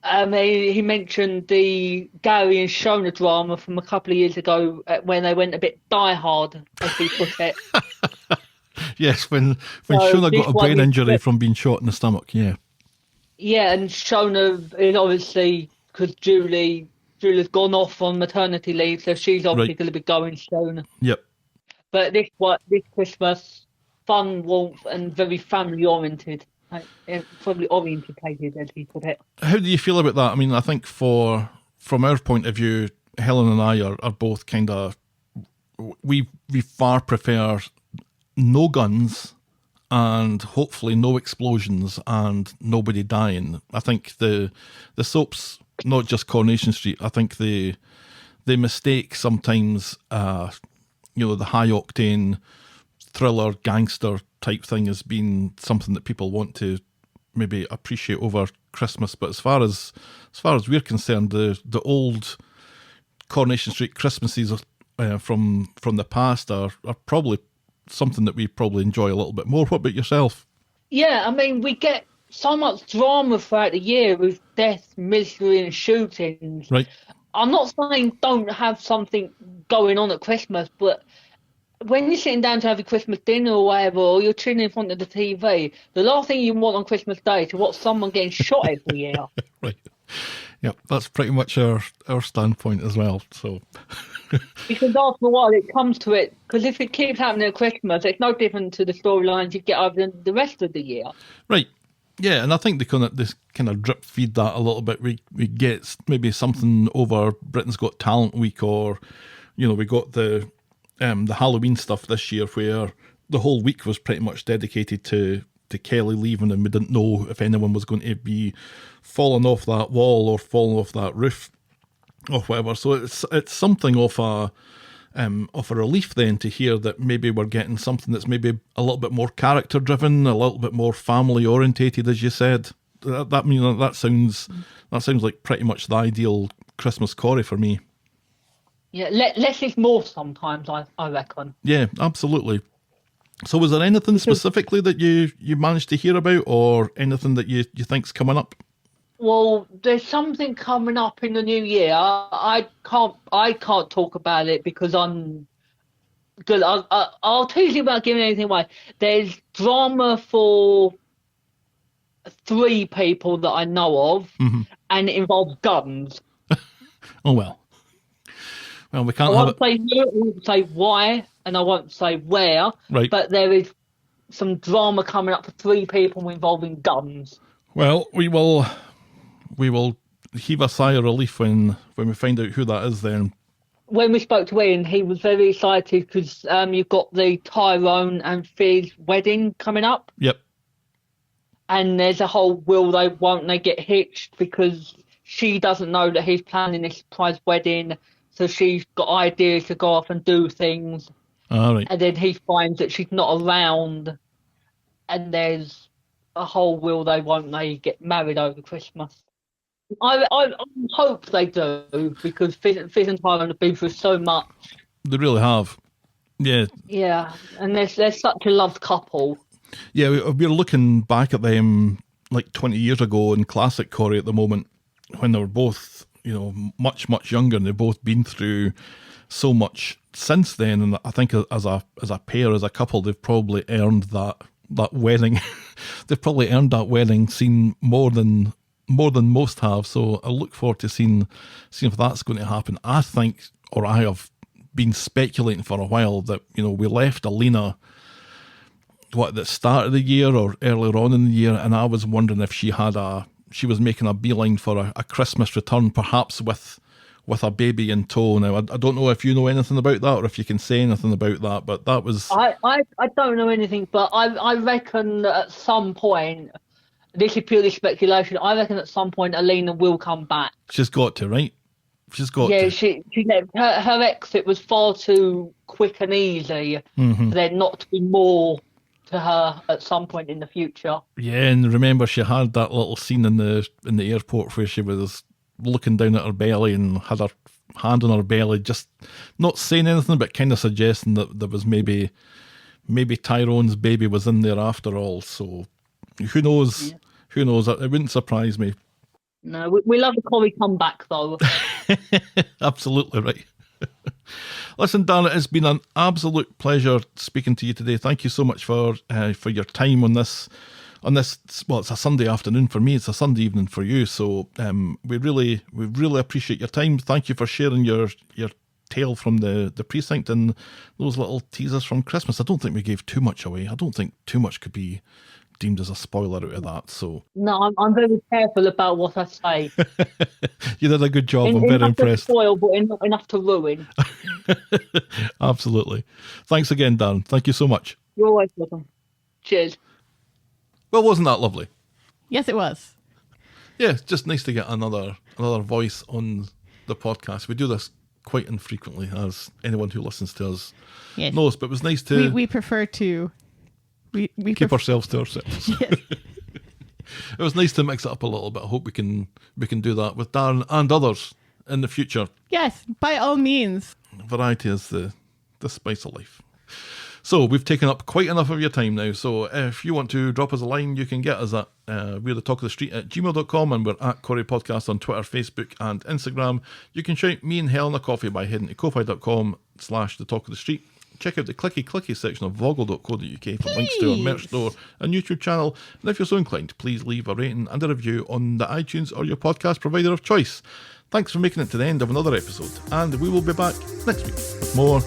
He mentioned the Gary and Shona drama from a couple of years ago when they went a bit die-hard, as he put it. Yes, when Shona got a brain injury from being shot in the stomach, yeah. Yeah, and Shona is obviously, because Julie's gone off on maternity leave, so she's obviously going to be going soon. Yep. But this Christmas, fun, warmth, and very family-oriented. Probably orientated, as he put it. How do you feel about that? I mean, I think from our point of view, Helen and I are both kind of, we far prefer no guns and hopefully no explosions and nobody dying. I think the soaps, not just Coronation Street, I think they mistake sometimes, the high octane thriller gangster type thing as being something that people want to maybe appreciate over Christmas. But as far as we're concerned, the old Coronation Street Christmases from the past are probably something that we probably enjoy a little bit more. What about yourself? Yeah, I mean, we get so much drama throughout the year with death, misery, and shootings. Right. I'm not saying don't have something going on at Christmas, but when you're sitting down to have a Christmas dinner or whatever, or you're chilling in front of the TV, the last thing you want on Christmas Day is to watch someone getting shot every year. Right. Yeah, that's pretty much our standpoint as well. So, because after a while it comes to it, because if it keeps happening at Christmas, it's no different to the storylines you get over the rest of the year. Right. Yeah, and I think this kind of drip feed that a little bit. We get maybe something over Britain's Got Talent week, or we got the Halloween stuff this year where the whole week was pretty much dedicated to Kelly leaving, and we didn't know if anyone was going to be falling off that wall or falling off that roof or whatever. So it's something of a relief then to hear that maybe we're getting something that's maybe a little bit more character driven, a little bit more family orientated, as you said. That sounds like pretty much the ideal Christmas Corrie for me. Yeah, less is more sometimes, I reckon. Yeah, absolutely. So was there anything specifically that you managed to hear about, or anything that you think's coming up? Well, there's something coming up in the new year. I can't talk about it because I'm good. I'll tease you about giving anything away. There's drama for 3 people that I know of, and it involves guns. Oh well. Well, we can't. I won't say why, and I won't say where. Right. But there is some drama coming up for 3 people involving guns. Well, we will heave a sigh of relief when we find out who that is. Then, when we spoke to Ian, he was very excited because you've got the Tyrone and Fizz wedding coming up. Yep. And there's a whole will they, won't they get hitched, because she doesn't know that he's planning this surprise wedding. So she's got ideas to go off and do things. All right. And then he finds that she's not around. And there's a whole will they, won't they get married over Christmas. I hope they do, because Fizz and Tyrone have been through so much. They really have. Yeah. Yeah, and they're such a loved couple. Yeah, we're looking back at them like 20 years ago in classic Corrie at the moment, when they were both, much, much younger, and they've both been through so much since then. And I think as a pair, as a couple, they've probably earned that wedding. They've probably earned that wedding scene more than most have. So I look forward to seeing if that's going to happen. I think, or I have been speculating for a while, that we left Alina at the start of the year or earlier on in the year, and I was wondering if she was making a beeline for a Christmas return, perhaps with a baby in tow. Now, I don't know if you know anything about that, or if you can say anything about that, but that was... I don't know anything, but I reckon at some point, this is purely speculation, I reckon at some point Alina will come back. She's got to, right? She's got to. Yeah, she her exit was far too quick and easy for there not to be more to her at some point in the future. Yeah, and remember she had that little scene in the airport where she was looking down at her belly and had her hand on her belly, just not saying anything, but kind of suggesting that there was maybe Tyrone's baby was in there after all. So who knows? Yeah. Who knows? It wouldn't surprise me. No, we love the Corrie comeback though. Absolutely right. Listen, Darren, it's been an absolute pleasure speaking to you today. Thank you so much for your time on this. Well, it's a Sunday afternoon for me. It's a Sunday evening for you. So we really appreciate your time. Thank you for sharing your tale from the precinct and those little teasers from Christmas. I don't think we gave too much away. I don't think too much could be deemed as a spoiler out of that. So no, I'm very careful about what I say. You did a good job. I'm very impressed. To spoil, but not enough to ruin. Absolutely. Thanks again, Darren. Thank you so much. You're always welcome. Cheers. Well, wasn't that lovely? Yes, it was. Yeah, it's just nice to get another voice on the podcast. We do this quite infrequently, as anyone who listens to us knows, but it was nice to... We prefer to... We keep ourselves to ourselves. Yes. It was nice to mix it up a little bit. I hope we can do that with Darren and others in the future. Yes, by all means. Variety is the spice of life. So we've taken up quite enough of your time now. So if you want to drop us a line, you can get us at we're the talk of the street at gmail.com, and we're at Corrie Podcast on Twitter, Facebook and Instagram. You can shout me and Helen a coffee by heading to ko-fi.com/the talk of the street. Check out the clicky section of voggle.co.uk for links to our merch store and YouTube channel. And if you're so inclined, please leave a rating and a review on the iTunes or your podcast provider of choice. Thanks for making it to the end of another episode, and we will be back next week with more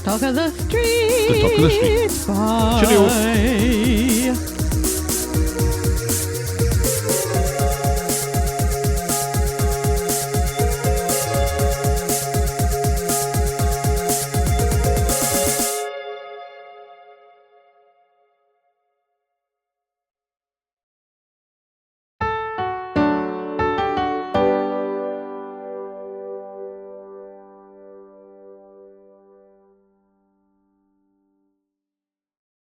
Talk of the Street. The Talk of the Street. Bye. Cheerio.